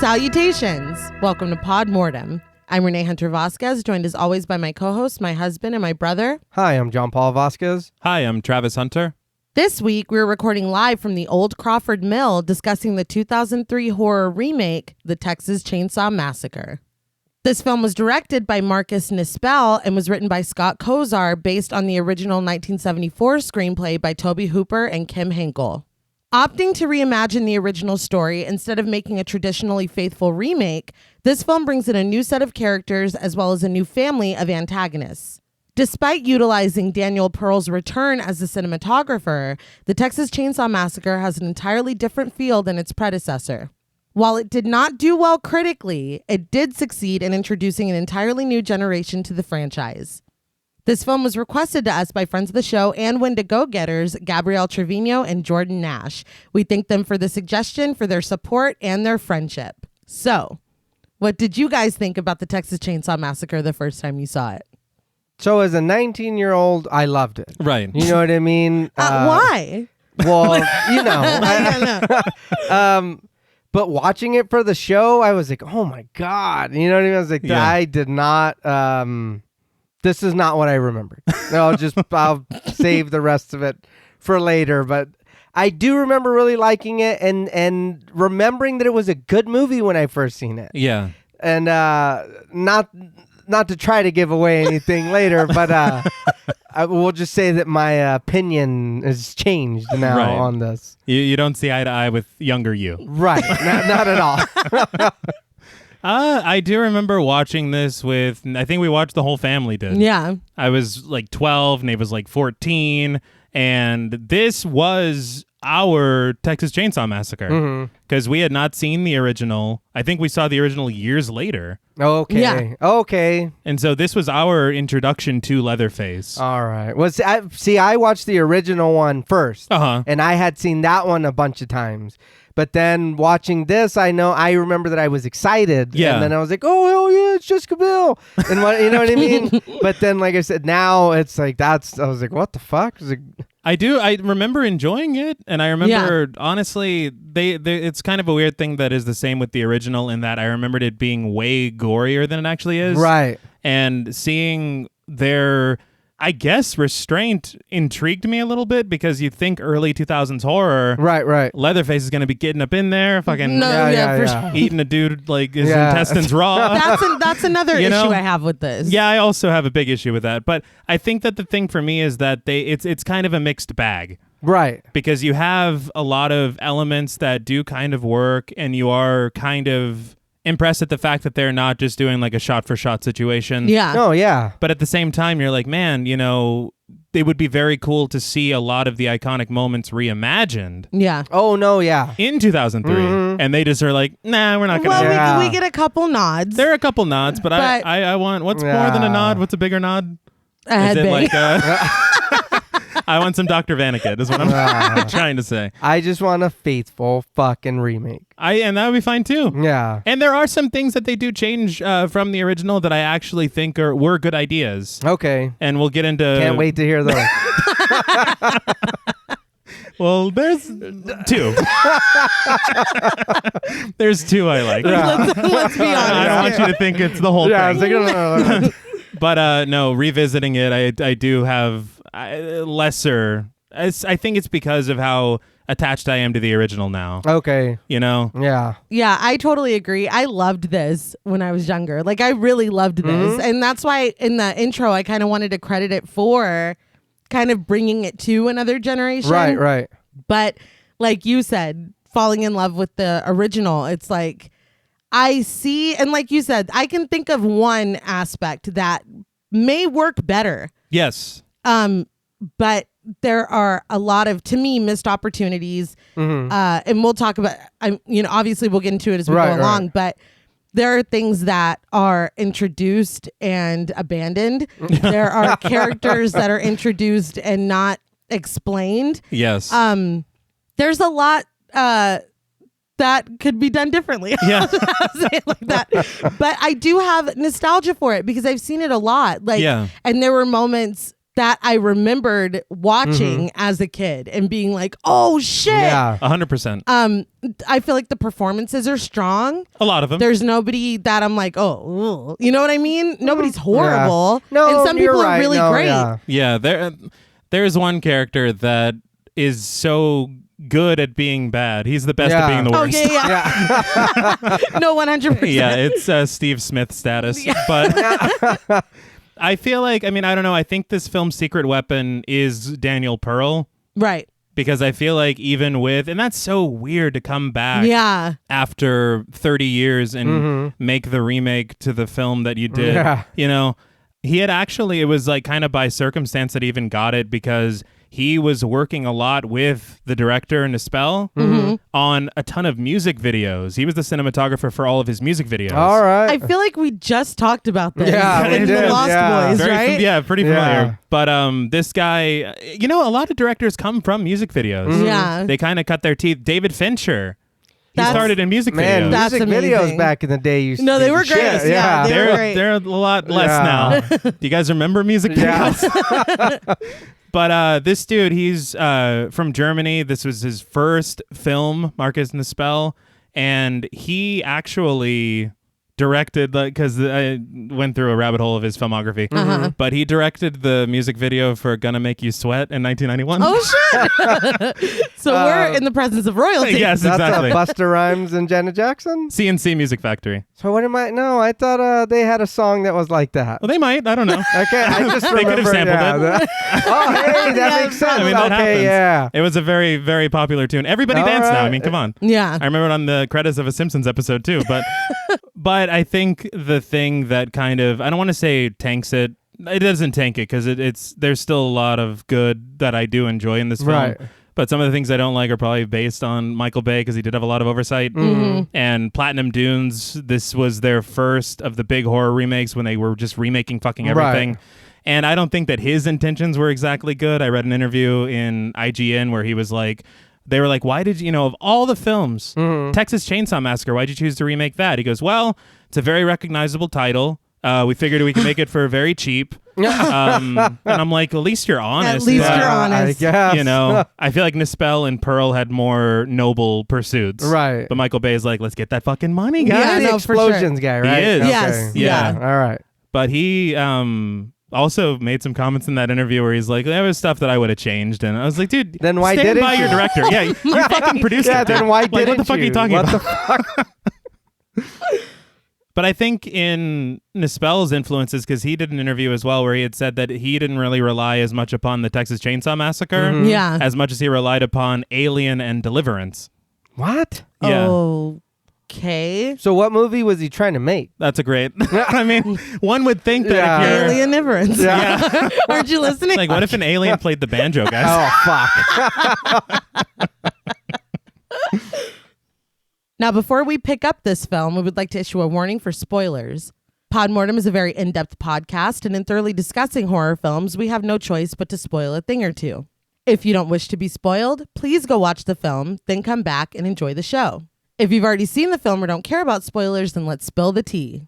Salutations! Welcome to Pod Mortem. I'm Reneé Hunter Vasquez, joined as always by my co-host, my husband, and my brother. Hi, I'm John Paul Vasquez. Hi, I'm Travis Hunter. This week, we're recording live from the Old Crawford Mill, discussing the 2003 horror remake, The Texas Chainsaw Massacre. This film was directed by Marcus Nispel and was written by Scott Kozar, based on the original 1974 screenplay by Toby Hooper and Kim Henkel. Opting to reimagine the original story instead of making a traditionally faithful remake, this film brings in a new set of characters as well as a new family of antagonists. Despite utilizing Daniel Pearl's return as the cinematographer, the Texas Chainsaw Massacre has an entirely different feel than its predecessor. While it did not do well critically, it did succeed in introducing an entirely new generation to the franchise. This film was requested to us by friends of the show and Wendigo-getters Gabrielle Trevino and Jordan Nash. We thank them for the suggestion, for their support, and their friendship. So, what did you guys think about the Texas Chainsaw Massacre the first time you saw it? So as a 19-year-old, I loved it. Right. You know what I mean? Why? Well, you know. But watching it for the show, I was like, oh my God. You know what I mean? I was like, Yeah. I did not... this is not what I remembered. I'll save the rest of it for later. But I do remember really liking it and remembering that it was a good movie when I first seen it. Yeah. And not to try to give away anything later, but I will just say that my opinion has changed now on this. You don't see eye to eye with younger you. Right. not at all. I do remember watching this with, I think we watched the whole family did. Yeah. I was like 12, Nate was like 14, and this was our Texas Chainsaw Massacre because we had not seen the original. I think we saw the original years later. Okay. Yeah. Okay. And so this was our introduction to Leatherface. All right. Well, I watched the original one first, and I had seen that one a bunch of times. But then watching this, I remember that I was excited. Yeah. And then I was like, oh, hell yeah, it's Jessica Biel. And you know what I mean? But then, like I said, now it's like, I was like, what the fuck? I remember enjoying it, and I remember, honestly, it's kind of a weird thing that is the same with the original in that I remembered it being way gorier than it actually is. Right. And seeing their... I guess restraint intrigued me a little bit because you think early 2000s horror. Right. Leatherface is going to be getting up in there, fucking Sure. eating a dude like his intestines raw. That's another issue I have with this. Yeah, I also have a big issue with that. But I think that the thing for me is that it's kind of a mixed bag. Right. Because you have a lot of elements that do kind of work, and you are kind of impressed at the fact that they're not just doing like a shot-for-shot situation. Yeah. Oh, yeah. But at the same time, you're like, man, you know, it would be very cool to see a lot of the iconic moments reimagined. Yeah. Oh, no, yeah. In 2003. And they just are like, nah, we're not going to. Well, we get a couple nods. There are a couple nods, but I want, what's more than a nod? What's a bigger nod? A headbang. I want some Dr. Vaniket is what I'm trying to say. I just want a faithful fucking remake. And that would be fine too. Yeah. And there are some things that they do change from the original that I actually think were good ideas. Okay. And we'll get into... Can't wait to hear those. Well, there's two. There's two I like. Let's be honest. I don't want you to think it's the whole thing. I was like, no. But no, revisiting it, I do have lesser. I think it's because of how attached I am to the original now. Okay. You know? Yeah. Yeah, I totally agree. I loved this when I was younger. Like, I really loved this. And that's why in the intro, I kind of wanted to credit it for kind of bringing it to another generation. Right. But like you said, falling in love with the original, it's like, I see, and like you said, I can think of one aspect that may work better. Yes. But there are a lot of, to me, missed opportunities. And we'll talk about, obviously we'll get into it as we go along, but there are things that are introduced and abandoned. There are characters that are introduced and not explained. Yes. There's a lot that could be done differently. Yeah. I'll say it like that. But I do have nostalgia for it because I've seen it a lot. And there were moments that I remembered watching as a kid and being like, oh shit. Yeah. 100%. I feel like the performances are strong. A lot of them. There's nobody that I'm like, oh, ugh. You know what I mean? Nobody's horrible. No, and some you're people right. are really No, great. Yeah, there's one character that is so good at being bad. He's the best at being the Oh, worst. yeah. No, 100%. Yeah, it's Steve Smith status. But I feel like, I don't know. I think this film's secret weapon is Daniel Pearl. Right. Because I feel like even with, and that's so weird to come back after 30 years and make the remake to the film that you did. Yeah. You know, he had actually, it was like kind of by circumstance that he even got it because he was working a lot with the director Nispel on a ton of music videos. He was the cinematographer for all of his music videos. All right. I feel like we just talked about this Yeah, we in did, The Lost Boys, Very right? pretty familiar. But this guy, you know, a lot of directors come from music videos. Yeah. They kind of cut their teeth. David Fincher, he That's- started in music Man, videos. That's music amazing. videos back in the day used No, to they be were the great. shit. Yeah, they were great. They're a lot less Yeah. now. Do you guys remember music videos? Yeah. But this dude, he's from Germany. This was his first film, Marcus Nispel, and he actually directed, because I went through a rabbit hole of his filmography, but he directed the music video for Gonna Make You Sweat in 1991. Oh, shit. So we're in the presence of royalty. Yes, That's exactly. Busta Rhymes and Janet Jackson? CNC Music Factory. So what am I? No, I thought they had a song that was like that. Well, they might. I don't know. Okay, I just They could have remember, sampled it. Oh, hey, that makes sense. I mean, that okay, happens. yeah. It was a very, very popular tune. Everybody All dance now. I right. mean, come on. Yeah. I remember it on the credits of a Simpsons episode too. But but I think the thing that kind of, I don't want to say tanks it. It doesn't tank it because there's still a lot of good that I do enjoy in this film. Right. But some of the things I don't like are probably based on Michael Bay because he did have a lot of oversight. And Platinum Dunes, this was their first of the big horror remakes when they were just remaking fucking everything. Right. And I don't think that his intentions were exactly good. I read an interview in IGN where he was like, they were like, why did you know, of all the films, Texas Chainsaw Massacre, why'd you choose to remake that? He goes, well, it's a very recognizable title. We figured we could make it for very cheap. And I'm like, at least you're honest. At least you're honest. I guess. You know, I feel like Nispel and Pearl had more noble pursuits. Right. But Michael Bay is like, let's get that fucking money, guys. Yeah, He's the no, for sure. explosions guy, right? is. Okay. Yes, yeah. All right. But he also made some comments in that interview where he's like, there was stuff that I would have changed. And I was like, dude, Then why stand didn't by you? your director. Yeah, you fucking produced Yeah, it. dude. then why Like, didn't what the fuck are you talking What about? the fuck? But I think in Nispel's influences, because he did an interview as well where he had said that he didn't really rely as much upon the Texas Chainsaw Massacre Yeah. as much as he relied upon Alien and Deliverance. What? Yeah. Okay. So what movie was he trying to make? That's a great. I mean, one would think that Yeah. if you're Alien Immigrants. Yeah. Aren't you listening? like, what if an alien played the banjo, guys? Oh, fuck. Now, before we pick up this film, we would like to issue a warning for spoilers. Podmortem is a very in-depth podcast, and in thoroughly discussing horror films, we have no choice but to spoil a thing or two. If you don't wish to be spoiled, please go watch the film, then come back and enjoy the show. If you've already seen the film or don't care about spoilers, then let's spill the tea.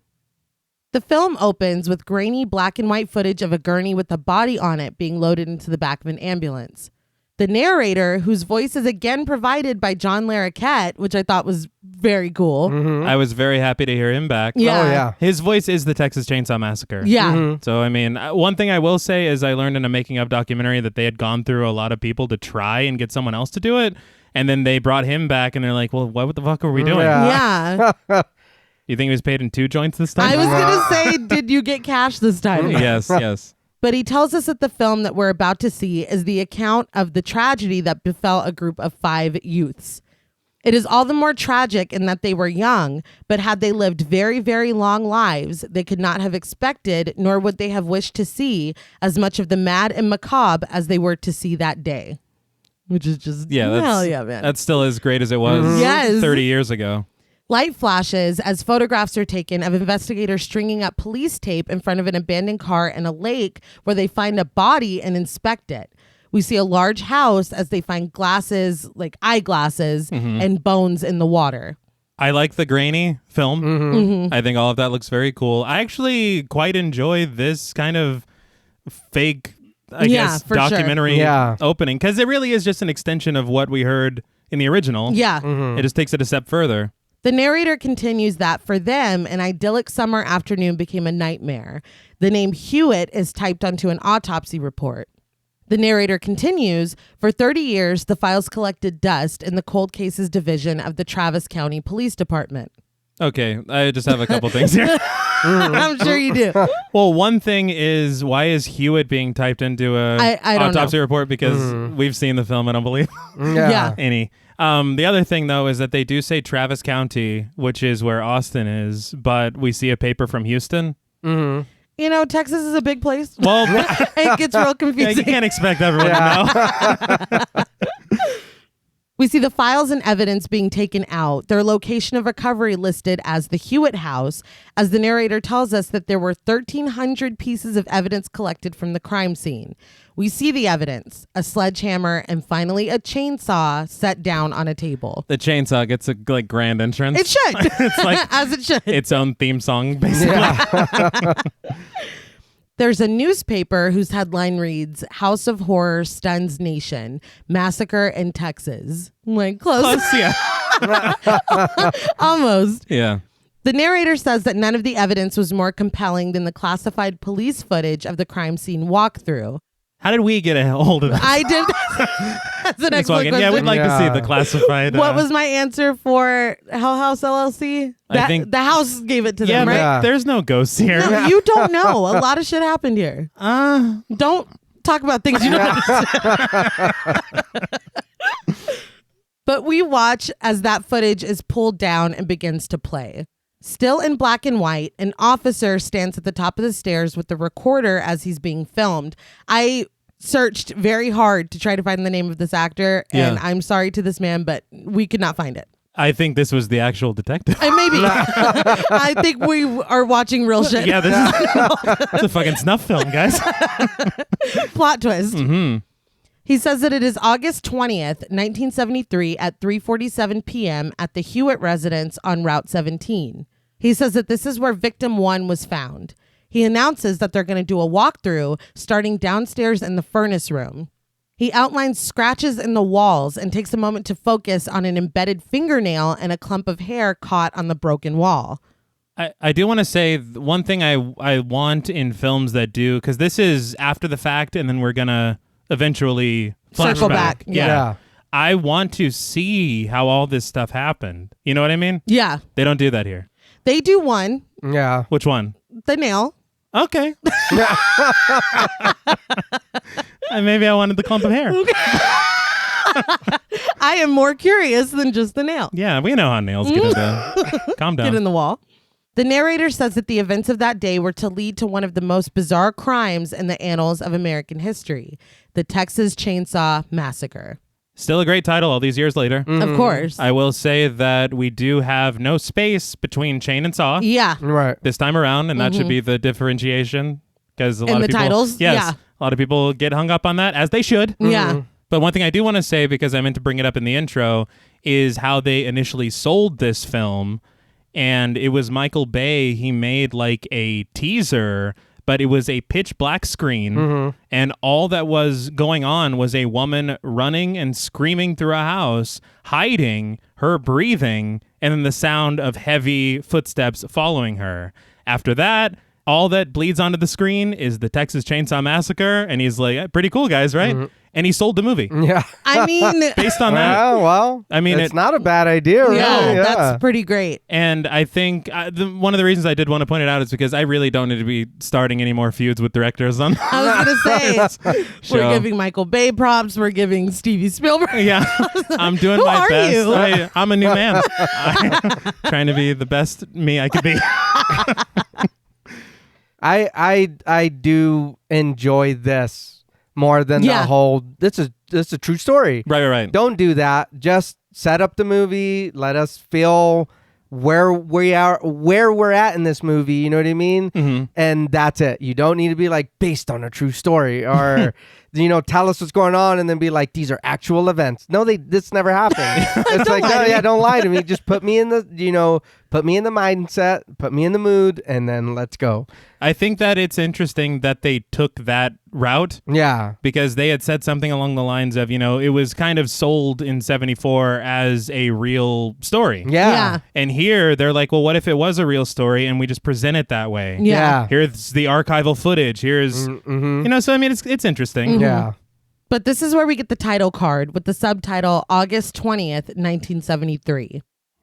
The film opens with grainy black and white footage of a gurney with a body on it being loaded into the back of an ambulance. The narrator, whose voice is again provided by John Larroquette, which I thought was very cool. I was very happy to hear him back. Yeah. Oh, yeah. His voice is the Texas Chainsaw Massacre. Yeah. So, I mean, one thing I will say is I learned in a making of documentary that they had gone through a lot of people to try and get someone else to do it. And then they brought him back and they're like, well, what the fuck are we doing? Yeah. You think he was paid in 2 joints this time? I was going to say, did you get cash this time? Yes, yes. But he tells us that the film that we're about to see is the account of the tragedy that befell a group of 5 youths. It is all the more tragic in that they were young, but had they lived very, very long lives, they could not have expected, nor would they have wished to see, as much of the mad and macabre as they were to see that day. Which is just, hell yeah, man. That's still as great as it was Yes. 30 years ago. Light flashes as photographs are taken of investigators stringing up police tape in front of an abandoned car in a lake where they find a body and inspect it. We see a large house as they find glasses, like eyeglasses, and bones in the water. I like the grainy film. I think all of that looks very cool. I actually quite enjoy this kind of fake I guess, for sure. documentary opening. Because it really is just an extension of what we heard in the original. Yeah. It just takes it a step further. The narrator continues that for them, an idyllic summer afternoon became a nightmare. The name Hewitt is typed onto an autopsy report. The narrator continues, for 30 years, the files collected dust in the cold cases division of the Travis County Police Department. Okay, I just have a couple things here. I'm sure you do. Well, one thing is, why is Hewitt being typed into a I don't autopsy know. report? Because we've seen the film, I don't believe Yeah. any. The other thing, though, is that they do say Travis County, which is where Austin is, but we see a paper from Houston. You know, Texas is a big place. Well, It gets real yeah, confusing. you can't expect everyone to know. We see the files and evidence being taken out, their location of recovery listed as the Hewitt house, as the narrator tells us that there were 1,300 pieces of evidence collected from the crime scene. We see the evidence, a sledgehammer, and finally a chainsaw set down on a table. The chainsaw gets a grand entrance. It should. It's like as it should. its own theme song, basically. There's a newspaper whose headline reads, House of Horror Stuns Nation, Massacre in Texas. Like, close. Plus, yeah. Almost. Yeah. The narrator says that none of the evidence was more compelling than the classified police footage of the crime scene walkthrough. How did we get a hold of this? I did. That's an excellent question. Yeah, we'd like to see the classified. What was my answer for Hell House LLC? I think the house gave it to yeah, them, right? but there's no ghosts here. No, you don't know. A lot of shit happened here. Don't talk about things you don't understand. But we watch as that footage is pulled down and begins to play. Still in black and white, an officer stands at the top of the stairs with the recorder as he's being filmed. I searched very hard to try to find the name of this actor, and I'm sorry to this man, but we could not find it. I think this was the actual detective. And maybe. I think we are watching real shit. Yeah, this is it's a fucking snuff film, guys. Plot twist. Mm-hmm. He says that it is August 20th, 1973 at 3:47 p.m. at the Hewitt residence on Route 17. He says that this is where victim 1 was found. He announces that they're going to do a walkthrough starting downstairs in the furnace room. He outlines scratches in the walls and takes a moment to focus on an embedded fingernail and a clump of hair caught on the broken wall. I do want to say one thing I want in films that do, because this is after the fact and then we're going to eventually circle back. Yeah. I want to see how all this stuff happened. You know what I mean? Yeah. They don't do that here. They do one. Yeah. Which one? The nail. Okay. Maybe I wanted the clump of hair. I am more curious than just the nail. Yeah, we know how nails get into. Calm down. Get in the wall. The narrator says that the events of that day were to lead to one of the most bizarre crimes in the annals of American history, the Texas Chainsaw Massacre. Still a great title all these years later. Of course. I will say that we do have no space between chain and saw. Yeah. Right. This time around, and that should be the differentiation, because a lot In of the people, titles? yes, Yeah. a lot of people get hung up on that, as they should. Yeah. But one thing I do want to say, because I meant to bring it up in the intro, is how they initially sold this film. And it was Michael Bay. He made like a teaser, but it was a pitch black screen. And all that was going on was a woman running and screaming through a house, hiding, her breathing, and then the sound of heavy footsteps following her. After that, all that bleeds onto the screen is the Texas Chainsaw Massacre. And he's like, pretty cool, guys, right? And he sold the movie. Yeah. I mean, Based on that. Well, I mean, it's not a bad idea, really. yeah, Yeah. that's pretty great. And I think one of the reasons I did want to point it out is because I really don't need to be starting any more feuds with directors on I was going to say, show. we're giving Michael Bay props. We're giving Stevie Spielberg. Yeah, I'm doing Who my are best. you? I'm a new man. I'm trying to be the best me I could be. I do enjoy this more than the whole. This is a true story. Right. Don't do that. Just set up the movie. Let us feel where we're at in this movie. You know what I mean? And that's it. You don't need to be like based on a true story or tell us what's going on and then be like, these are actual events. No, this never happened. It's like, no, yeah, don't lie to me. Just put me in the mindset, put me in the mood, and then let's go. I think that it's interesting that they took that route. Yeah. Because they had said something along the lines of, it was kind of sold in 74 as a real story. Yeah. And here they're like, well, what if it was a real story and we just present it that way? Yeah. Here's the archival footage. Here's, so I mean, it's interesting. Mm-hmm. Yeah. But this is where we get the title card with the subtitle August 20th, 1973.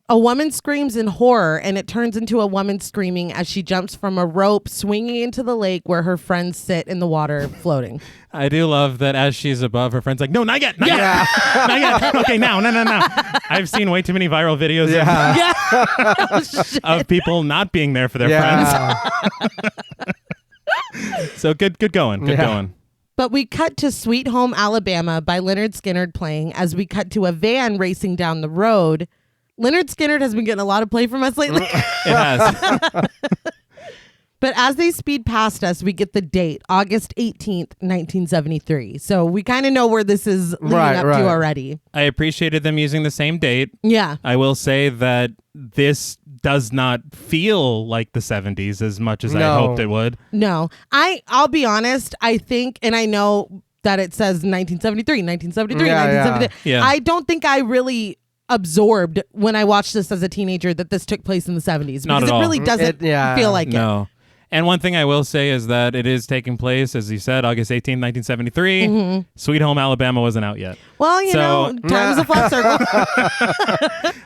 A woman screams in horror, and it turns into a woman screaming as she jumps from a rope swinging into the lake where her friends sit in the water floating. I do love that as she's above, her friend's like, no, not yet, not yet. Not yet. Okay, now. I've seen way too many viral videos of people not being there for their friends. So good going. Good going. But we cut to Sweet Home Alabama by Lynyrd Skynyrd playing as we cut to a van racing down the road. Lynyrd Skynyrd has been getting a lot of play from us lately. It has. But as they speed past us, we get the date, August 18th, 1973. So we kind of know where this is leading up to already. I appreciated them using the same date. Yeah. I will say that this does not feel like the 70s as much as I hoped it would. No. I'll be honest. I think, and I know that it says 1973, 1973. Yeah. I don't think I really absorbed when I watched this as a teenager that this took place in the 70s. Not because at all. It really doesn't feel like it. No. And one thing I will say is that it is taking place, as you said, August 18, 1973. Mm-hmm. Sweet Home Alabama wasn't out yet. Well, time is a flat circle.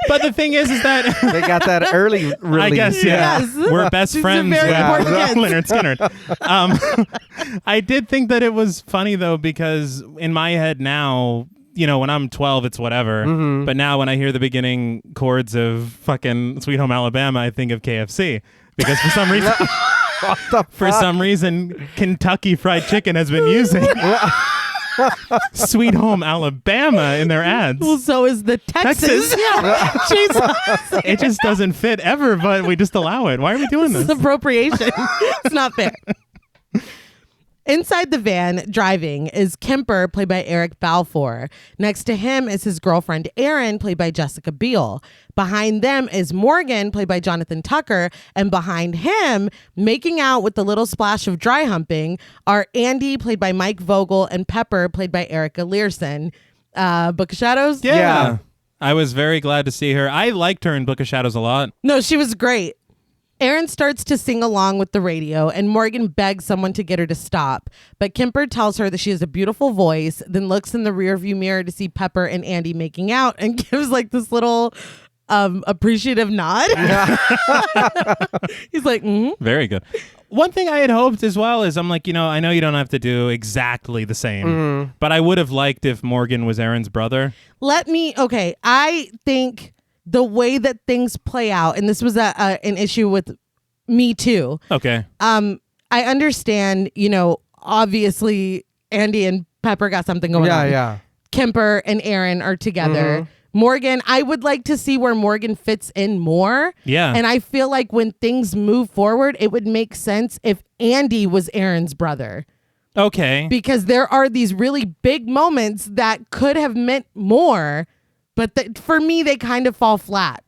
But the thing is that they got that early release. I guess, Yes. We're best friends with Lynyrd Skynyrd. I did think that it was funny, though, because in my head now, when I'm 12, it's whatever. Mm-hmm. But now when I hear the beginning chords of fucking Sweet Home Alabama, I think of KFC. Because for some reason, Kentucky Fried Chicken has been using Sweet Home Alabama in their ads. Well, so is the Texas. Chainsaw. It just doesn't fit ever, but we just allow it. Why are we doing this? It's appropriation. It's not fair. Inside the van, driving, is Kemper, played by Eric Balfour. Next to him is his girlfriend, Erin, played by Jessica Biel. Behind them is Morgan, played by Jonathan Tucker. And behind him, making out with the little splash of dry humping, are Andy, played by Mike Vogel, and Pepper, played by Erica Learson. Book of Shadows? Yeah. I was very glad to see her. I liked her in Book of Shadows a lot. No, she was great. Erin starts to sing along with the radio, and Morgan begs someone to get her to stop. But Kemper tells her that she has a beautiful voice, then looks in the rearview mirror to see Pepper and Andy making out and gives like this little appreciative nod. He's like, Very good. One thing I had hoped as well is I'm like, I know you don't have to do exactly the same, but I would have liked if Morgan was Erin's brother. I think the way that things play out, and this was an issue with me too. Okay. I understand, obviously Andy and Pepper got something going on. Yeah. Kemper and Erin are together. Morgan, I would like to see where Morgan fits in more. Yeah. And I feel like when things move forward, it would make sense if Andy was Erin's brother. Okay. Because there are these really big moments that could have meant more. But for me, they kind of fall flat.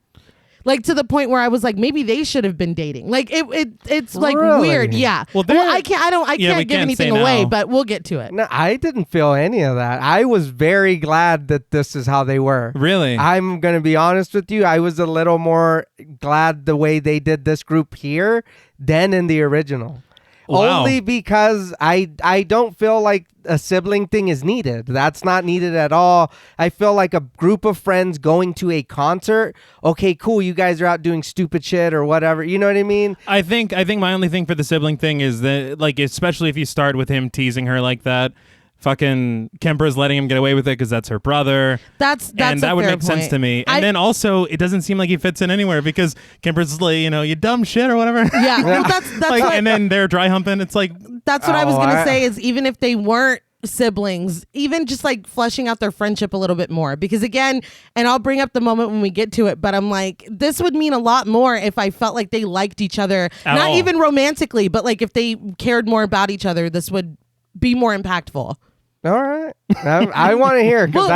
Like to the point where I was like, maybe they should have been dating. Like it's like weird. Yeah. Well, I can't give anything away, but we'll get to it. No, I didn't feel any of that. I was very glad that this is how they were. Really? I'm going to be honest with you. I was a little more glad the way they did this group here than in the original. Wow. Only because I don't feel like a sibling thing is needed. That's not needed at all. I feel like a group of friends going to a concert. Okay, cool. You guys are out doing stupid shit or whatever. You know what I mean? I think my only thing for the sibling thing is that, like, especially if you start with him teasing her like that, fucking Kemper's letting him get away with it because that's her brother. That's and that would make sense to me. And then also, it doesn't seem like he fits in anywhere because Kemper's like, you dumb shit or whatever. Yeah, well, that's like, and then they're dry humping. It's like that's what I was gonna say is even if they weren't siblings, even just like fleshing out their friendship a little bit more, because again, and I'll bring up the moment when we get to it, but I'm like, this would mean a lot more if I felt like they liked each other, not even romantically, but like if they cared more about each other, this would be more impactful. All right. I want to hear because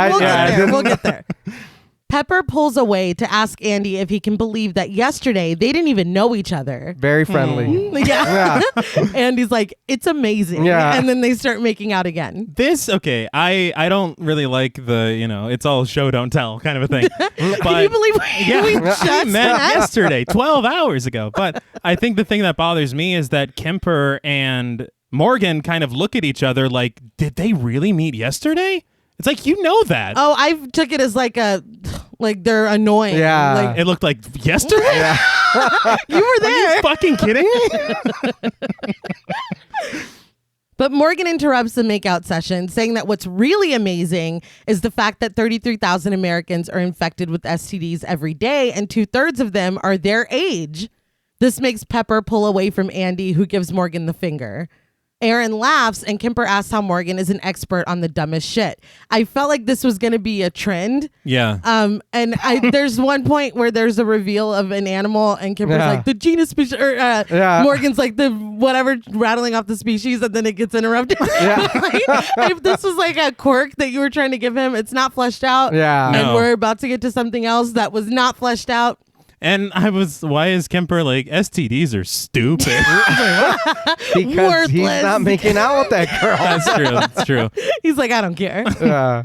We'll get there. Pepper pulls away to ask Andy if he can believe that yesterday they didn't even know each other. Very friendly. Yeah. Andy's like, it's amazing. Yeah. And then they start making out again. I don't really like the, it's all show don't tell kind of a thing. But Can you believe we just met yesterday, 12 hours ago. But I think the thing that bothers me is that Kemper and Morgan kind of look at each other like, did they really meet yesterday? It's like, you know that. Oh, I took it as like they're annoying. Yeah. Like, It looked like yesterday? Yeah. you were there. Are you fucking kidding me? But Morgan interrupts the makeout session, saying that what's really amazing is the fact that 33,000 Americans are infected with STDs every day, and 2/3 of them are their age. This makes Pepper pull away from Andy, who gives Morgan the finger. Aaron laughs, and Kemper asks how Morgan is an expert on the dumbest shit. I felt like this was going to be a trend. Yeah. And there's one point where there's a reveal of an animal, and Kemper's like, the genus species, or Morgan's like, the whatever, rattling off the species, and then it gets interrupted. Yeah. If this was like a quirk that you were trying to give him, it's not fleshed out. Yeah. And No. we're about to get to something else that was not fleshed out. And why is Kemper like, STDs are stupid? Because he's Worthless. not making out with that girl. That's true. He's like, I don't care. Yeah.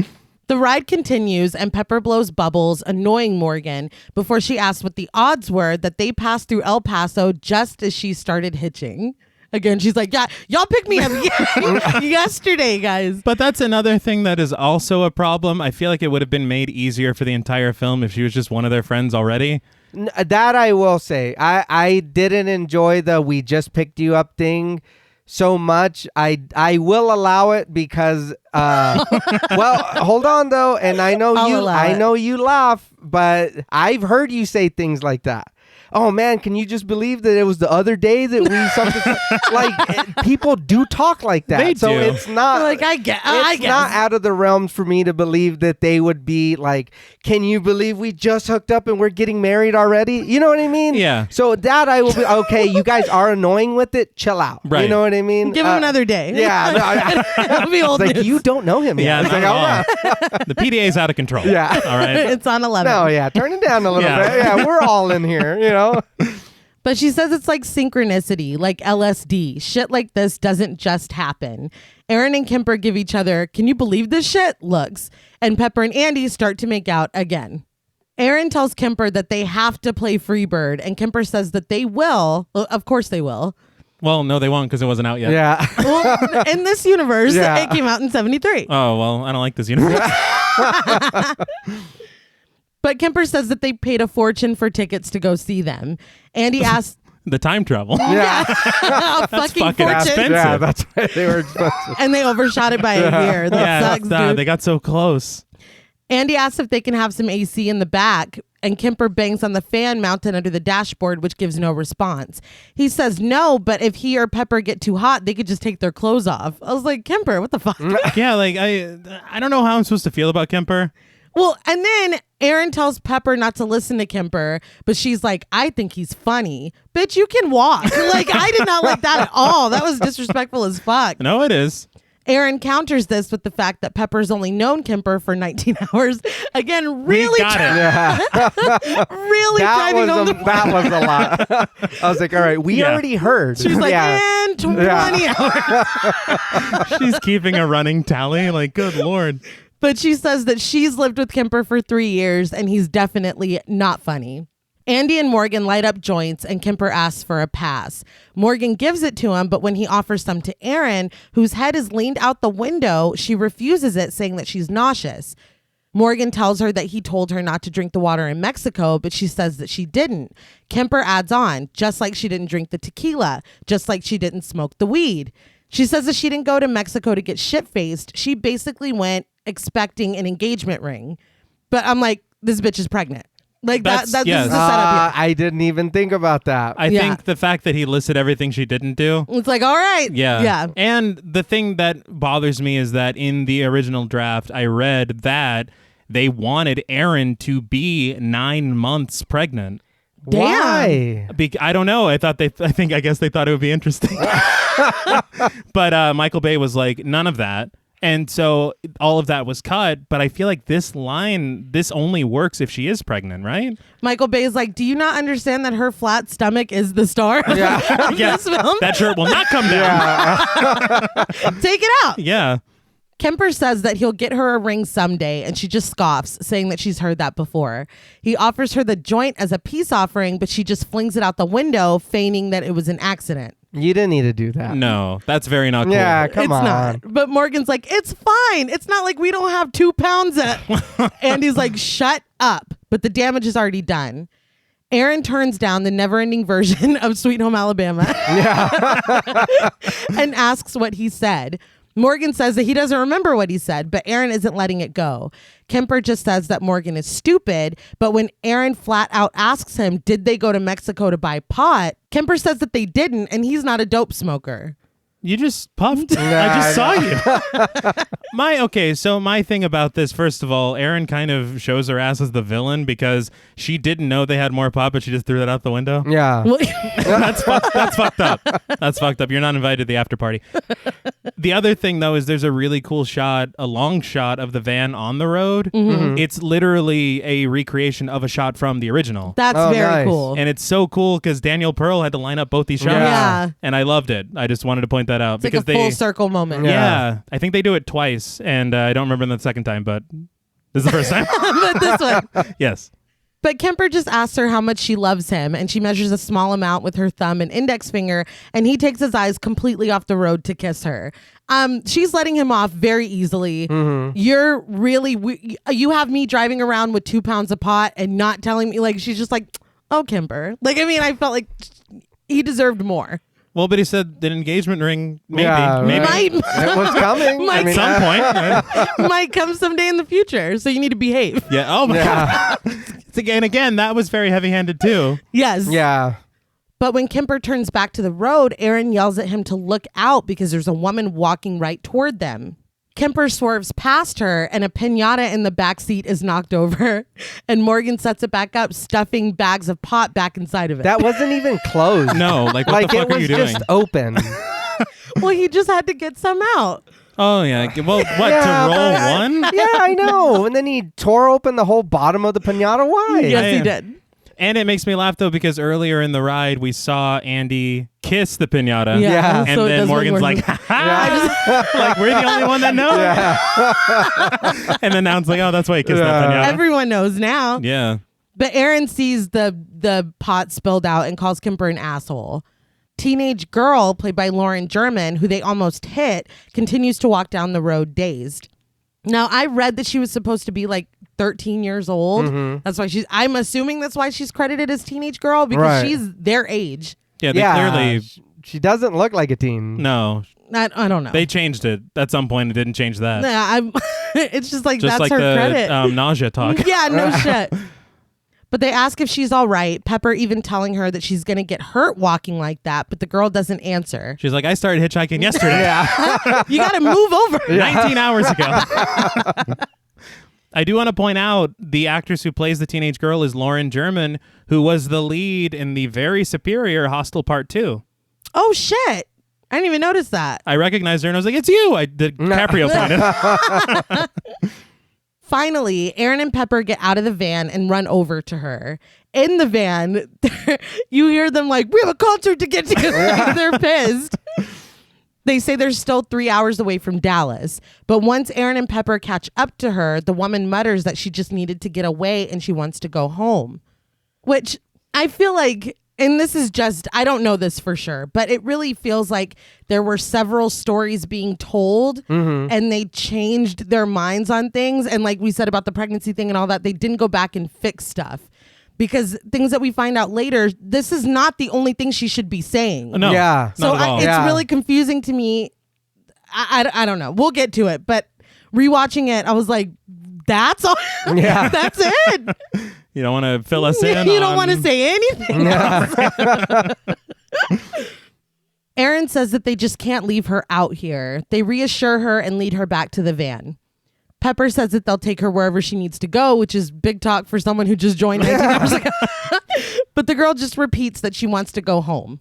The ride continues, and Pepper blows bubbles, annoying Morgan, before she asks what the odds were that they passed through El Paso just as she started hitching. Again, she's like, yeah, y'all picked me up yesterday, guys. But that's another thing that is also a problem. I feel like it would have been made easier for the entire film if she was just one of their friends already. That I will say. I didn't enjoy the "we just picked you up" thing so much. I will allow it because well, hold on though, and I know you laugh, but I've heard you say things like that. Oh man, can you just believe that it was the other day that we something like people do talk like that. They so do. it's not Like, I guess. it's not out of the realms for me to believe that they would be like, can you believe we just hooked up and we're getting married already? You know what I mean? Yeah. So that I will be, okay, you guys are annoying with it. Chill out. Right. You know what I mean? Give him another day. Yeah. No, It'll be old it's like, news. you don't know him yet. Yeah, It's like, not oh, at all. The PDA's out of control. Yeah. All right. It's on 11. no, yeah. Turn it down a little Yeah. bit. Yeah, we're all in here, you know? But she says it's like synchronicity, like LSD. Shit like this doesn't just happen. Aaron and Kemper give each other, can you believe this shit? Looks. And Pepper and Andy start to make out again. Aaron tells Kemper that they have to play Freebird, and Kemper says that they will. Well, of course they will. Well, no, they won't because it wasn't out yet. Yeah. Well, in this universe, Yeah. it came out in 73. Oh, well, I don't like this universe. But Kemper says that they paid a fortune for tickets to go see them. Andy asks, The time travel. Yeah. a fucking fucking fortune. expensive. Yeah, that's right. They were expensive. And they overshot it by a year. That Yeah, sucks, dude. they got so close. Andy asks if they can have some AC in the back, and Kemper bangs on the fan mounted under the dashboard, which gives no response. He says no, but if he or Pepper get too hot, they could just take their clothes off. I was like, Kemper, what the fuck? Yeah, like I don't know how I'm supposed to feel about Kemper. Well, and then Aaron tells Pepper not to listen to Kemper, but she's like, I think he's funny. Bitch, you can walk. Like, I did not like that at all. That was disrespectful as fuck. No, it is. Aaron counters this with the fact that Pepper's only known Kemper for 19 hours. Again, really, We got it. Yeah. really driving home the that was a lot. I was like, all right, we Yeah. already heard. She's like, yeah. and 20 hours. She's keeping a running tally. Like, good Lord. But she says that she's lived with Kemper for 3 years and he's definitely not funny. Andy and Morgan light up joints and Kemper asks for a pass. Morgan gives it to him, but when he offers some to Aaron, whose head is leaned out the window, she refuses it, saying that she's nauseous. Morgan tells her that he told her not to drink the water in Mexico, but she says that she didn't. Kemper adds on, just like she didn't drink the tequila, just like she didn't smoke the weed. She says that she didn't go to Mexico to get shit-faced. She basically went expecting an engagement ring. But I'm like, this bitch is pregnant. Like That's- this yes. is the setup here. I didn't even think about that. I Yeah. think the fact that he listed everything she didn't do. It's like, all right. Yeah. Yeah. And the thing that bothers me is that in the original draft, I read that they wanted Aaron to be 9 months pregnant. Damn. Why? I don't know. I guess they thought it would be interesting. But Michael Bay was like, none of that. And so all of that was cut, but I feel like this only works if she is pregnant, right? Michael Bay is like, do you not understand that her flat stomach is the star of this film? That shirt will not come down. Take it out. Yeah. Kemper says that he'll get her a ring someday, and she just scoffs, saying that she's heard that before. He offers her the joint as a peace offering, but she just flings it out the window, feigning that it was an accident. You didn't need to do that. No, that's very not cool. Yeah, come on. Not. But Morgan's like, it's fine. It's not like we don't have 2 pounds. And he's like, shut up. But the damage is already done. Aaron turns down the never-ending version of Sweet Home Alabama and asks what he said. Morgan says that he doesn't remember what he said, but Aaron isn't letting it go. Kemper just says that Morgan is stupid, but when Aaron flat out asks him, did they go to Mexico to buy pot? Kemper says that they didn't, and he's not a dope smoker. You just puffed. I just saw you. So my thing about this, first of all, Erin kind of shows her ass as the villain because she didn't know they had more pot, but she just threw that out the window. Yeah. That's fucked up. That's fucked up. You're not invited to the after party. The other thing, though, is there's a really cool shot, a long shot of the van on the road. Mm-hmm. It's literally a recreation of a shot from the original. That's very cool. And it's so cool because Daniel Pearl had to line up both these shots. Yeah. And I I loved it. I just wanted to point that out. It's because like a full circle moment. Yeah. I think they do it twice, and I don't remember the second time, but this is the first time. But this one. Yes. But Kemper just asks her how much she loves him, and she measures a small amount with her thumb and index finger, and he takes his eyes completely off the road to kiss her. She's letting him off very easily. Mm-hmm. You're really, you have me driving around with 2 pounds of pot and not telling me, like, she's just like, oh, Kemper. Like, I mean, I felt like he deserved more. Well, but he said an engagement ring, maybe. Yeah, maybe. It was coming. At some point. Might come someday in the future, so you need to behave. Yeah. Oh, my God. Again, that was very heavy-handed, too. Yes. Yeah. But when Kemper turns back to the road, Aaron yells at him to look out because there's a woman walking right toward them. Kemper swerves past her, and a piñata in the back seat is knocked over, and Morgan sets it back up, stuffing bags of pot back inside of it. That wasn't even closed. No, like what the fuck are you doing? It was just open. Well, he just had to get some out. Oh, yeah. Well, what, to roll one? Yeah, I know. And then he tore open the whole bottom of the piñata. Why? Yes, he did. And it makes me laugh, though, because earlier in the ride, we saw Andy kiss the piñata. Yeah. And then Morgan's like, ha! Like, we're the only one that knows. Yeah. And then now it's like, oh, that's why he kissed that piñata. Everyone knows now. Yeah. But Aaron sees the pot spilled out and calls Kemper an asshole. Teenage girl, played by Lauren German, who they almost hit, continues to walk down the road dazed. Now, I read that she was supposed to be like 13 years old. Mm-hmm. That's why I'm assuming that's why she's credited as teenage girl, because she's their age. Yeah, they clearly. She doesn't look like a teen. No. I don't know. They changed it at some point. It didn't change that. Yeah, it's just like that's like her the, credit. Nausea talk. Yeah, no shit. But they ask if she's all right, Pepper even telling her that she's going to get hurt walking like that, but the girl doesn't answer. She's like, I started hitchhiking yesterday. Yeah. You got to move over. 19 hours ago. I do want to point out the actress who plays the teenage girl is Lauren German, who was the lead in the very superior Hostel Part 2. Oh, shit. I didn't even notice that. I recognized her and I was like, it's you. DiCaprio pointed. Finally, Aaron and Pepper get out of the van and run over to her. In the van, you hear them like, we have a concert to get to. They're pissed. They say they're still 3 hours away from Dallas. But once Aaron and Pepper catch up to her, the woman mutters that she just needed to get away and she wants to go home. Which I feel like, and this is just, I don't know this for sure, but it really feels like there were several stories being told and they changed their minds on things. And like we said about the pregnancy thing and all that, they didn't go back and fix stuff. Because things that we find out later, this is not the only thing she should be saying. No, yeah. So it's really confusing to me. I don't know. We'll get to it. But rewatching it, I was like, that's all. Yeah. That's it. You don't want to fill us in? You don't want to say anything else. Aaron says that they just can't leave her out here. They reassure her and lead her back to the van. Pepper says that they'll take her wherever she needs to go, which is big talk for someone who just joined 19 hours ago. But the girl just repeats that she wants to go home.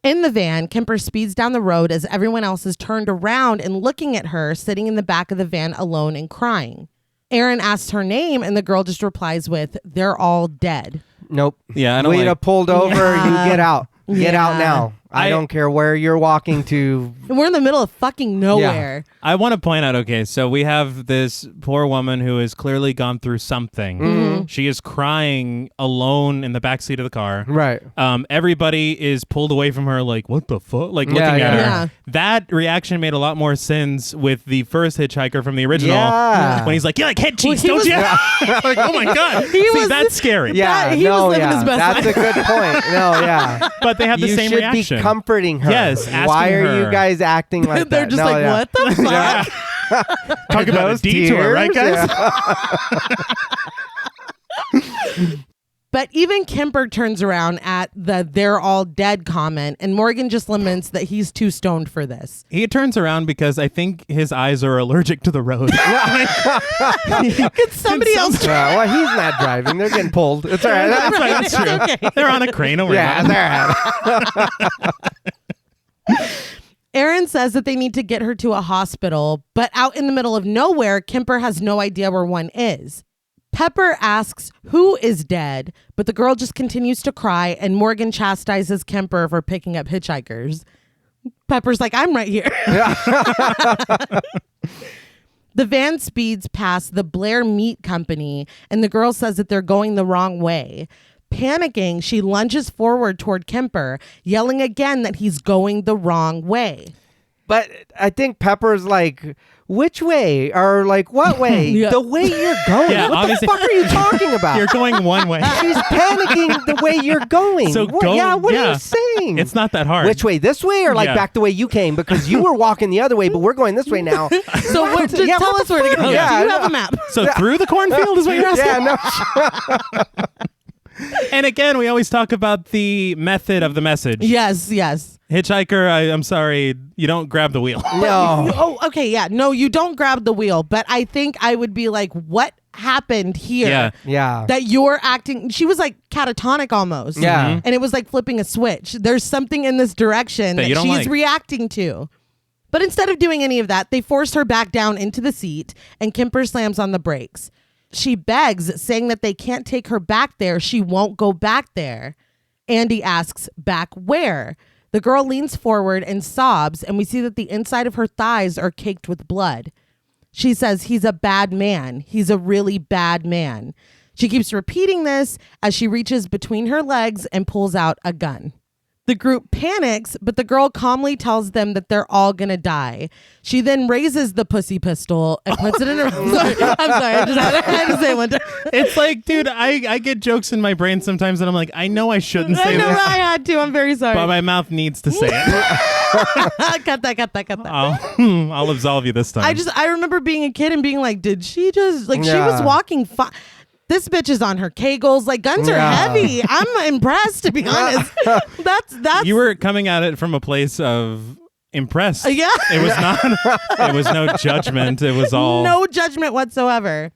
In the van, Kemper speeds down the road as everyone else is turned around and looking at her, sitting in the back of the van alone and crying. Aaron asks her name, and the girl just replies with, "They're all dead." Nope. Yeah, I don't We'd have pulled over. Yeah. You get out. Get out Yeah. now. I don't care where you're walking to. And we're in the middle of fucking nowhere. I want to point out, okay, so we have this poor woman who has clearly gone through something. Mm-hmm. She is crying alone in the backseat of the car. Right. Everybody is pulled away from her like, what the fuck? Like looking Yeah, at her. yeah. That reaction made a lot more sense with the first hitchhiker from the original. Yeah. When he's like, you like head cheese, he don't was- you? Like, oh my God. See, was- that's scary. Yeah. He was living his best That's life. a good point. No, yeah. But they have the You same should reaction. be comforting her. Yes, asking Why are her. you guys acting like They're that? just No, like, yeah. what the fuck? Yeah. Talk about a Those detour, right, tears? guys? Yeah. But even Kemper turns around at the "they're all dead" comment, and Morgan just laments that he's too stoned for this. He turns around because I think his eyes are allergic to the road. Could somebody else Yeah, well, he's not driving. They're getting pulled. It's all right. That's right, that's true. It's okay. They're on a crane over Yeah, there. they're all Aaron says that they need to get her to a hospital, but out in the middle of nowhere, Kemper has no idea where one is. Pepper asks who is dead, but the girl just continues to cry, and Morgan chastises Kemper for picking up hitchhikers. Pepper's like, I'm right here. The van speeds past the Blair Meat Company, and the girl says that they're going the wrong way. Panicking, she lunges forward toward Kemper, yelling again that he's going the wrong way. But I think Pepper's like, which way? Or like, what way? Yeah. The way you're going. Yeah, What the obviously- fuck are you talking about? You're going one way. She's panicking the way you're going. So what, go- yeah, what are yeah. you saying? It's not that hard. Which way? This way or like Yeah. back the way you came? Because you were walking the other way, but we're going this way now. So what, just Yeah, tell what us the where to fuck? go. Yeah, Do you I have know. a map? So through the cornfield is what you're asking? Yeah, no. And again, we always talk about the method of the message. Yes, yes. Hitchhiker, I'm sorry, you don't grab the wheel. No. Oh, okay, yeah. No, you don't grab the wheel, but I think I would be like, what happened here? Yeah. Yeah. That you're acting, she was like catatonic almost. Yeah. And it was like flipping a switch. There's something in this direction That that you don't she's like. reacting to. But instead of doing any of that, they forced her back down into the seat, and Kemper slams on the brakes. She begs, saying that they can't take her back there. She won't go back there. Andy asks, back where? The girl leans forward and sobs, and we see that the inside of her thighs are caked with blood. She says, he's a bad man. He's a really bad man. She keeps repeating this as she reaches between her legs and pulls out a gun. The group panics, but the girl calmly tells them that they're all gonna die. She then raises the pussy pistol and puts it in her... I'm sorry, I just had to say it one time. It's like, dude, I get jokes in my brain sometimes and I'm like, I know I shouldn't I say know this, I had to. I'm very sorry. but my mouth needs to say it. Cut that. I'll absolve you this time. I remember being a kid and being like, did she just... Like, she Yeah. was walking... This bitch is on her Kegels. Like, guns are Yeah. heavy. I'm impressed, to be honest. That's You were coming at it from a place of impressed. Yeah. It was not. It was no judgment. It was all. no judgment whatsoever.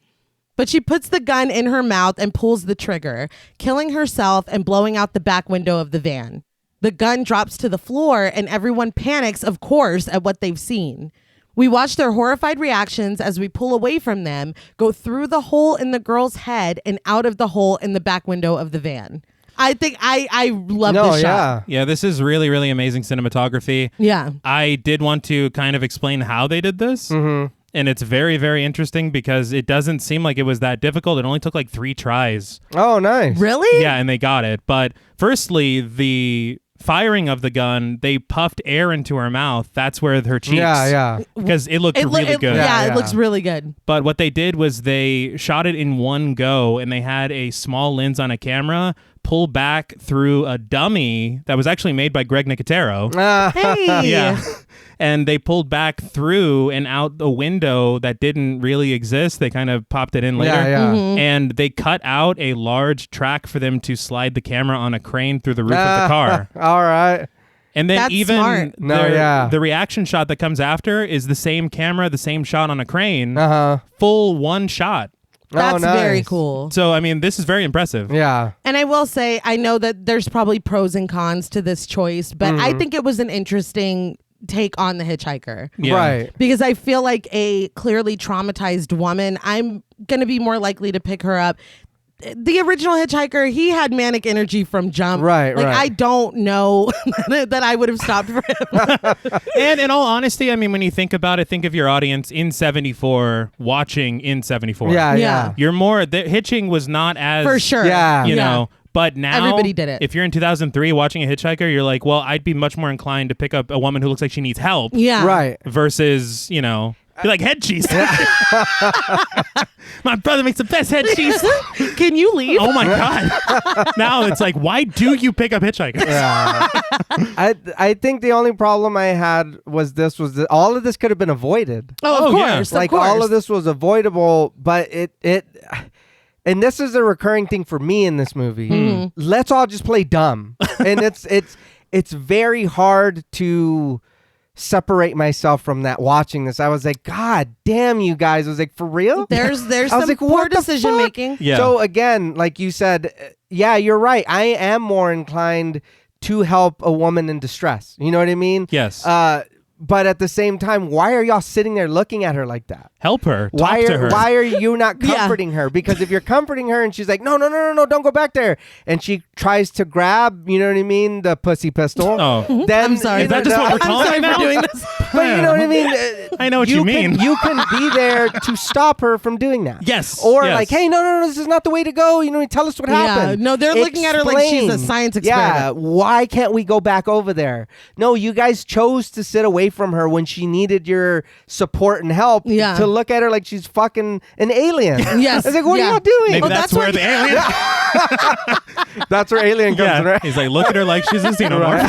But she puts the gun in her mouth and pulls the trigger, killing herself and blowing out the back window of the van. The gun drops to the floor and everyone panics, of course, at what they've seen. We watch their horrified reactions as we pull away from them, go through the hole in the girl's head and out of the hole in the back window of the van. I think I love No, this shot. Yeah, this is really, really amazing cinematography. Yeah. I did want to kind of explain how they did this. Mm-hmm. And it's very, very interesting because it doesn't seem like it was that difficult. It only took like 3 tries. Oh, nice. Really? Yeah, and they got it. But firstly, the firing of the gun, they puffed air into her mouth. That's where her cheeks. Yeah. Because it looked really good. Yeah, Yeah. it looks really good. But what they did was they shot it in one go, and they had a small lens on a camera pull back through a dummy that was actually made by Greg Nicotero. Hey. Yeah. And they pulled back through and out the window that didn't really exist. They kind of popped it in later. Yeah. And they cut out a large track for them to slide the camera on a crane through the roof of the car. All right. And then That's even smart. No, yeah. the reaction shot that comes after is the same camera, the same shot on a crane, Uh-huh. full one shot. That's very nice. cool. So, I mean, this is very impressive. Yeah. And I will say, I know that there's probably pros and cons to this choice, but I think it was an interesting take on the hitchhiker. Yeah. Right. Because I feel like a clearly traumatized woman, I'm going to be more likely to pick her up. The original hitchhiker, he had manic energy from jump. Right, like, right. I don't know that I would have stopped for him. And in all honesty, I mean, when you think about it, think of your audience in 74 watching in 74. Yeah. Yeah. You're more, the hitching was not as... For sure. Yeah. You know, but now... Everybody did it. If you're in 2003 watching a hitchhiker, you're like, well, I'd be much more inclined to pick up a woman who looks like she needs help. Yeah. Right. Versus, you know... Be like, head cheese. My brother makes the best head cheese. Can you leave? Oh my God. Now it's like, why do you pick up hitchhikers? Yeah. I think the only problem I had was that all of this could have been avoided. Oh, of Oh, yeah. course. Like of course. all of this was avoidable, but and this is a recurring thing for me in this movie. Let's all just play dumb. And it's very hard to separate myself from that watching this. I was like, God damn you guys. I was like, for real? There's I was some like, poor what the decision fuck? making. Yeah. So again, like you said, yeah, you're right. I am more inclined to help a woman in distress. You know what I mean? Yes. But at the same time, why are y'all sitting there looking at her like that? Help her. Talk Why to are her. why are you not Yeah. comforting her? Because if you're comforting her and she's like, no, don't go back there, and she tries to grab, you know what I mean, the pussy pistol. Oh. Then I'm sorry. Is that just what we're I'm calling sorry it for now? doing this. But you know what I mean? I know what you mean. You can be there to stop her from doing that. Yes, Or yes. like, hey, no, this is not the way to go. You know, tell us what Yeah. happened. No, they're looking at her like she's a Explain. science Yeah. experiment. Why can't we go back over there? No, you guys chose to sit away from her when she needed your support and help. Yeah. To look at her like she's fucking an alien. Yes. I was like, what Yeah. are y'all doing? Maybe Well, that's, that's where what- the alien... That's where alien comes in, Yeah. right? He's like, look at her like she's a xenomorph.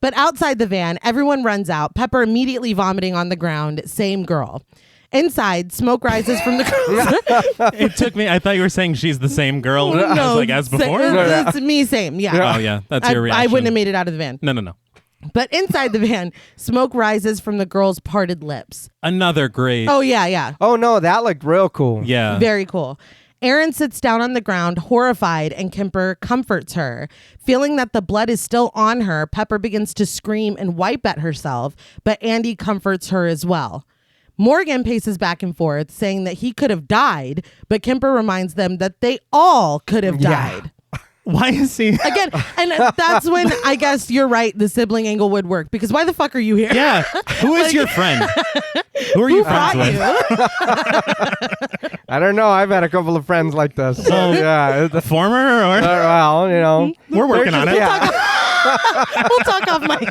But outside the van, everyone runs out, Pepper immediately vomiting on the ground. Same girl. Inside, smoke rises from the girls. It took me... I thought you were saying she's the same girl as before. It's me, same. Yeah. Oh, yeah. That's your I reaction. wouldn't have made it out of the van. No. But inside the van, smoke rises from the girls' parted lips. Another great... Oh, yeah. Oh, no, that looked real cool. Yeah. Very cool. Erin sits down on the ground, horrified, and Kemper comforts her. Feeling that the blood is still on her, Pepper begins to scream and wipe at herself, but Andy comforts her as well. Morgan paces back and forth, saying that he could have died, but Kemper reminds them that they all could have died. Why is he... Again, and that's when I guess you're right, the sibling angle would work, because why the fuck are you here? Yeah. Who is your friend? Who are you friends Brought with? you? I don't know. I've had a couple of friends like this. Oh. Yeah. Former or... Well, you know. We're working on it. Yeah. We'll talk off mic.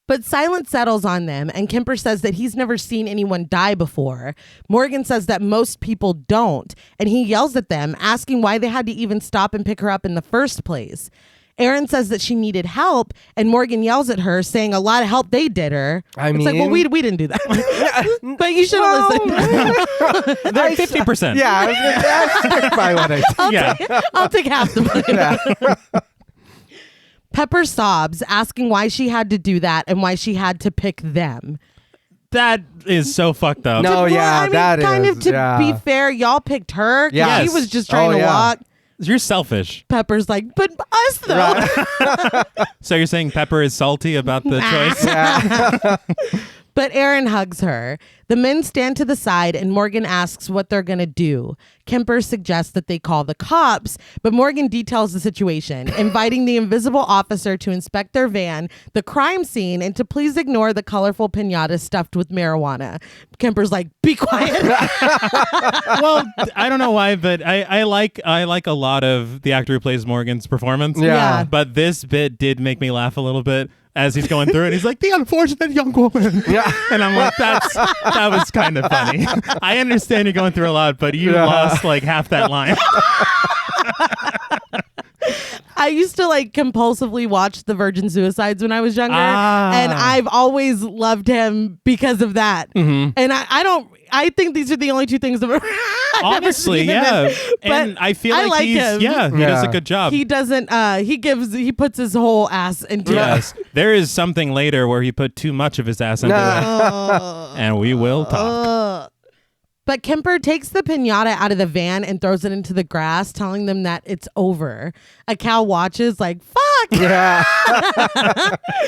But silence settles on them, and Kemper says that he's never seen anyone die before. Morgan says that most people don't, and he yells at them, asking why they had to even stop and pick her up in the first place. Erin says that she needed help, and Morgan yells at her, saying a lot of help they did her. It's like, well, we didn't do that. But you should have listened. They're 50%. Yeah. I stick by what I said. Yeah. I'll take half the money. Pepper sobs, asking why she had to do that and why she had to pick them. That is so fucked up. No. Oh, yeah, I mean, that kind is, of to yeah. be fair, y'all picked her. 'Cause Yes. She was just trying Oh, to yeah. walk. You're selfish. Pepper's like, but us though. Right. So you're saying Pepper is salty about the choice? Yeah. But Erin hugs her. The men stand to the side and Morgan asks what they're going to do. Kemper suggests that they call the cops, but Morgan details the situation, inviting the invisible officer to inspect their van, the crime scene, and to please ignore the colorful piñata stuffed with marijuana. Kemper's like, be quiet. Well, I don't know why, but I like a lot of the actor who plays Morgan's performance. Yeah. But this bit did make me laugh a little bit as he's going through it. He's like, the unfortunate young woman. Yeah. And I'm like, that was kind of funny. I understand you're going through a lot, but you lost like half that line. I used to like compulsively watch the Virgin Suicides when I was younger, Ah. and I've always loved him because of that. Mm-hmm. And I don't. I think these are the only two things I've ever Honestly, seen him yeah. in. And I feel like like he's him. he does a good job. He doesn't. He puts his whole ass into it. Yes. There is something later where he put too much of his ass into it. And we will talk. But Kemper takes the piñata out of the van and throws it into the grass, telling them that it's over. A cow watches like, fuck. Yeah.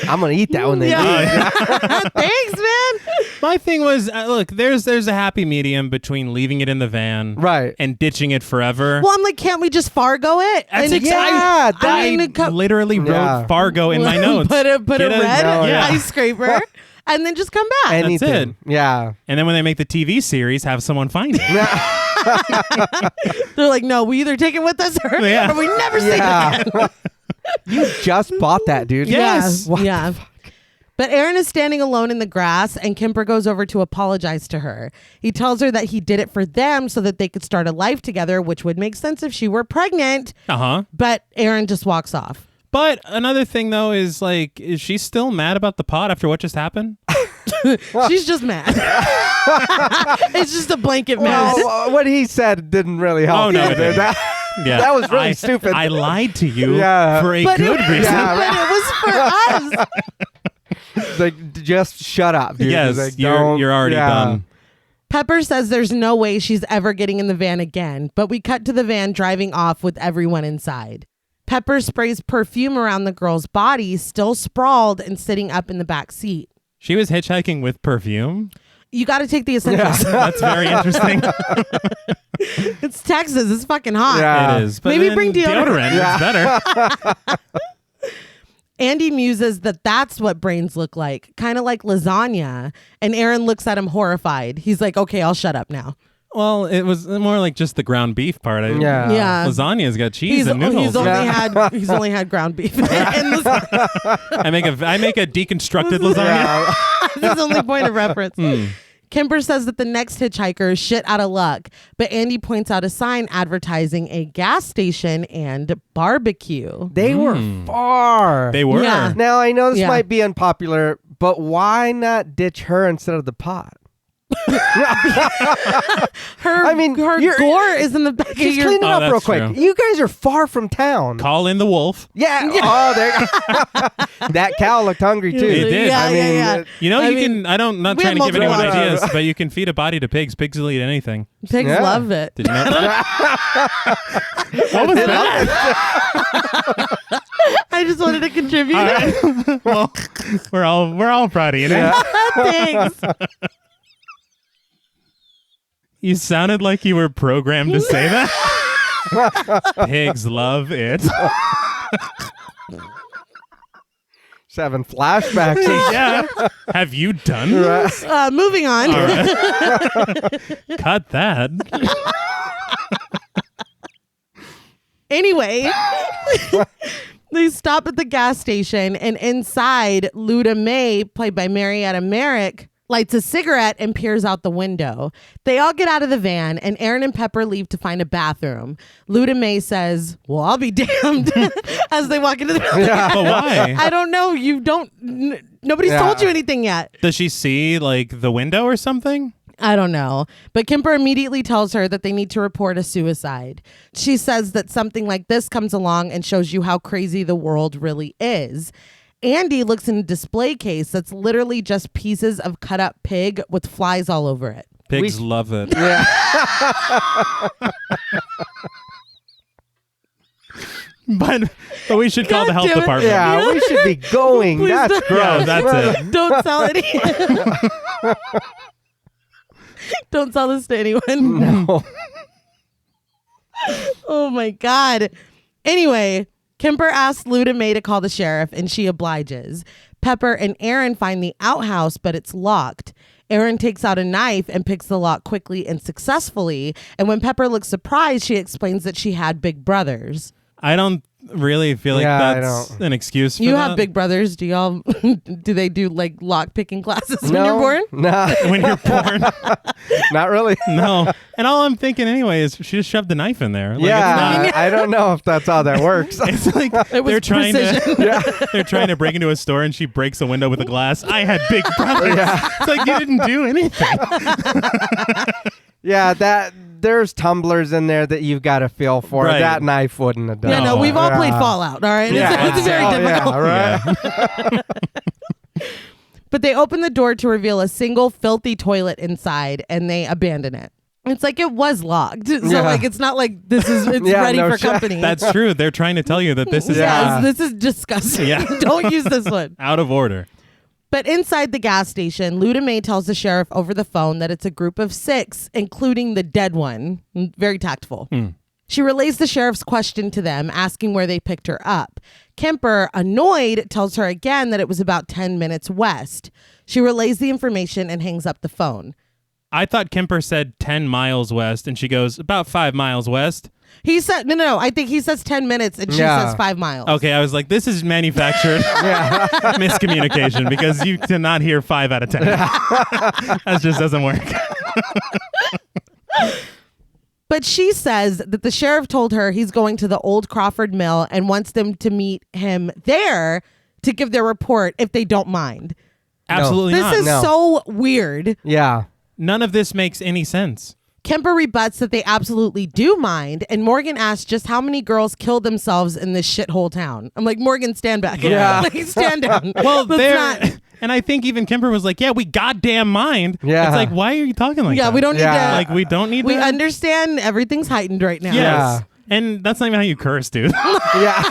I'm going to eat that when they leave. Thanks, man. My thing was, look, there's a happy medium between leaving it in the van Right. and ditching it forever. Well, I'm like, can't we just Fargo it? That's And exciting. I literally wrote Fargo in my notes. Put a red yeah. ice scraper and then just come back. Anything. That's it. Yeah. And then when they make the TV series, have someone find it. They're like, no, we either take it with us or we never see it again. You just bought that, dude. Yes. What Yeah. the fuck? But Aaron is standing alone in the grass, and Kemper goes over to apologize to her. He tells her that he did it for them so that they could start a life together, which would make sense if she were pregnant. But Aaron just walks off. But another thing, though, is like, is she still mad about the pot after what just happened? She's just mad. It's just a blanket mad. Well, what he said didn't really help. Oh, no, either. it didn't. That was really stupid. I lied to you for a But good reason. But it was for us. It's like, just shut up, dude. Yes, It's like, you're already done. Pepper says there's no way she's ever getting in the van again, but we cut to the van driving off with everyone inside. Pepper sprays perfume around the girl's body, still sprawled and sitting up in the back seat. She was hitchhiking with perfume. You got to take the essentials. That's very interesting. It's Texas. It's fucking hot. Yeah. It is. But Maybe then bring deodorant. It's better. Andy muses that that's what brains look like, kind of like lasagna. And Aaron looks at him horrified. He's like, okay, I'll shut up now. Well, it was more like just the ground beef part. Yeah. Lasagna's got cheese and noodles. He's only had ground beef. In lasagna. I make a deconstructed lasagna. That's the only point of reference. Kemper says that the next hitchhiker is shit out of luck, but Andy points out a sign advertising a gas station and barbecue. They were far. They were. Yeah. Now, I know this might be unpopular, but why not ditch her instead of the pot? Her gore is in the back of Just your... clean it up real that's quick. true. You guys are far from town. Call in the wolf. Yeah. Oh, there. That cow looked hungry too. It did. Yeah, I mean, yeah. You know, not we trying to have give anyone multiple- ideas, but you can feed a body to pigs. Pigs will eat anything. Pigs Yeah. love it. Did you know that? What was that? I just wanted to contribute. All right. Well, we're all proud of you. Yeah. Thanks. You sounded like you were programmed to say that. Pigs love it. Just having flashbacks. Yeah. Have you done this? Moving on. All right. Cut that. Anyway, they stop at the gas station, and inside, Luda May, played by Marietta Merrick, lights a cigarette and peers out the window. They all get out of the van, and Aaron and Pepper leave to find a bathroom. Luda May says, well, I'll be damned, as they walk into the building. But why? I don't know. Nobody's told you anything yet. Does she see like the window or something? I don't know. But Kemper immediately tells her that they need to report a suicide. She says that something like this comes along and shows you how crazy the world really is. Andy looks in a display case that's literally just pieces of cut up pig with flies all over it. Pigs love it. Yeah. But we should call the health damn it. department. Yeah, we should be going. Please That's don't. gross. Yeah, that's it. Don't sell any. Don't sell this to anyone. No. Oh my God. Anyway, Kemper asks Luda May to call the sheriff, and she obliges. Pepper and Aaron find the outhouse, but it's locked. Aaron takes out a knife and picks the lock quickly and successfully. And when Pepper looks surprised, she explains that she had big brothers. I don't really feel like Yeah, that's an excuse for You that? have big brothers. Do y'all? Do they do like lock picking classes when No, you're born? no, when you're born. not really. No. And all I'm thinking anyway is she just shoved the knife in there. Like, Yeah, I don't know if that's how that works. It's like It was they're trying precision. to they're trying to break into a store and she breaks a window with a glass. I had big brothers. It's like you didn't do anything. Yeah, there's tumblers in there that you've got to feel for. Right. That knife wouldn't have done. Yeah, no, we've all played Yeah. Fallout. All right, Yeah. it's very difficult. Yeah, right. But they open the door to reveal a single filthy toilet inside, and they abandon it. It's like it was locked, so Yeah. like it's not like it's Yeah, ready no for shit. company. That's true. They're trying to tell you that this is Yeah. Yes, this is disgusting. Yeah. Don't use this one. out of order. But inside the gas station, Luda May tells the sheriff over the phone that it's a group of 6, including the dead one. Very tactful. She relays the sheriff's question to them, asking where they picked her up. Kemper, annoyed, tells her again that it was about 10 minutes west. She relays the information and hangs up the phone. I thought Kemper said 10 miles west, and she goes, about 5 miles west. He said, no, I think he says 10 mintes and she Yeah. says 5 miles. Okay, I was like, this is manufactured miscommunication because you cannot hear 5 out of 10. That just doesn't work. But she says that the sheriff told her he's going to the old Crawford Mill and wants them to meet him there to give their report if they don't mind. Absolutely This not. is No. so weird. Yeah. None of this makes any sense. Kemper rebuts that they absolutely do mind, and Morgan asks just how many girls kill themselves in this shithole town. I'm like, Morgan, stand back. Yeah. Like, stand down. Well, Let's there, not- and I think even Kemper was like, yeah, we goddamn mind. Yeah. It's like, why are you talking like that? Yeah, we don't need Yeah. to. Like, we don't need we to. understand everything's heightened right now. Yes. Yeah. And that's not even how you curse, dude. Yeah.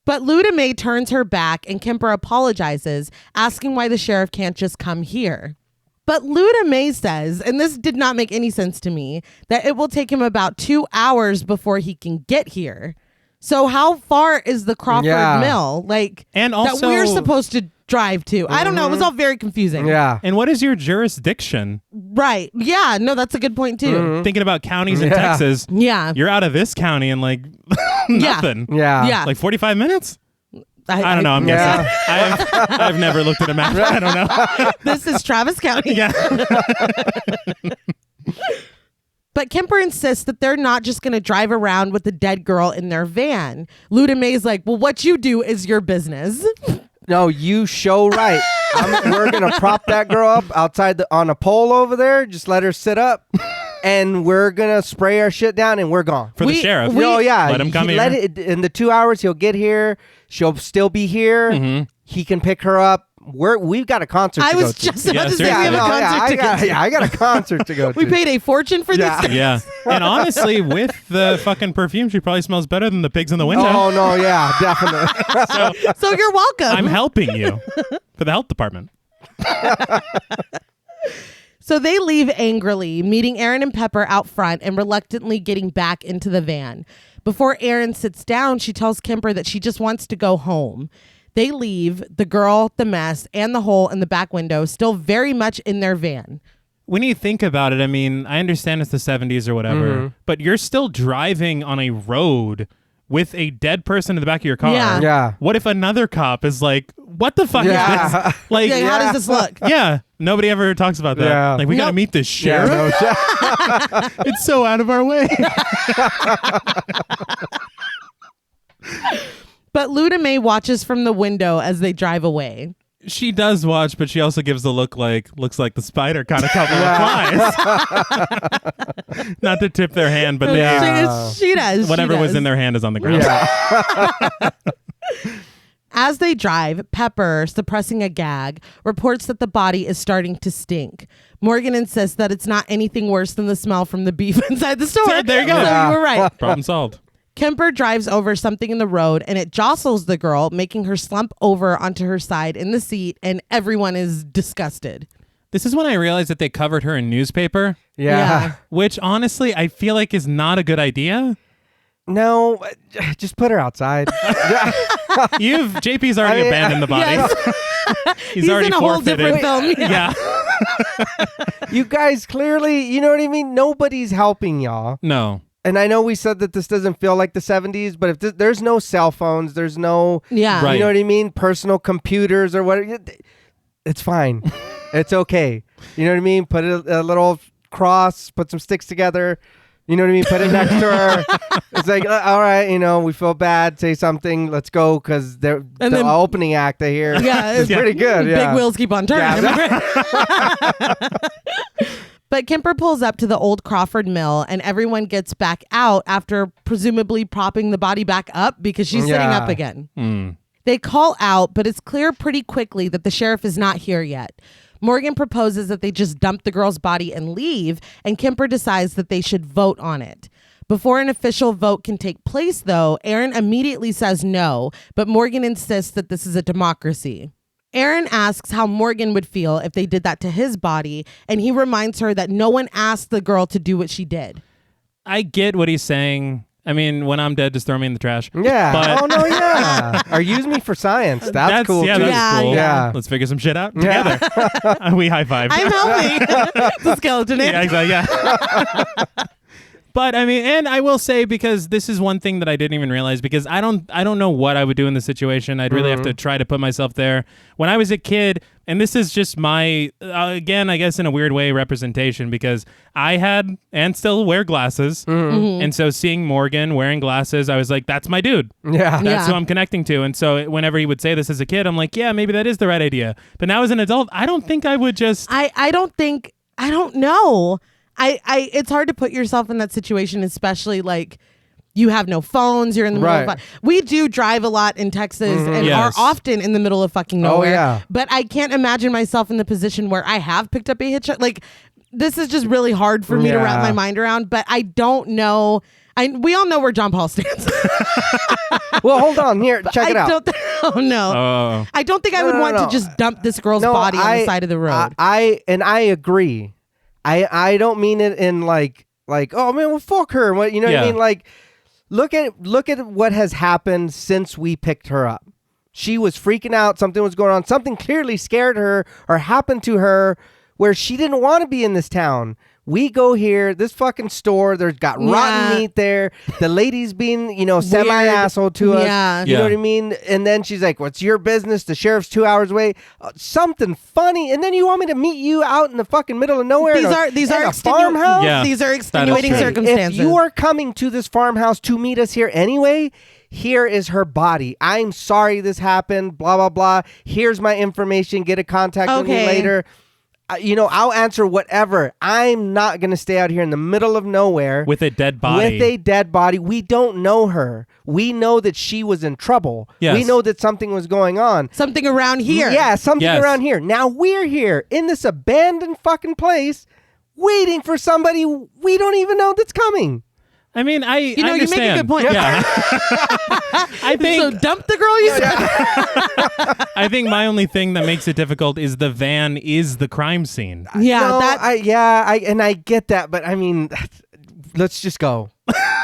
But Luda May turns her back and Kemper apologizes, asking why the sheriff can't just come here. But Luda May says, and this did not make any sense to me, that it will take him about 2 hours before he can get here. So how far is the Crawford Yeah. Mill? Like, And that also- we're supposed to drive to? I don't know. It was all very confusing. Yeah. And what is your jurisdiction? Right. Yeah. No, that's a good point too. Thinking about counties in Yeah. Texas, Yeah. you're out of this county in like nothing. Yeah. Yeah. Like 45 minutes? I don't know. I'm Yeah. guessing. I've never looked at a map. I don't know. This is Travis County. Yeah. But Kemper insists that they're not just going to drive around with the dead girl in their van. Luda May's like, well, what you do is your business. No, you show right. We're gonna prop that girl up outside on a pole over there. Just let her sit up, and we're gonna spray our shit down, and we're gone. For the sheriff. Oh yeah, Let him come here. Let it in the 2 hours. He'll get here. She'll still be here. Mm-hmm. He can pick her up. We've got a concert. I to was go to. just about Yeah, to say seriously. we have a concert I ticket. got a concert to go to. We paid a fortune for Yeah. this. Yeah. And honestly, with the fucking perfume, she probably smells better than the pigs in the window. Oh no, yeah, definitely. So you're welcome. I'm helping you for the health department. So they leave angrily, meeting Aaron and Pepper out front and reluctantly getting back into the van. Before Aaron sits down, she tells Kemper that she just wants to go home. They leave, the girl, the mess, and the hole in the back window still very much in their van. When you think about it, I mean, I understand it's the 70s or whatever, but you're still driving on a road with a dead person in the back of your car. Yeah. Yeah. What if another cop is like, what the fuck Yeah. is this? Like, Yeah, how does this look? yeah, nobody ever talks about that. Yeah. Like, we got to Nope. meet this Yeah, sheriff. no shit. It's so out of our way. But Luda May watches from the window as they drive away. She does watch, but she also gives the look like, looks like the spider caught a couple of flies. Not to tip their hand, but they, She does. whatever she was does. in their hand is on the ground. Yeah. As they drive, Pepper, suppressing a gag, reports that the body is starting to stink. Morgan insists that it's not anything worse than the smell from the beef inside the store. So there you go. So Yeah. you were right. Problem solved. Kemper drives over something in the road and it jostles the girl, making her slump over onto her side in the seat, and everyone is disgusted. This is when I realized that they covered her in newspaper, Yeah. which honestly I feel like is not a good idea. No, just put her outside. JP's already I mean, abandoned the body. Yes. He's already in a whole forfeited. different film. Yeah. You guys clearly, you know what I mean? Nobody's helping y'all. No. and I know we said that this doesn't feel like the 70s, but if there's no cell phones, there's no, Yeah. Right. you know what I mean? Personal computers or whatever. It's fine. It's okay. You know what I mean? Put a little cross, put some sticks together. You know what I mean? Put it next to her. It's like, all right, we feel bad. Say something. Let's go, because the opening act, I hear, is pretty good. Yeah. Big wheels keep on turning. Yeah. But Kemper pulls up to the old Crawford mill, and everyone gets back out after presumably propping the body back up because she's sitting up again. They call out, but it's clear pretty quickly that the sheriff is not here yet. Morgan proposes that they just dump the girl's body and leave, and Kemper decides that they should vote on it. Before an official vote can take place, though, Aaron immediately says no, but Morgan insists that this is a democracy. Aaron asks how Morgan would feel if they did that to his body, and he reminds her that no one asked the girl to do what she did. I get what he's saying. I mean, when I'm dead, just throw me in the trash. Yeah. But Oh, no, yeah. Or use me for science. That's cool, yeah, too. that's cool. Yeah. Let's figure some shit out together. We high five. I'm helping. The skeleton. Yeah, exactly. Yeah. But I mean, and I will say, because this is one thing that I didn't even realize, because I don't know what I would do in the situation. I'd really have to try to put myself there. When I was a kid, and this is just my, again, I guess in a weird way, representation, because I had and still wear glasses. And so seeing Morgan wearing glasses, I was like, that's my dude. Yeah. That's who I'm connecting to. And so whenever he would say this as a kid, I'm like, yeah, maybe that is the right idea. But now as an adult, I don't think I would just. I don't know. It's hard to put yourself in that situation, especially like you have no phones, you're in the middle of we do drive a lot in Texas and are often in the middle of fucking nowhere. But I can't imagine myself in the position where I have picked up a hitchhiker. Like, this is just really hard for me to wrap my mind around, but I don't know. We all know where John Paul stands. Well, hold on. Here, check it out. Oh, no. I don't think I would want to just dump this girl's body on the side of the road. I agree. I don't mean it in like oh man, well fuck her. What you know what I mean? Like look at what has happened since we picked her up. She was freaking out. Something was going on. Something clearly scared her or happened to her where she didn't want to be in this town. We go here, this fucking store, there's got rotten meat there. The lady's being, semi-asshole to us. You know what I mean? And then she's like, what's your business? The sheriff's 2 hours away. Something funny. And then you want me to meet you out in the fucking middle of nowhere? These are farmhouse? Yeah. These are extenuating circumstances. If you are coming to this farmhouse to meet us here anyway, here is her body. I'm sorry this happened, blah, blah, blah. Here's my information. Get a contact with me later. I'll answer whatever. I'm not going to stay out here in the middle of nowhere. With a dead body. We don't know her. We know that she was in trouble. Yes. We know that something was going on. Something around here. Yeah, something around here. Now we're here in this abandoned fucking place waiting for somebody we don't even know that's coming. I mean, I you make a good point. Yeah. I think so. Dump the girl. You said. I think my only thing that makes it difficult is the van is the crime scene. Yeah, I get that, but I mean, let's just go.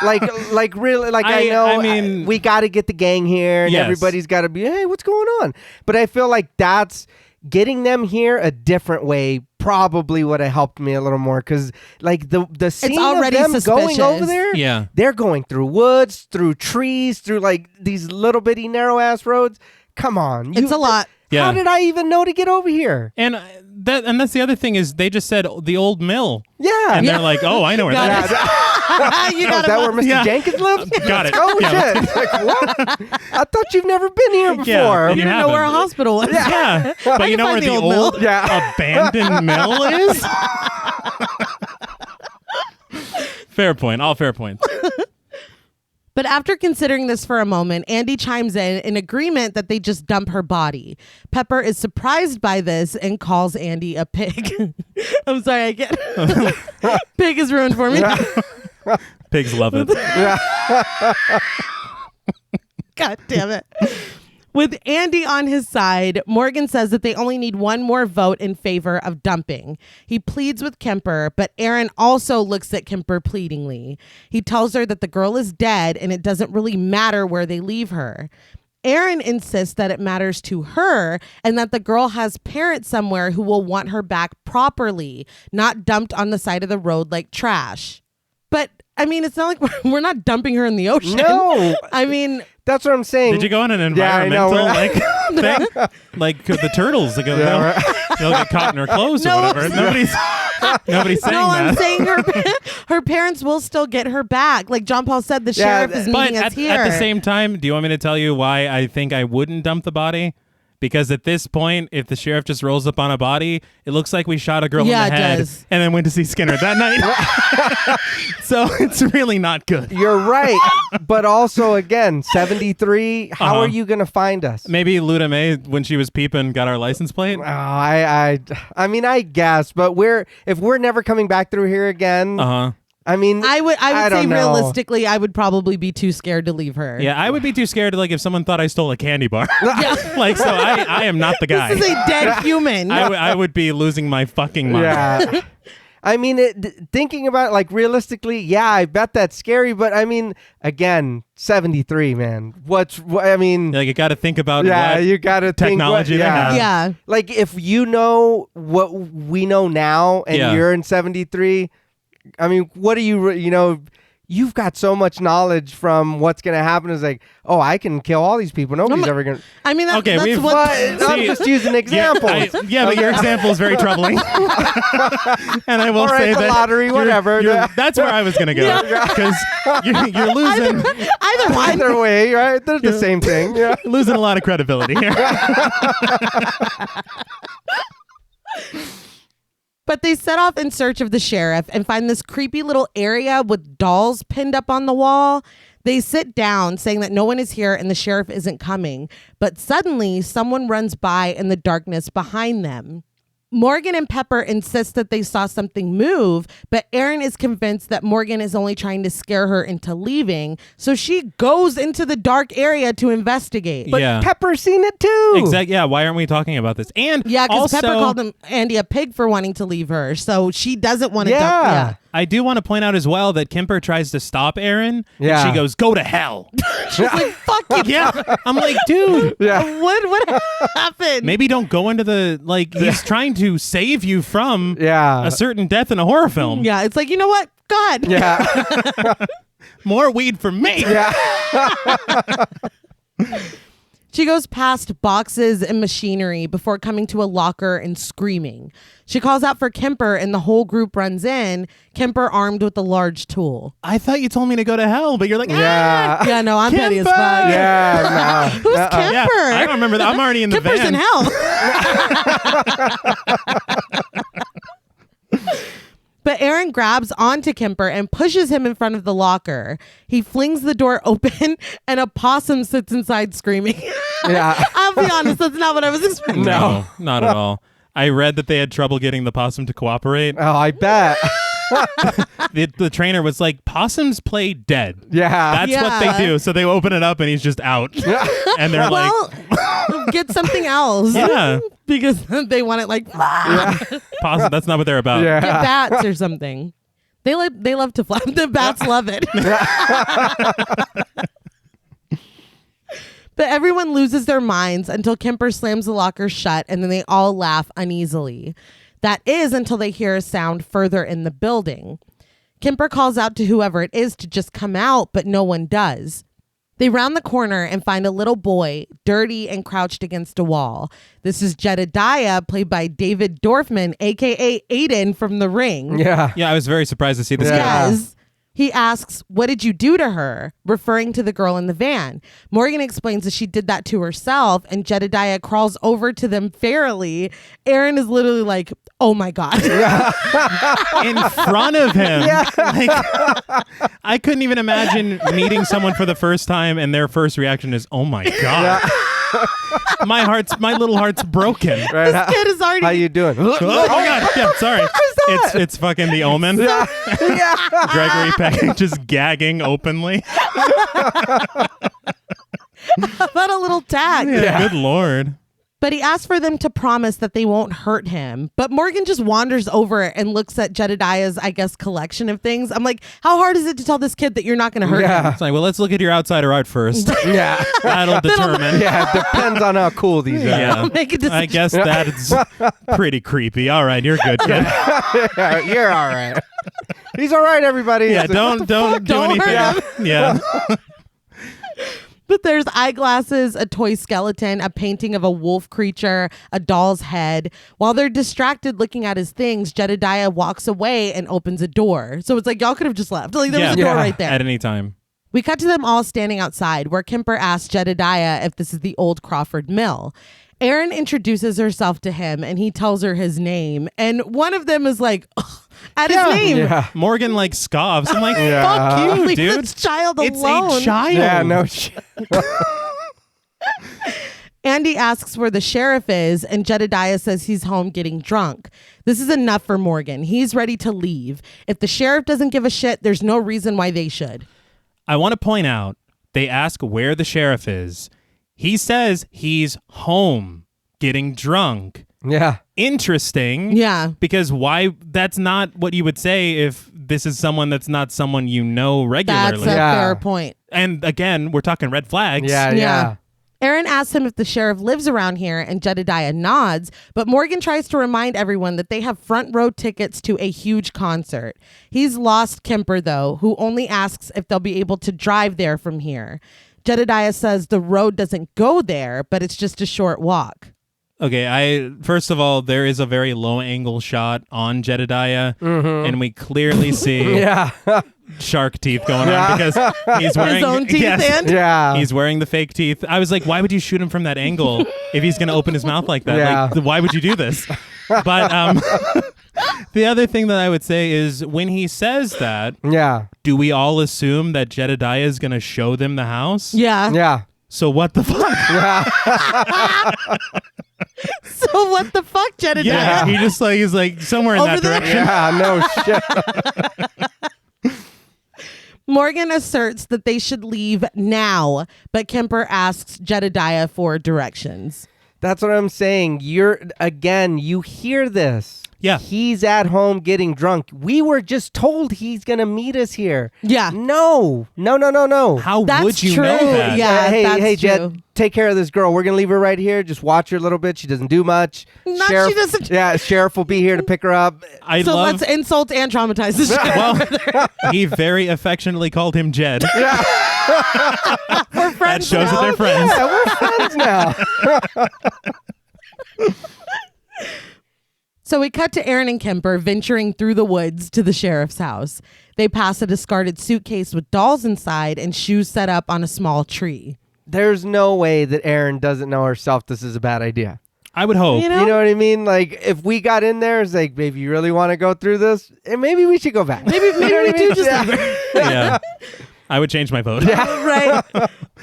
Really, I know we got to get the gang here, and everybody's got to be, hey, what's going on? But I feel like that's getting them here a different way. Probably would have helped me a little more, because like the scene it's already of them suspicious. going over there, they're going through woods, through trees, through like these little bitty narrow ass roads. Come on, it's a lot. How did I even know to get over here? And that's the other thing is they just said the old mill. Yeah, and they're like, oh, I know where that is. Is that where Mr. Jenkins lives? Got it. Oh shit! Like, what? I thought you've never been here before. Yeah, you didn't know where a hospital was. Yeah, but you know where the old abandoned mill is? Fair point. All fair points. But after considering this for a moment, Andy chimes in agreement that they just dump her body. Pepper is surprised by this and calls Andy a pig. I'm sorry, I get pig is ruined for me. Pigs love it. God damn it. With Andy on his side, Morgan says that they only need one more vote in favor of dumping. He pleads with Kemper, but Aaron also looks at Kemper pleadingly. He tells her that the girl is dead and it doesn't really matter where they leave her. Aaron insists that it matters to her and that the girl has parents somewhere who will want her back properly, not dumped on the side of the road like trash. But I mean, it's not like we're not dumping her in the ocean. No. I mean, That's what I'm saying. Did you go on an Yeah, I know. environmental thing? Like the turtles that go, they'll get caught in her clothes or whatever. Nobody's saying no, that. I'm saying her parents will still get her back. Like John Paul said, the sheriff is But meeting us here. at the same time, do you want me to tell you why I think I wouldn't dump the body? Because at this point, if the sheriff just rolls up on a body, it looks like we shot a girl in the it head does. and then went to see Skinner that night. So it's really not good. You're right. But also, again, 73, how are you going to find us? Maybe Luda May, when she was peeping, got our license plate. Oh, I mean, I guess, but if we're never coming back through here again, I mean, I would say don't know. realistically, I would probably be too scared to leave her. Yeah, I would be too scared like if someone thought I stole a candy bar. Like, so I am not the guy. This is a dead human. I would be losing my fucking mind. Yeah. I mean, thinking about it, like realistically, yeah, I bet that's scary. But I mean, again, 73, man. I mean, Like, you got to think about yeah, you got to technology they have. Yeah. Like if you know what we know now, and you're in 73. I mean, what do you've got so much knowledge from what's going to happen. Is like, oh, I can kill all these people. Nobody's ever going to. I mean, that's we've- what. I'm just using examples. But your example is very troubling. And I will All right, say the that lottery, whatever. that's where I was going to go. Because you're losing Either one. Either way, right? They're the same thing. Yeah. losing a lot of credibility here. But they set off in search of the sheriff and find this creepy little area with dolls pinned up on the wall. They sit down saying that no one is here and the sheriff isn't coming. But suddenly someone runs by in the darkness behind them. Morgan and Pepper insist that they saw something move, but Erin is convinced that Morgan is only trying to scare her into leaving. So she goes into the dark area to investigate. But Yeah. Pepper's seen it too. Exactly. Yeah. Why aren't we talking about this? And Yeah, because also, Pepper called Andy a pig for wanting to leave her. So she doesn't want to Yeah. dump. Yeah. I do want to point out as well that Kemper tries to stop Erin. Yeah. And she goes, "Go to hell." She's like, fuck you. Yeah. I'm like, dude. Yeah. What happened? Maybe don't go into the he's trying to save you from Yeah. a certain death in a horror film. Yeah, it's like, you know what? Go ahead. Yeah. More weed for me. Yeah. She goes past boxes and machinery before coming to a locker and screaming. She calls out for Kemper and the whole group runs in, Kemper armed with a large tool. I thought you told me to go to hell, but you're like, Yeah. Yeah, no, I'm petty as Kemper! fuck. Yeah. No. Who's Kemper? Yeah, I don't remember that. I'm already in the Kemper's van. in hell. But Erin grabs onto Kemper and pushes him in front of the locker. He flings the door open and a possum sits inside screaming. Yeah. I'll be honest, that's not what I was expecting. No, not at all. I read that they had trouble getting the possum to cooperate. Oh, I bet. The trainer was like, possums play dead. Yeah. That's what they do. So they open it up and he's just out. And they're like, Well, get something else. yeah, Because they want it like possum. That's not what they're about. Yeah. get bats or something. They love to flap. The bats love it. But everyone loses their minds until Kemper slams the locker shut and then they all laugh uneasily. That is until they hear a sound further in the building. Kemper calls out to whoever it is to just come out, but no one does. They round the corner and find a little boy, dirty and crouched against a wall. This is Jedediah, played by David Dorfman, a.k.a. Aiden from The Ring. Yeah. Yeah, I was very surprised to see this guy. Yes. He asks, "What did you do to her?" referring to the girl in the van. Morgan explains that she did that to herself, and Jedediah crawls over to them fairly. Erin is literally like, oh my God. In front of him. Like, I couldn't even imagine meeting someone for the first time and their first reaction is, oh my God. My little heart's broken. Right. This kid is already... How you doing? Oh God. Yeah, sorry. It's fucking The Omen. Gregory Peck just gagging openly. About a little tag. Yeah. Good Lord. But he asks for them to promise that they won't hurt him. But Morgan just wanders over and looks at Jedediah's, I guess, collection of things. I'm like, how hard is it to tell this kid that you're not going to hurt him? It's like, well, let's look at your outsider art first. Yeah. That'll determine. Yeah. It depends on how cool these are. Yeah. Make a decision. I guess that's pretty creepy. All right, you're good, kid. Yeah, you're all right. He's all right, everybody. Yeah, don't do Don't hurt anything. Yeah. But there's eyeglasses, a toy skeleton, a painting of a wolf creature, a doll's head. While they're distracted looking at his things, Jedediah walks away and opens a door. So it's like y'all could have just left. Like there was a door right there. At any time. We cut to them all standing outside, where Kemper asks Jedediah if this is the old Crawford Mill. Erin introduces herself to him, and he tells her his name. And one of them is like, at his name. Yeah. Morgan like scoffs. I'm like, Yeah. fuck you, Leave dude. this child It's alone. a child. Yeah, no shit. Andy asks where the sheriff is, and Jedediah says he's home getting drunk. This is enough for Morgan. He's ready to leave. If the sheriff doesn't give a shit, there's no reason why they should. I want to point out, they ask where the sheriff is. He says he's home getting drunk. Yeah. Interesting. Yeah. Because why? That's not what you would say if this is someone that's not someone you know regularly. That's a Yeah. fair point. And again, we're talking red flags. Yeah. Erin asks him if the sheriff lives around here, and Jedediah nods, but Morgan tries to remind everyone that they have front row tickets to a huge concert. He's lost Kemper, though, who only asks if they'll be able to drive there from here. Jedediah says the road doesn't go there, but it's just a short walk. Okay, first of all, there is a very low angle shot on Jedediah, and we clearly see Yeah. shark teeth going on because he's wearing His own teeth and? Yeah. he's wearing the fake teeth. I was like, why would you shoot him from that angle if he's going to open his mouth like that? Yeah. Like, why would you do this? But the other thing that I would say is when he says that, Yeah. do we all assume that Jedediah is going to show them the house? Yeah. Yeah. So what the fuck? So what the fuck, Jedediah? Yeah, he's like somewhere in Over that there? direction. Yeah. No shit. Morgan asserts that they should leave now, but Kemper asks Jedediah for directions. That's what I'm saying. You hear this. Yeah. He's at home getting drunk. We were just told he's going to meet us here. Yeah. No. How That's would you true. know that? Yeah. hey, that's hey, true. Jed, take care of this girl. We're going to leave her right here. Just watch her a little bit. She doesn't do much. No, she doesn't. Yeah, sheriff will be here to pick her up. I So love. let's insult and traumatize this sheriff. Well, he very affectionately called him Jed. We're That friends shows that now. they're friends. Yeah, we're friends now. So we cut to Erin and Kemper venturing through the woods to the sheriff's house. They pass a discarded suitcase with dolls inside and shoes set up on a small tree. There's no way that Erin doesn't know herself this is a bad idea. I would hope. You know? You know what I mean? Like, if we got in there, it's like, babe, you really want to go through this? And maybe we should go back. Maybe You know we what I do mean? just Yeah. Yeah. I would change my vote. right.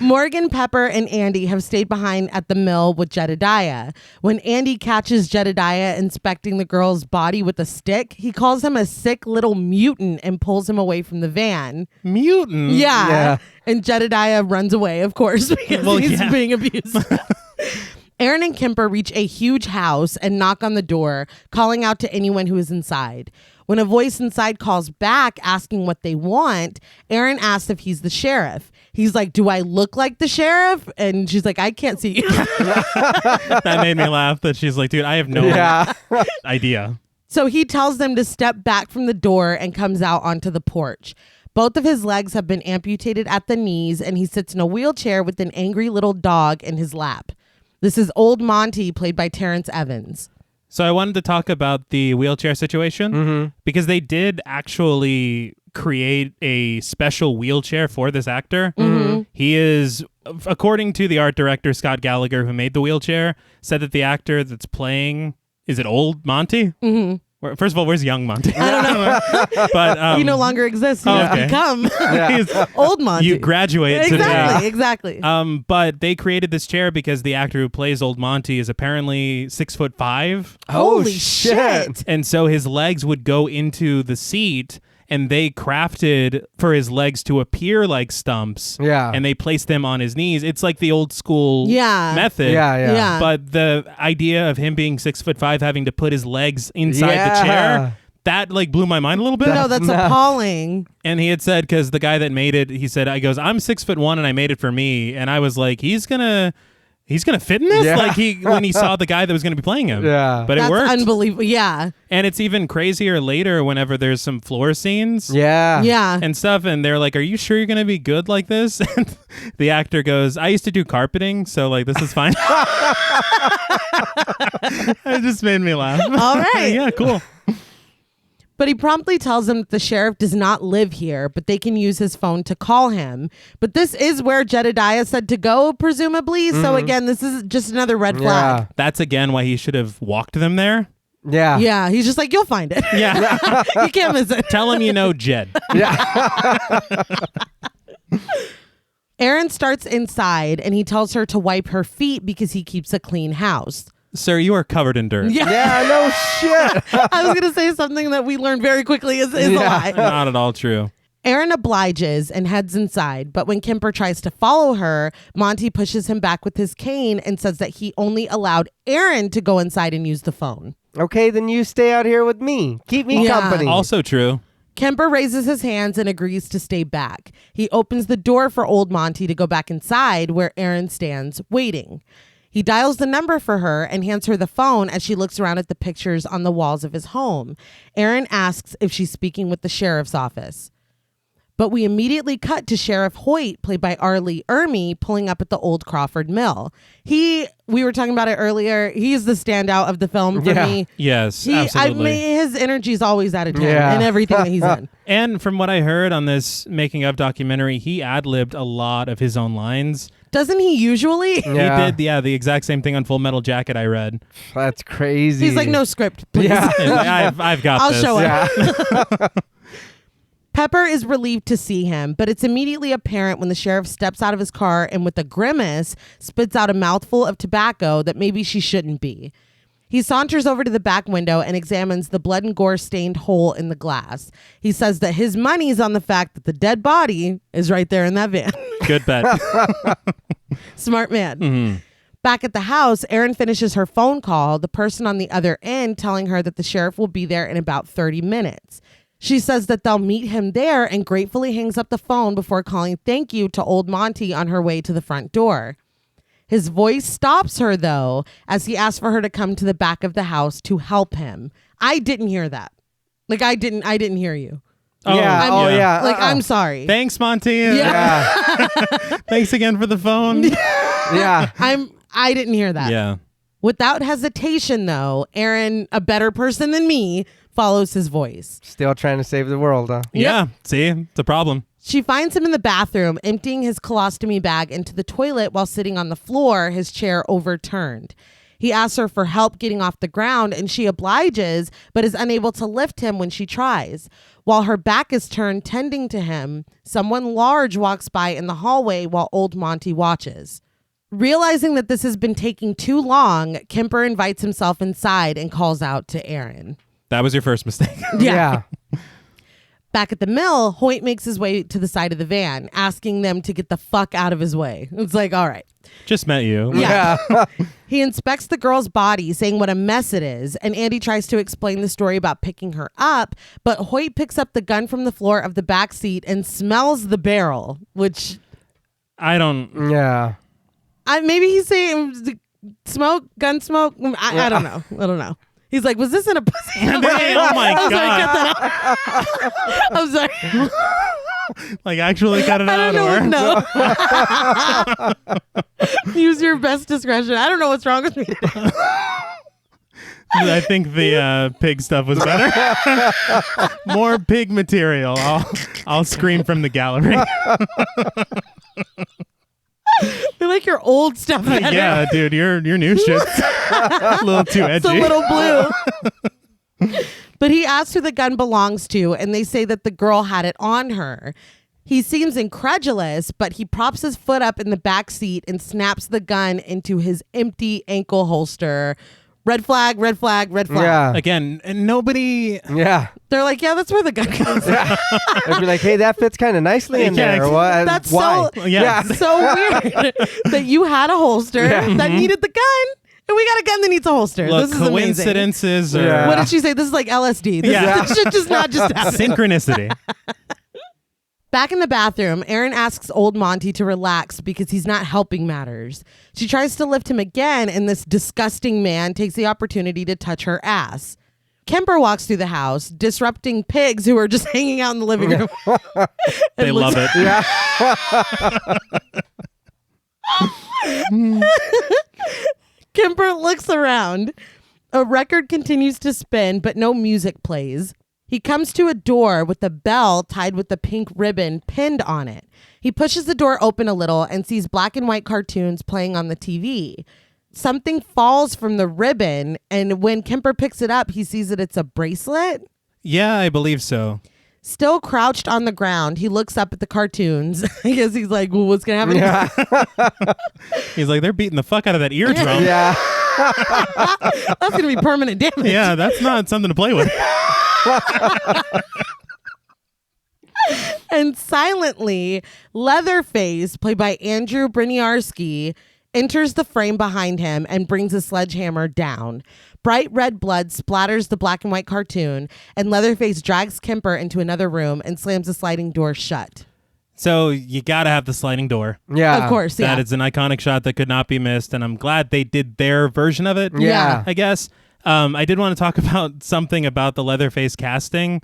Morgan, Pepper, and Andy have stayed behind at the mill with Jedediah. When Andy catches Jedediah inspecting the girl's body with a stick, he calls him a sick little mutant and pulls him away from the van. Mutant. Yeah. And Jedediah runs away, of course, because Well, he's yeah. being abused. Erin and Kemper reach a huge house and knock on the door, calling out to anyone who is inside. When a voice inside calls back asking what they want, Erin asks if he's the sheriff. He's like, "Do I look like the sheriff?" And she's like, "I can't see you." That made me laugh that she's like, dude, I have no Yeah. idea. So he tells them to step back from the door and comes out onto the porch. Both of his legs have been amputated at the knees, and he sits in a wheelchair with an angry little dog in his lap. This is Old Monty, played by Terrence Evans. So I wanted to talk about the wheelchair situation because they did actually create a special wheelchair for this actor. He is, according to the art director, Scott Gallagher, who made the wheelchair, said that the actor that's playing, is it Old Monty? First of all, where's Young Monty? I don't know. But He no longer exists. He's okay. become he's- Old Monty. you graduate Exactly, today. exactly. But they created this chair because the actor who plays Old Monty is apparently 6'5", Holy shit. shit. and so his legs would go into the seat, and they crafted for his legs to appear like stumps. Yeah. and they placed them on his knees. It's like the old school method. Yeah. Yeah. But the idea of him being 6'5", having to put his legs inside the Yeah. chair, that like blew my mind a little bit. No, that's nuts. appalling. And he had said, because the guy that made it, he said, I'm 6'1" and I made it for me. And I was like, he's gonna he's going to fit in this? Yeah. Like when he saw the guy that was going to be playing him. Yeah. But That's it worked. unbelievable. Yeah. And it's even crazier later whenever there's some floor scenes. Yeah. Yeah. And stuff, and they're like, "Are you sure you're gonna be good like this?" And the actor goes, "I used to do carpeting, so like this is fine." It just made me laugh. All right. Yeah, cool. But he promptly tells them that the sheriff does not live here, but they can use his phone to call him. But this is where Jedediah said to go, presumably. So again, this is just another red flag. That's again why he should have walked them there. Yeah. Yeah, he's just like, you'll find it. Yeah. You can't miss it. Tell him you know Jed. Aaron starts inside and he tells her to wipe her feet because he keeps a clean house. Sir, you are covered in dirt. Yeah. Yeah, no shit. I was going to say something that we learned very quickly is a lie. Not at all true. Aaron obliges and heads inside, but when Kemper tries to follow her, Monty pushes him back with his cane and says that he only allowed Aaron to go inside and use the phone. Okay, then you stay out here with me. Keep me Yeah. company. Also true. Kemper raises his hands and agrees to stay back. He opens the door for old Monty to go back inside where Aaron stands waiting. He dials the number for her and hands her the phone as she looks around at the pictures on the walls of his home. Aaron asks if she's speaking with the sheriff's office. But we immediately cut to Sheriff Hoyt, played by Arlie Ermey, pulling up at the old Crawford Mill. We were talking about it earlier. He's the standout of the film for me. Yes, I absolutely. mean, his energy's always out of 10 Yeah. in everything that he's in. And from what I heard on this making of documentary, he ad-libbed a lot of his own lines. Doesn't he usually? Yeah. He did, the exact same thing on Full Metal Jacket I read. That's crazy. He's like, no script, please. Yeah. I've got I'll this. show up. Yeah. Pepper is relieved to see him, but it's immediately apparent when the sheriff steps out of his car and with a grimace spits out a mouthful of tobacco that maybe she shouldn't be. He saunters over to the back window and examines the blood and gore stained hole in the glass. He says that his money's on the fact that the dead body is right there in that van. Good bet. Smart man. Back at the house, Erin finishes her phone call, the person on the other end telling her that the sheriff will be there in about 30 minutes. She says that they'll meet him there and gratefully hangs up the phone before calling thank you to old Monty on her way to the front door. His voice stops her, though, as he asks for her to come to the back of the house to help him. I didn't hear that. Like, I didn't hear you. Yeah. Yeah. Like, I'm sorry. Thanks, Monty. Yeah. Thanks again for the phone. Yeah. I didn't hear that. Yeah. Without hesitation, though, Aaron, a better person than me, follows his voice. Still trying to save the world, huh? Yeah. See, it's a problem. She finds him in the bathroom, emptying his colostomy bag into the toilet while sitting on the floor, his chair overturned. He asks her for help getting off the ground, and she obliges, but is unable to lift him when she tries. While her back is turned, tending to him, someone large walks by in the hallway while old Monty watches. Realizing that this has been taking too long, Kemper invites himself inside and calls out to Aaron. That was your first mistake. Yeah. Back at the mill, Hoyt makes his way to the side of the van, asking them to get the fuck out of his way. It's like, all right. Just met you. Yeah. He inspects the girl's body, saying what a mess it is, and Andy tries to explain the story about picking her up, but Hoyt picks up the gun from the floor of the back seat and smells the barrel, which I don't. Yeah. maybe he's saying smoke, gun smoke. I don't know. I don't know. He's like, was this in a pussy? Oh my I was like, God. get that out. I'm sorry. Like, actually cut it I out don't know. or. No. Use your best discretion. I don't know what's wrong with me today. I think the pig stuff was better. More pig material. I'll scream from the gallery. We like your old stuff better. Yeah, dude, your new shit's a little too edgy. It's a little blue. But he asks who the gun belongs to, and they say that the girl had it on her. He seems incredulous, but he props his foot up in the back seat and snaps the gun into his empty ankle holster. Red flag, red flag, red flag. Yeah. Again, and nobody. Yeah. They're like, yeah, that's where the gun comes from. I'd be like, hey, that fits kind of nicely in Yeah, there. What? That's Why? so Yeah. so weird that you had a holster that needed the gun, and we got a gun that needs a holster. Look, this is amazing. coincidences or Yeah. What did she say? This is like LSD. This Yeah. should just not just happen. synchronicity. Back in the bathroom, Erin asks old Monty to relax because he's not helping matters. She tries to lift him again, and this disgusting man takes the opportunity to touch her ass. Kemper walks through the house, disrupting pigs who are just hanging out in the living room. They love it. Yeah. Kemper looks around. A record continues to spin, but no music plays. He comes to a door with a bell tied with a pink ribbon pinned on it. He pushes the door open a little and sees black and white cartoons playing on the TV. Something falls from the ribbon, and when Kemper picks it up, he sees that it's a bracelet. Yeah, I believe so. Still crouched on the ground, he looks up at the cartoons. I guess he's like, well, what's going to happen? Yeah. He's like, they're beating the fuck out of that eardrum. Yeah. That's going to be permanent damage. Yeah, that's not something to play with. And silently, Leatherface, played by Andrew Briniarski, enters the frame behind him and brings a sledgehammer down. Bright red blood splatters the black and white cartoon, and Leatherface drags Kemper into another room and slams the sliding door shut. So you got to have the sliding door. Yeah. Of course, yeah. That is an iconic shot that could not be missed, and I'm glad they did their version of it. Yeah. I guess. I did want to talk about something about the Leatherface casting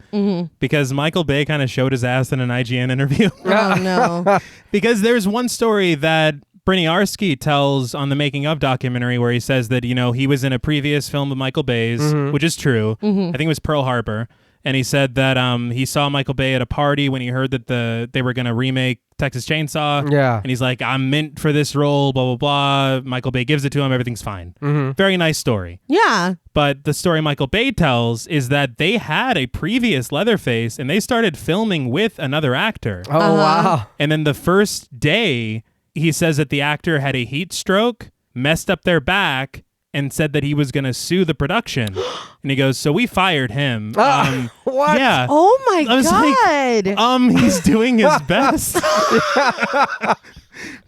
because Michael Bay kind of showed his ass in an IGN interview. Oh, no. Because there's one story that Briniarski tells on the making of documentary where he says that, you know, he was in a previous film of Michael Bay's, which is true. I think it was Pearl Harbor. And he said that he saw Michael Bay at a party when he heard that they were going to remake Texas Chainsaw. Yeah. And he's like, I'm meant for this role, blah, blah, blah. Michael Bay gives it to him. Everything's fine. Very nice story. Yeah. But the story Michael Bay tells is that they had a previous Leatherface and they started filming with another actor. Oh, wow. And then the first day, he says that the actor had a heat stroke, messed up their back, and said that he was going to sue the production. And he goes, so we fired him. What? Yeah. Oh, my I was God. like, he's doing his best.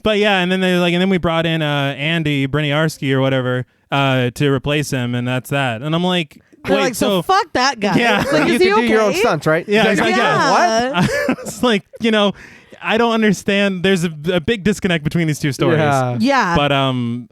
But yeah, and then they're like, and then we brought in Andy Briniarski or whatever to replace him, and that's that. And I'm like, They're wait, like, so fuck that guy. Yeah. It's like, You is can he do okay? your own stunts, right? Yeah, You guys exactly. go, what? Yeah. It's like, you know, I don't understand. There's a big disconnect between these two stories. Yeah. Yeah. But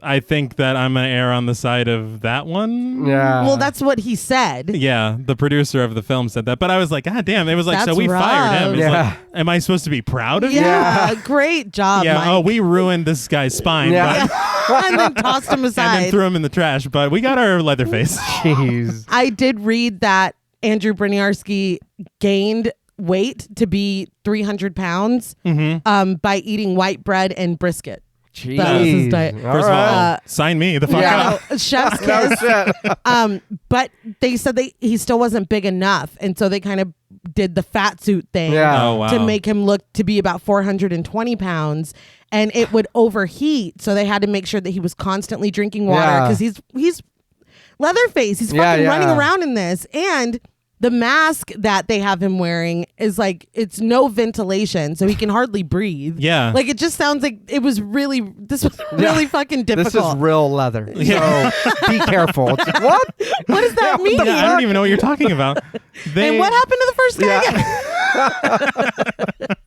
I think that I'm gonna err on the side of that one. Yeah. Well, that's what he said. Yeah, the producer of the film said that. But I was like, God damn, it was like, That's so we fired him. rough. It's Yeah. like, am I supposed to be proud of you? Yeah. Great job, Yeah. Mike. Oh, we ruined this guy's spine. Yeah. But, And then tossed him and then aside. threw him in the trash. But we got our Leatherface. Jeez. I did read that Andrew Briniarski gained weight to be 300 pounds by eating white bread and brisket. Jeez. That was his diet. All First right. of all, sign me the fuck Yeah. up. Chef's No kiss. shit. But they said he still wasn't big enough, and so they kind of did the fat suit thing Yeah. Oh, wow. to make him look to be about 420 pounds, and it would overheat, so they had to make sure that he was constantly drinking water Yeah. because he's Leatherface. He's Yeah, fucking yeah. running around in this, and the mask that they have him wearing is like, it's no ventilation, so he can hardly breathe. Yeah. Like, it just sounds like this was really fucking difficult. This is real leather. Yeah. So be careful. It's like, what? What does that mean? I don't even know what you're talking about. And what happened to the first guy again?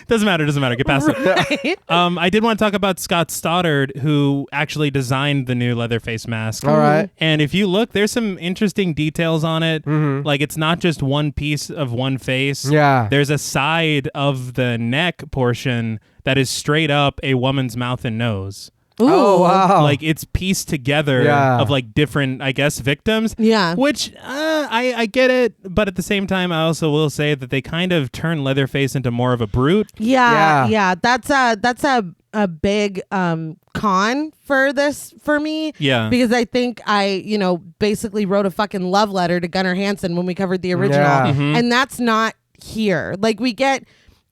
Doesn't matter. Get past it. Right? I did want to talk about Scott Stoddard, who actually designed the new Leatherface mask. All right. And if you look, there's some interesting details on it. Like, it's not just one piece of one face. Yeah. There's a side of the neck portion that is straight up a woman's mouth and nose. Ooh. Oh, wow. Like, it's pieced together Yeah. of like different, I guess, victims. Yeah. Which I get it, but at the same time, I also will say that they kind of turn Leatherface into more of a brute. Yeah. That's a big con for this for me. Yeah. Because I think I, basically wrote a fucking love letter to Gunnar Hansen when we covered the original. Yeah. And that's not here. Like, we get,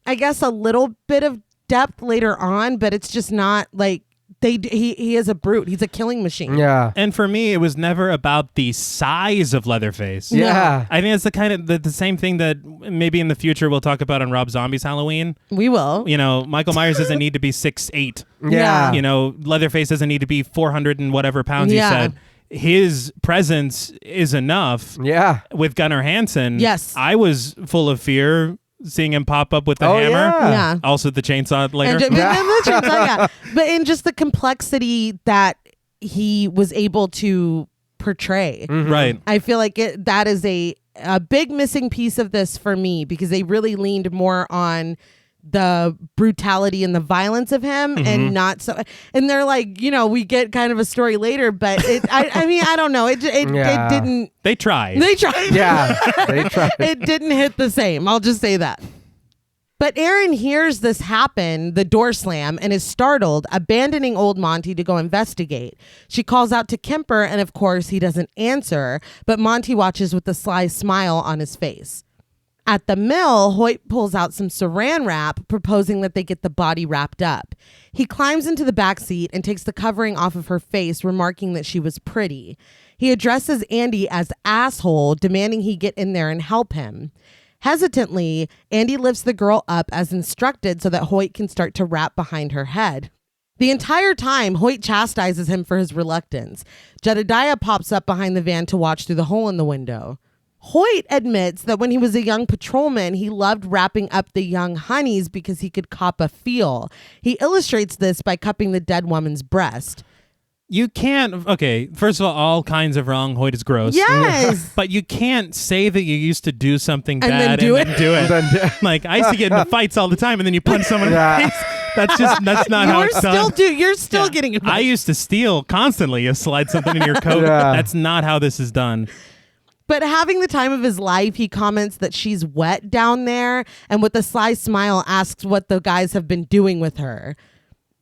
I guess, a little bit of depth later on, but it's just not like he is a brute. He's a killing machine. Yeah. And for me, it was never about the size of Leatherface. Yeah. I think it's the kind of the same thing that maybe in the future we'll talk about on Rob Zombie's Halloween. We will. Michael Myers doesn't need to be 6'8". Yeah. Leatherface doesn't need to be 400 and whatever pounds Yeah. you said. His presence is enough. Yeah. With Gunnar Hansen, Yes. I was full of fear seeing him pop up with the Oh, hammer. yeah. Yeah. Also the chainsaw later. And the chainsaw, yeah. But in just the complexity that he was able to portray. Right. I feel like that is a big missing piece of this for me, because they really leaned more on the brutality and the violence of him and not so. And they're like, we get kind of a story later, but I mean, I don't know. It didn't. They tried. They tried. Yeah, they tried. It didn't hit the same. I'll just say that. But Erin hears this happen, the door slam, and is startled, abandoning old Monty to go investigate. She calls out to Kemper, and of course he doesn't answer, but Monty watches with a sly smile on his face. At the mill, Hoyt pulls out some saran wrap, proposing that they get the body wrapped up. He climbs into the back seat and takes the covering off of her face, remarking that she was pretty. He addresses Andy as asshole, demanding he get in there and help him. Hesitantly, Andy lifts the girl up as instructed so that Hoyt can start to wrap behind her head. The entire time, Hoyt chastises him for his reluctance. Jedediah pops up behind the van to watch through the hole in the window. Hoyt admits that when he was a young patrolman, he loved wrapping up the young honeys because he could cop a feel. He illustrates this by cupping the dead woman's breast. You can't. Okay, first of all kinds of wrong. Hoyt is gross. Yes. But you can't say that you used to do something And bad then do and then do it. Like, I used to get into fights all the time, and then you punch someone in the face. That's not how it's done. You're still getting it. I used to steal constantly. You slide something in your coat. Yeah. That's not how this is done. But having the time of his life, he comments that she's wet down there, and with a sly smile asks what the guys have been doing with her.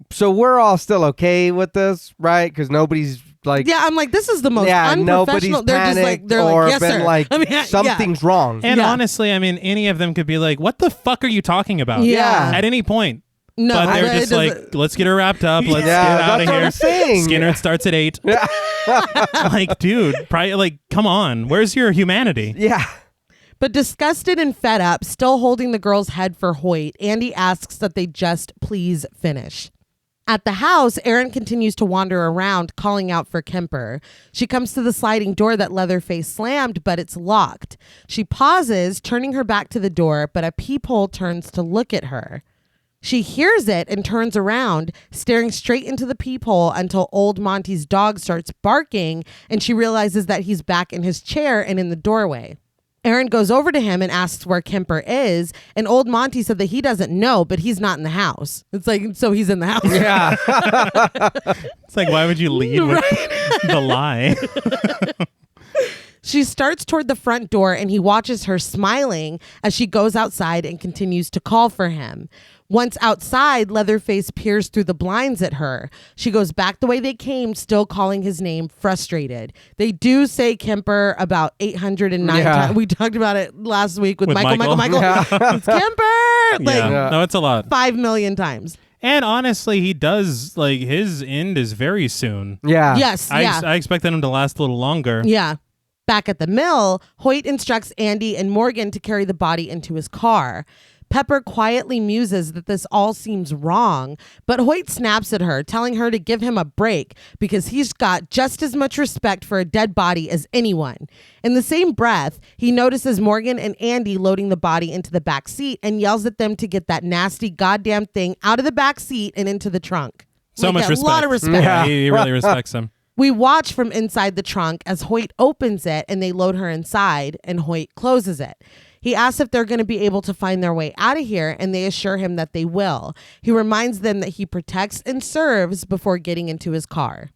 So we're all still okay with this, right? Because nobody's like, Yeah, I'm like, this is the most nobody's unprofessional. They're just like, panicked they're or like, yes, been sir. like, I mean, something's wrong. And Yeah. honestly, I mean, any of them could be like, what the fuck are you talking about? Yeah. At any point. No, But they're it just doesn't- like, let's get her wrapped up. Let's Yeah, get out that's of what here. I'm saying. Skinner starts at 8. Like, dude, probably like, come on. Where's your humanity? Yeah. But disgusted and fed up, still holding the girl's head for Hoyt, Andy asks that they just please finish. At the house, Erin continues to wander around, calling out for Kemper. She comes to the sliding door that Leatherface slammed, but it's locked. She pauses, turning her back to the door, but a peephole turns to look at her. She hears it and turns around, staring straight into the peephole until old Monty's dog starts barking, and she realizes that he's back in his chair and in the doorway. Erin goes over to him and asks where Kemper is, and old Monty said that he doesn't know, but he's not in the house. It's like, so he's in the house. Yeah. It's like, why would you lead with the lie? She starts toward the front door, and he watches her smiling as she goes outside and continues to call for him. Once outside, Leatherface peers through the blinds at her. She goes back the way they came, still calling his name, frustrated. They do say Kemper about 809 times. We talked about it last week with Michael. Yeah. It's Kemper! Like Yeah. No, it's a lot. 5 million times. And honestly, he does, like, his end is very soon. Yeah. Yes, yeah. I expected him to last a little longer. Yeah. Back at the mill, Hoyt instructs Andy and Morgan to carry the body into his car. Pepper quietly muses that this all seems wrong, but Hoyt snaps at her, telling her to give him a break because he's got just as much respect for a dead body as anyone. In the same breath, he notices Morgan and Andy loading the body into the back seat and yells at them to get that nasty goddamn thing out of the back seat and into the trunk. So much respect. A lot of respect. Yeah, he really respects him. We watch from inside the trunk as Hoyt opens it and they load her inside, and Hoyt closes it. He asks if they're going to be able to find their way out of here, and they assure him that they will. He reminds them that he protects and serves before getting into his car.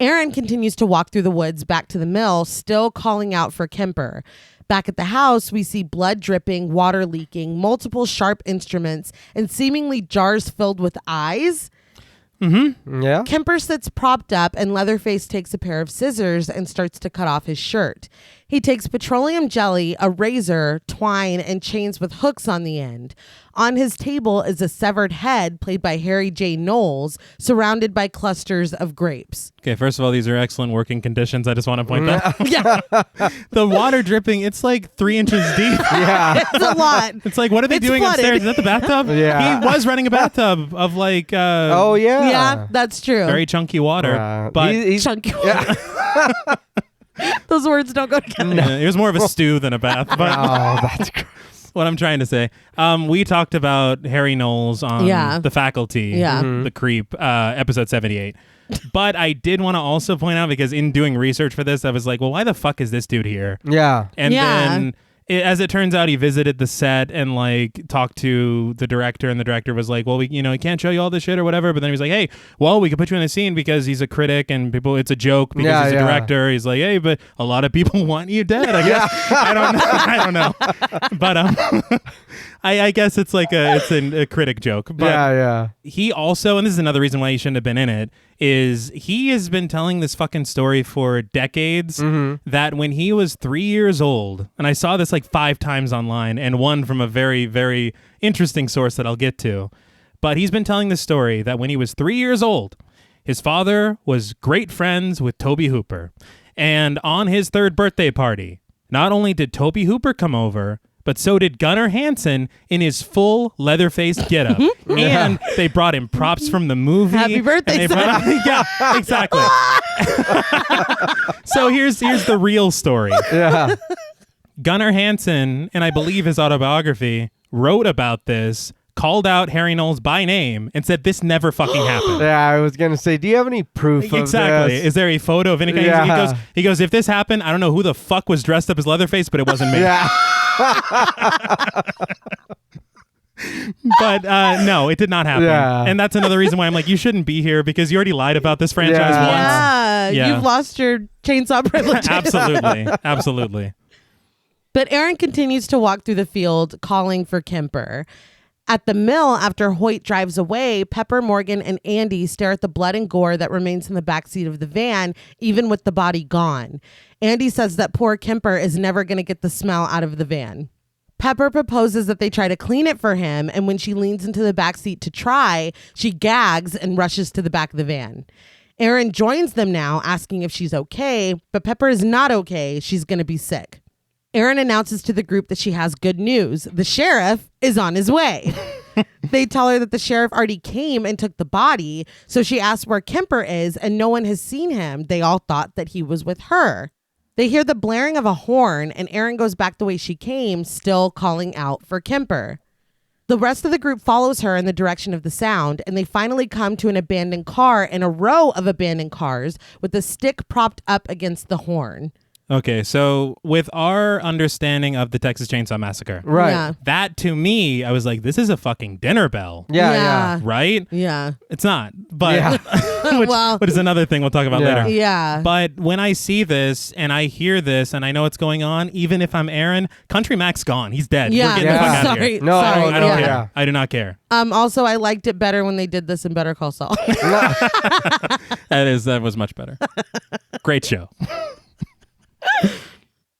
Erin continues to walk through the woods back to the mill, still calling out for Kemper. Back at the house, we see blood dripping, water leaking, multiple sharp instruments, and seemingly jars filled with eyes. Yeah. Kemper sits propped up, and Leatherface takes a pair of scissors and starts to cut off his shirt. He takes petroleum jelly, a razor, twine, and chains with hooks on the end. On his table is a severed head played by Harry J. Knowles, surrounded by clusters of grapes. Okay, first of all, these are excellent working conditions. I just want to point that out. Yeah, The water dripping, it's like 3 inches deep. Yeah. it's a lot. It's like, what are they It's doing flooded. upstairs? Is that the bathtub? Yeah. He was running a bathtub of like Oh, yeah. Yeah, that's true. very chunky water. But he's Chunky. yeah. Those words don't go together. it was more of a stew than a bath. But Oh, that's gross. what I'm trying to say. We talked about Harry Knowles on The Faculty, The Creep, episode 78. But I did want to also point out, because in doing research for this, I was like, well, why the fuck is this dude here? Yeah. And then as it turns out, he visited the set and like talked to the director, and the director was like, well, we can't show you all this shit or whatever. But then he was like, hey, well, we could put you in the scene because he's a critic and people, it's a joke because he's a director. He's like, hey, but a lot of people want you dead, I guess. I don't know. But I guess it's like it's a critic joke. But he also, and this is another reason why he shouldn't have been in it, is he has been telling this fucking story for decades that when he was 3 years old, and I saw this like 5 times online and one from a very, very interesting source that I'll get to, but he's been telling this story that when he was 3 years old, his father was great friends with Tobe Hooper. And on his 3rd birthday party, not only did Tobe Hooper come over, but so did Gunnar Hansen in his full Leatherface getup. And they brought him props from the movie. Happy birthday, yeah, exactly. So here's the real story. Yeah. Gunnar Hansen, and I believe his autobiography, wrote about this, called out Harry Knowles by name, and said this never fucking happened. Yeah, I was going to say, do you have any proof of this? Is there a photo of any kind? Yeah. He goes, if this happened, I don't know who the fuck was dressed up as Leatherface, but it wasn't me. Yeah. But no, it did not happen. Yeah. And that's another reason why I'm like, you shouldn't be here, because you already lied about this franchise once. Yeah, you've lost your chainsaw privilege. Absolutely. But Aaron continues to walk through the field calling for Kemper. At the mill, after Hoyt drives away, Pepper, Morgan, and Andy stare at the blood and gore that remains in the backseat of the van, even with the body gone. Andy says that poor Kemper is never going to get the smell out of the van. Pepper proposes that they try to clean it for him, and when she leans into the backseat to try, she gags and rushes to the back of the van. Aaron joins them now, asking if she's okay, but Pepper is not okay. She's going to be sick. Aaron announces to the group that she has good news. The sheriff is on his way. They tell her that the sheriff already came and took the body, so she asks where Kemper is, and no one has seen him. They all thought that he was with her. They hear the blaring of a horn, and Aaron goes back the way she came, still calling out for Kemper. The rest of the group follows her in the direction of the sound, and they finally come to an abandoned car in a row of abandoned cars with a stick propped up against the horn. Okay, so with our understanding of the Texas Chainsaw Massacre, Right. Yeah. that to me, I was like, this is a fucking dinner bell. Yeah. Right? Yeah. It's not, but Yeah. which is another thing we'll talk about later. Yeah. But when I see this and I hear this and I know what's going on, even if I'm Aaron, Country Mac's gone. He's dead. Yeah. We're getting the fuck out of Sorry. here. No, Sorry. I don't Yeah. care. I do not care. Also, I liked it better when they did this in Better Call Saul. That was much better. Great show.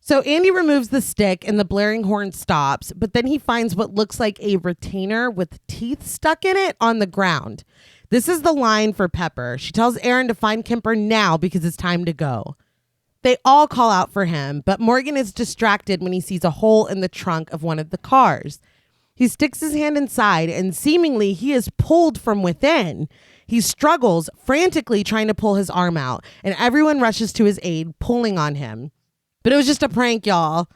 So Andy removes the stick and the blaring horn stops, but then he finds what looks like a retainer with teeth stuck in it on the ground. This is the line for Pepper. She tells Aaron to find Kemper now because it's time to go. They all call out for him, but Morgan is distracted when he sees a hole in the trunk of one of the cars. He sticks his hand inside and seemingly he is pulled from within. He struggles, frantically trying to pull his arm out, and everyone rushes to his aid, pulling on him. But it was just a prank, y'all.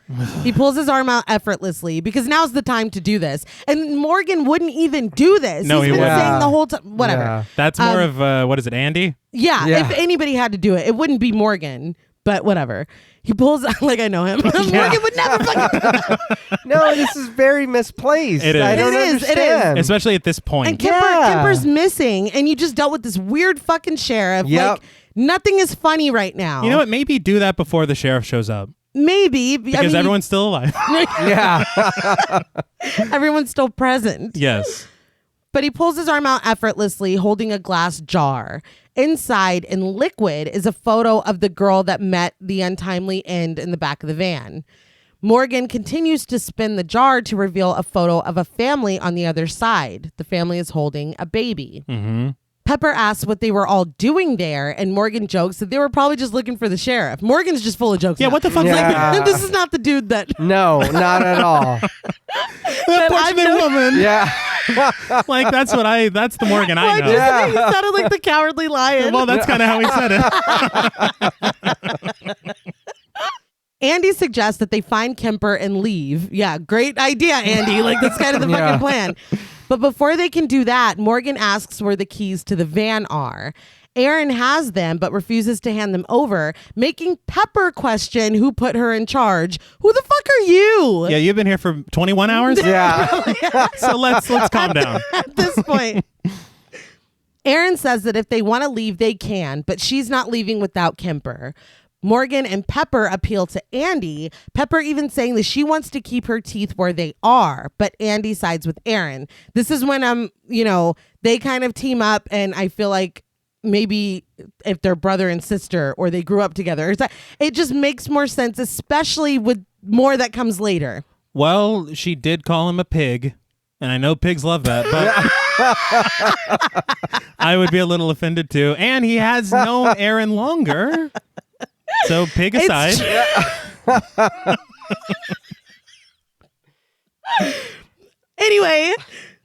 He pulls his arm out effortlessly because now's the time to do this. And Morgan wouldn't even do this. No, He's he been wouldn't. saying the whole time. Whatever. Yeah. That's more of, what is it, Andy? Yeah, Yeah. if anybody had to do it, it wouldn't be Morgan. But whatever. He pulls, like I know him. Morgan would never fucking do that. No, this is very misplaced. It is. I don't It is, it is. understand. Especially at this point. And Yeah. Kemper's missing, and you just dealt with this weird fucking sheriff. Yep. Like, nothing is funny right now. You know what? Maybe do that before the sheriff shows up. Maybe. Because everyone's still alive. Yeah. everyone's still present. Yes. But he pulls his arm out effortlessly, holding a glass jar. Inside, in liquid, is a photo of the girl that met the untimely end in the back of the van. Morgan continues to spin the jar to reveal a photo of a family on the other side. The family is holding a baby. Mm-hmm. Pepper asks what they were all doing there, and Morgan jokes that they were probably just looking for the sheriff. Morgan's just full of jokes. Yeah, now. what the fuck? Yeah. Like, this is not the dude that... No, not at all. That fortunate woman. Yeah. Like, that's the Morgan I know. Yeah. He sounded like the Cowardly Lion. Well, that's kind of how he said it. Andy suggests that they find Kemper and leave. Yeah, great idea, Andy. Like, that's kind of the fucking plan. But before they can do that, Morgan asks where the keys to the van are. Aaron has them, but refuses to hand them over, making Pepper question who put her in charge. Who the fuck are you? Yeah, you've been here for 21 hours? Yeah. So let's calm down. At this point. Aaron says that if they want to leave, they can, but she's not leaving without Kemper. Morgan and Pepper appeal to Andy, Pepper even saying that she wants to keep her teeth where they are, but Andy sides with Aaron. This is when they kind of team up, and I feel like maybe if they're brother and sister or they grew up together, it just makes more sense, especially with more that comes later. Well, she did call him a pig, and I know pigs love that, but I would be a little offended too. And he has known Aaron longer. So pig aside. Anyway,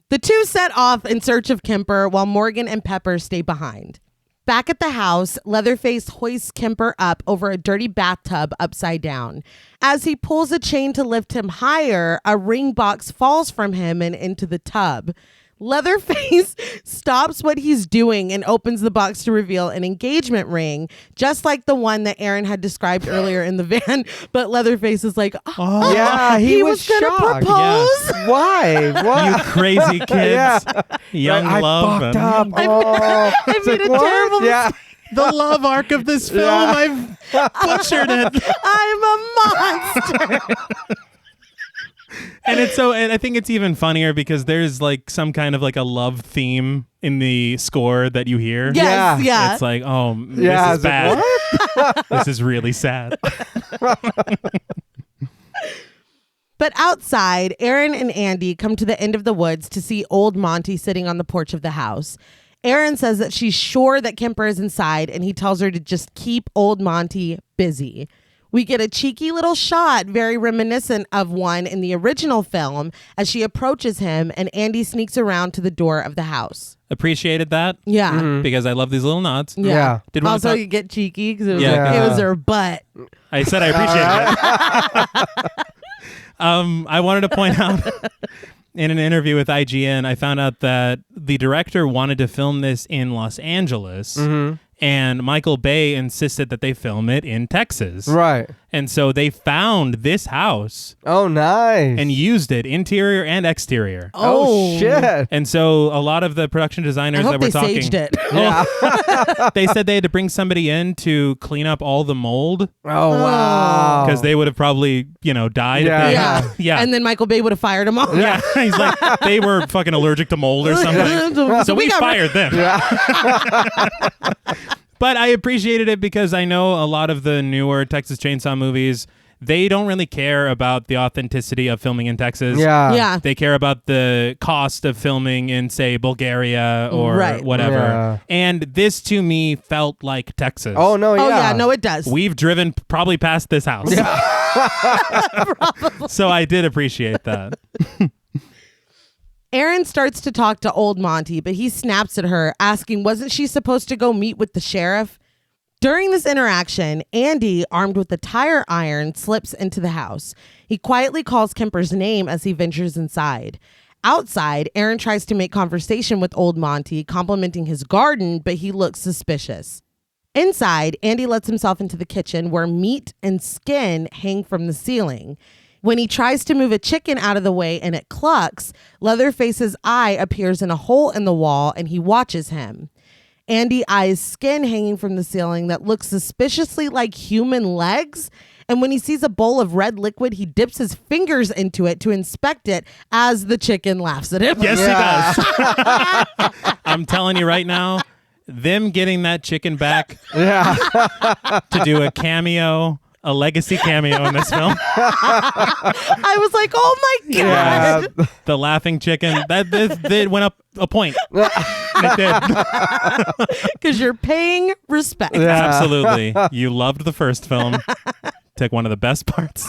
the two set off in search of Kemper while Morgan and Pepper stay behind. Back at the house, Leatherface hoists Kemper up over a dirty bathtub upside down. As he pulls a chain to lift him higher, a ring box falls from him and into the tub. Leatherface stops what he's doing and opens the box to reveal an engagement ring, just like the one that Aaron had described earlier in the van. But Leatherface is like, oh yeah, he was gonna shocked. propose. Yeah. Why? What? You crazy kids. Young I love. fucked and up. Oh. I made a what? terrible Yeah. The love arc of this film, Yeah. I've butchered it. I'm a monster. And and I think it's even funnier because there's like some kind of like a love theme in the score that you hear. Yes, yeah. It's like, oh, Yeah, this is bad. This is really sad. But outside, Aaron and Andy come to the end of the woods to see old Monty sitting on the porch of the house. Aaron says that she's sure that Kemper is inside, and he tells her to just keep old Monty busy. We get a cheeky little shot, very reminiscent of one in the original film, as she approaches him and Andy sneaks around to the door of the house. Appreciated that. Yeah. Because I love these little nods. Yeah. Did want to Also, talk- you get cheeky because it was, Yeah, it was her butt. I said I appreciated it. I wanted to point out in an interview with IGN, I found out that the director wanted to film this in Los Angeles, and Michael Bay insisted that they film it in Texas. Right. And so they found this house Oh, nice. and used it, interior and exterior. Oh, shit. And so a lot lot of the production designers I hope that were they talking, saged it. Yeah. they said they had to bring somebody in to clean up all the mold Oh, wow. because they would have probably, died. Yeah. If they, Yeah. yeah. And then Michael Bay would have fired him all. Yeah, he's like, they were fucking allergic to mold or something. So we got fired them. But I appreciated it because I know a lot of the newer Texas Chainsaw movies, they don't really care about the authenticity of filming in Texas. Yeah. Yeah. They care about the cost of filming in, say, Bulgaria or Right. whatever. Yeah. And this, to me, felt like Texas. Oh, no, yeah. Oh, yeah. No, it does. We've driven probably past this house. So I did appreciate that. Aaron starts to talk to old Monty, but he snaps at her, asking, wasn't she supposed to go meet with the sheriff? During this interaction, Andy, armed with a tire iron, slips into the house. He quietly calls Kemper's name as he ventures inside. Outside, Aaron tries to make conversation with old Monty, complimenting his garden, but he looks suspicious. Inside, Andy lets himself into the kitchen where meat and skin hang from the ceiling. When he tries to move a chicken out of the way and it clucks, Leatherface's eye appears in a hole in the wall and he watches him. Andy eyes skin hanging from the ceiling that looks suspiciously like human legs. And when he sees a bowl of red liquid, he dips his fingers into it to inspect it as the chicken laughs at him. Yes, he does. I'm telling you right now, them getting that chicken back to do a cameo, a legacy cameo in this film. I was like, oh my God. Yeah. The laughing chicken, that went up a point. It did. Because you're paying respect. Yeah. Absolutely. You loved the first film. Took one of the best parts.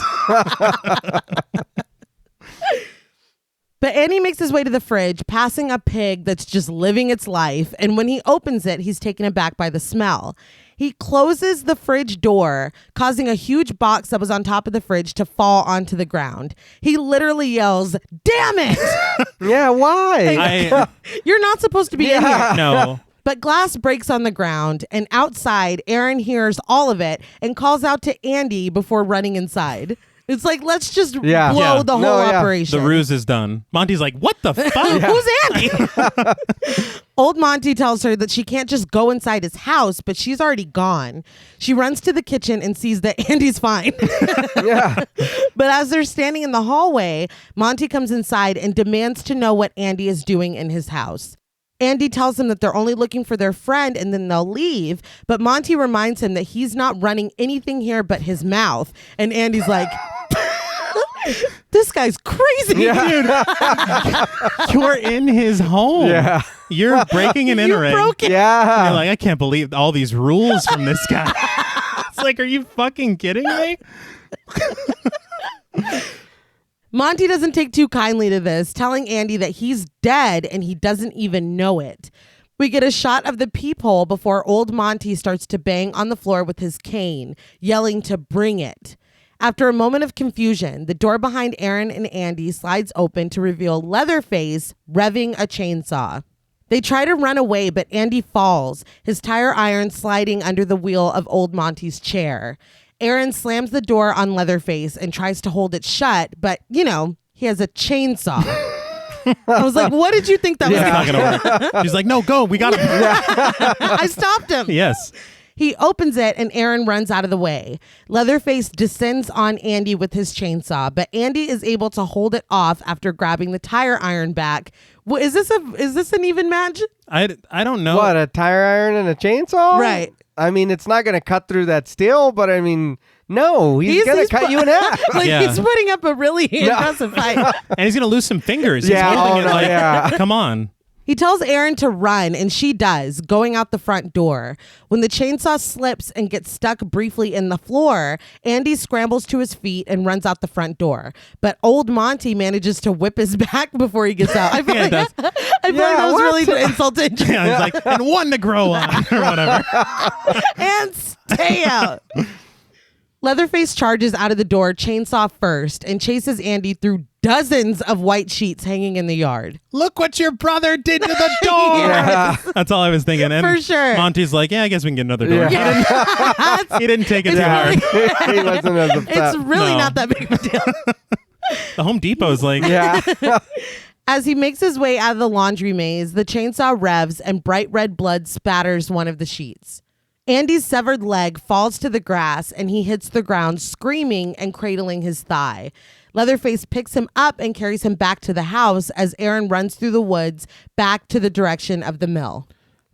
But Andy makes his way to the fridge, passing a pig that's just living its life. And when he opens it, he's taken aback by the smell. He closes the fridge door, causing a huge box that was on top of the fridge to fall onto the ground. He literally yells, "Damn it!" Yeah, why? You're not supposed to be in here. No. But glass breaks on the ground, and outside, Aaron hears all of it and calls out to Andy before running inside. It's like, let's just blow the whole operation. The ruse is done. Monty's like, what the fuck? Who's Andy? Old Monty tells her that she can't just go inside his house, but she's already gone. She runs to the kitchen and sees that Andy's fine. Yeah. But as they're standing in the hallway, Monty comes inside and demands to know what Andy is doing in his house. Andy tells him that they're only looking for their friend and then they'll leave. But Monty reminds him that he's not running anything here but his mouth. And Andy's like, this guy's crazy, dude. You're in his home. Yeah. You're breaking and entering. You broke it. Yeah. You're like, I can't believe all these rules from this guy. It's like, are you fucking kidding me? Monty doesn't take too kindly to this, telling Andy that he's dead and he doesn't even know it. We get a shot of the peephole before old Monty starts to bang on the floor with his cane, yelling to bring it. After a moment of confusion, the door behind Aaron and Andy slides open to reveal Leatherface revving a chainsaw. They try to run away, but Andy falls, his tire iron sliding under the wheel of old Monty's chair. Aaron slams the door on Leatherface and tries to hold it shut, but, you know, he has a chainsaw. I was like, what did you think that was Not gonna work. She's like, no, go. We got him. I stopped him. Yes. He opens it and Aaron runs out of the way. Leatherface descends on Andy with his chainsaw, but Andy is able to hold it off after grabbing the tire iron back. Well, is this an even match? I don't know. What, a tire iron and a chainsaw? Right. I mean, it's not going to cut through that steel, but I mean, no, he's going to cut you in half. Like, Yeah. he's putting up a really impressive fight. And he's gonna lose some fingers. Yeah, He's holding oh, it no, like, yeah. come on. He tells Aaron to run, and she does, going out the front door. When the chainsaw slips and gets stuck briefly in the floor, Andy scrambles to his feet and runs out the front door. But old Monty manages to whip his back before he gets out. I feel like that was really the insult to injury. Yeah, he's like, and one to grow on or whatever. And stay out. Leatherface charges out of the door, chainsaw first, and chases Andy through dozens of white sheets hanging in the yard. Look what your brother did to the door. Yeah. That's all I was thinking. And For sure. Monty's like, yeah, I guess we can get another door. Yeah. He didn't take it It's too hard. really- He wasn't as upset. It's really No. not that big of a deal. The Home Depot's like, Yeah. As he makes his way out of the laundry maze, the chainsaw revs and bright red blood spatters one of the sheets. Andy's severed leg falls to the grass and he hits the ground screaming and cradling his thigh. Leatherface picks him up and carries him back to the house as Aaron runs through the woods back to the direction of the mill.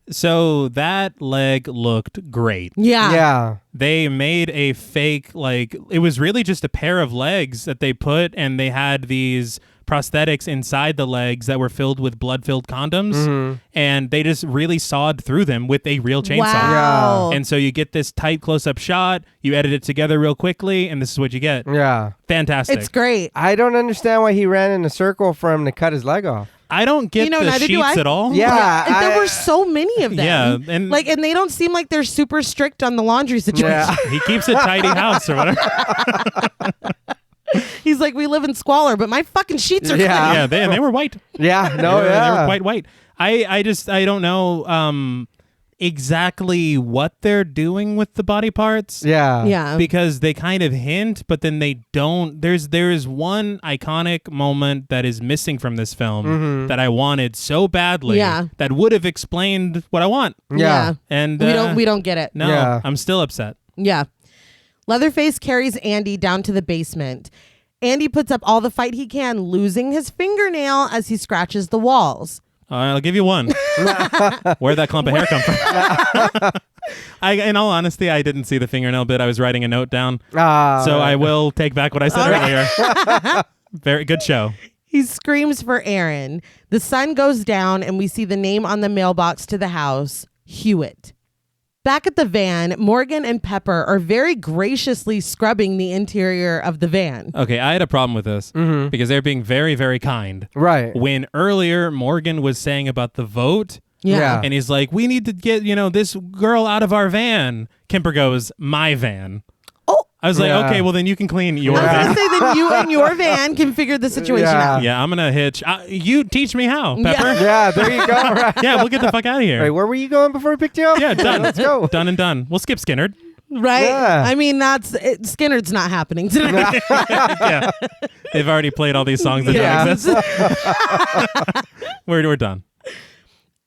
so that leg looked great. Yeah. Yeah. They made a fake, like, it was really just a pair of legs that they put, and they had these prosthetics inside the legs that were filled with blood-filled condoms, and they just really sawed through them with a real chainsaw. Wow. And so you get this tight close-up shot, you edit it together real quickly, and this is what you get. Yeah. Fantastic. It's great. I don't understand why he ran in a circle for him to cut his leg off. I don't get the neither do I. sheets at all. Yeah. And there were so many of them. Yeah, and- and they don't seem like they're super strict on the laundry situation. Yeah. He keeps a tidy house or whatever. He's like, we live in squalor, but my fucking sheets are Yeah. clean. Yeah, they were white. Yeah. No, they yeah. were quite white. I don't know exactly what they're doing with the body parts. Yeah. Yeah. Because they kind of hint, but then they don't. There is one iconic moment that is missing from this film that I wanted so badly. Yeah. That would have explained what I want. Yeah. And We don't get it. No, Yeah. I'm still upset. Yeah. Leatherface carries Andy down to the basement. Andy puts up all the fight he can, losing his fingernail as he scratches the walls. I'll give you one. Where'd that clump of hair come from? In all honesty, I didn't see the fingernail bit. I was writing a note down. So I will take back what I said earlier. Very good show. He screams for Aaron. The sun goes down and we see the name on the mailbox to the house, Hewitt. Back at the van, Morgan and Pepper are very graciously scrubbing the interior of the van. Okay, I had a problem with this because they're being very, very kind. Right. When earlier Morgan was saying about the vote, Yeah. and he's like, we need to get, this girl out of our van. Kemper goes, my van. Oh, I was like, Yeah. okay, well then you can clean your I was van. going to say that you and your van can figure the situation Yeah. out. Yeah, I'm going to hitch. You teach me how, Pepper. Yeah, there you go. Right. Yeah, we'll get the fuck out of here. Wait, where were you going before we picked you up? Yeah, done. Let's go. Done and done. We'll skip Skinnerd. Right? Yeah. I mean, Skinner's not happening tonight. Yeah. They've already played all these songs that Yeah. don't exist. We're done.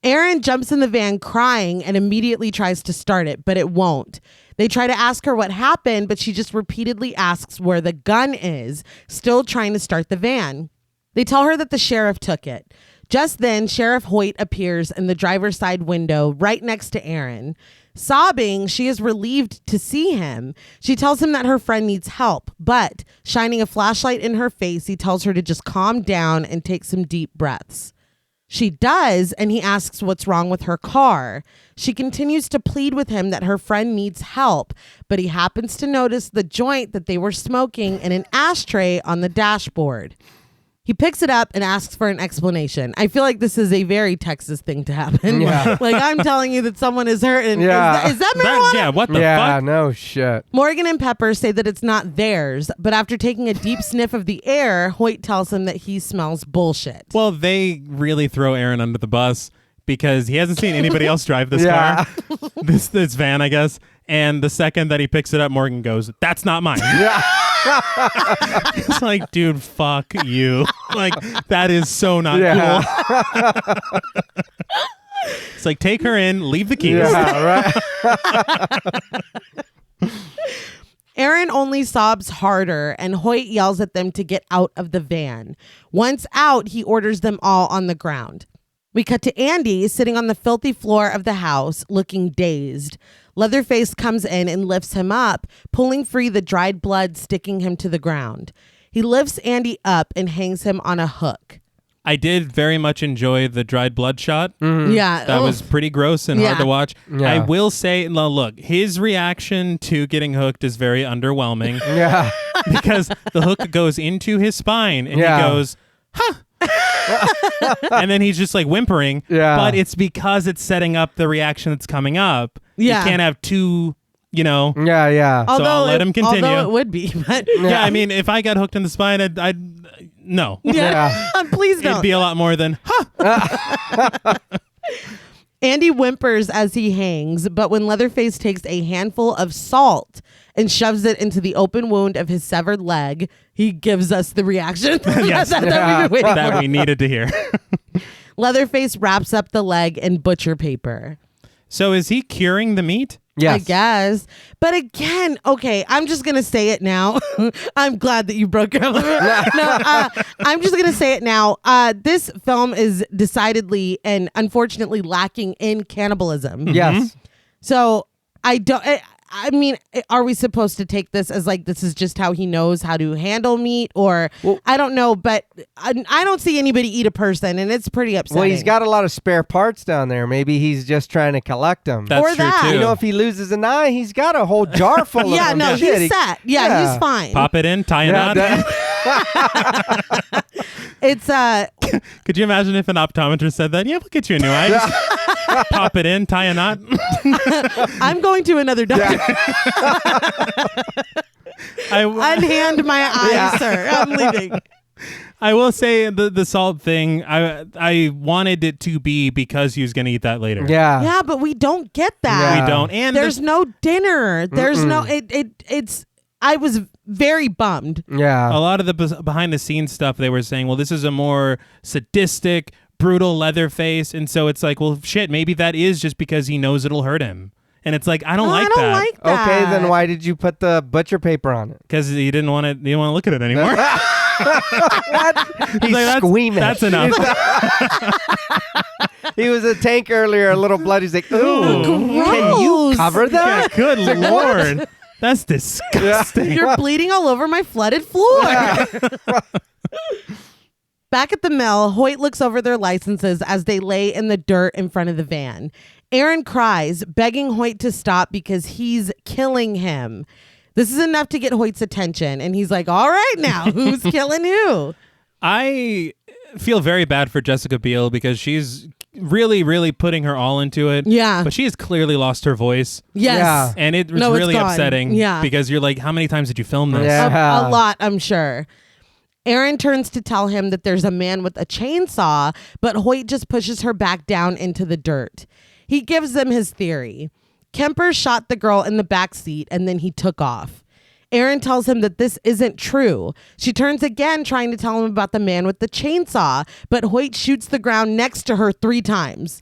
Aaron jumps in the van crying and immediately tries to start it, but it won't. They try to ask her what happened, but she just repeatedly asks where the gun is, still trying to start the van. They tell her that the sheriff took it. Just then, Sheriff Hoyt appears in the driver's side window right next to Aaron. Sobbing, she is relieved to see him. She tells him that her friend needs help, but shining a flashlight in her face, he tells her to just calm down and take some deep breaths. She does, and he asks what's wrong with her car. She continues to plead with him that her friend needs help, but he happens to notice the joint that they were smoking in an ashtray on the dashboard. He picks it up and asks for an explanation. I feel like this is a very Texas thing to happen. Yeah. Like, I'm telling you that someone is hurt. And Yeah. is that marijuana? Yeah, what the Yeah, fuck? no shit. Morgan and Pepper say that it's not theirs, but after taking a deep sniff of the air, Hoyt tells him that he smells bullshit. Well, they really throw Aaron under the bus because he hasn't seen anybody else drive this Yeah. car. This van, I guess. And the second that he picks it up, Morgan goes, that's not mine. Yeah. It's like, dude, fuck you. Like, that is so not Yeah. cool. It's like, take her in, leave the keys. Yeah, right. Aaron only sobs harder, and Hoyt yells at them to get out of the van. Once out, he orders them all on the ground. We cut to Andy sitting on the filthy floor of the house, looking dazed. Leatherface comes in and lifts him up, pulling free the dried blood, sticking him to the ground. He lifts Andy up and hangs him on a hook. I did very much enjoy the dried blood shot. Yeah. That was pretty gross and hard Yeah. to watch. Yeah. I will say, no, look, his reaction to getting hooked is very underwhelming Yeah. because the hook goes into his spine and Yeah. he goes, huh. And then he's just like whimpering. Yeah. But it's because it's setting up the reaction that's coming up. Yeah. You can't have two, Yeah. so I'll let him continue. Although it would be, but Yeah, I mean, if I got hooked in the spine, I'd no. yeah. Please don't. It'd be a lot more than, huh. Andy whimpers as he hangs, but when Leatherface takes a handful of salt and shoves it into the open wound of his severed leg, he gives us the reaction Yes. that we've been waiting that for. we needed to hear. Leatherface wraps up the leg in butcher paper. So is he curing the meat? Yes. I guess. But again, okay, I'm just going to say it now. I'm glad that you broke your no, I'm just going to say it now. This film is decidedly and unfortunately lacking in cannibalism. Yes. So I mean, are we supposed to take this as like this is just how he knows how to handle meat, or I don't know, but I don't see anybody eat a person, and it's pretty upsetting. Well, he's got a lot of spare parts down there. Maybe he's just trying to collect them. That's Or true that. too. You know, if he loses an eye, he's got a whole jar full of yeah, them. no, Shit, he's set. Yeah, he's fine. Pop it in, tie a Yeah, knot. It's Could you imagine if an optometrist said that? Yeah, we'll get you a new eye. Just pop it in, tie a knot. I'm going to another doctor. Unhand my eye, sir. I'm leaving. I will say the salt thing, I wanted it to be because he was going to eat that later. Yeah. Yeah, but we don't get that. Yeah. We don't. And There's no dinner. There's no it's I was very bummed. Yeah. a lot of the behind the scenes stuff, they were saying, well, this is a more sadistic, brutal Leatherface. And so it's like, well, shit, maybe that is just because he knows it'll hurt him. And it's like, I don't like I don't that. like that. Okay, then why did you put the butcher paper on it? Because he didn't want to look at it anymore. He's like, squeamish. That's enough. He was a tank earlier, a little blood. He's like, ooh, can you Gross. cover Yeah, that? good Lord. That's disgusting. You're bleeding all over my flooded floor. Back at the mill, Hoyt looks over their licenses as they lay in the dirt in front of the van. Aaron cries, begging Hoyt to stop because he's killing him. This is enough to get Hoyt's attention. And he's like, all right now, who's killing who? I feel very bad for Jessica Biel because she's really, really putting her all into it. Yeah. But she has clearly lost her voice. Yes. Yeah. And it was No, it's really gone. upsetting. Yeah. Because you're like, how many times did you film this? Yeah. A lot, I'm sure. Aaron turns to tell him that there's a man with a chainsaw, but Hoyt just pushes her back down into the dirt. He gives them his theory. Kemper shot the girl in the back seat and then he took off. Aaron tells him that this isn't true. She turns again, trying to tell him about the man with the chainsaw, but Hoyt shoots the ground next to her 3 times.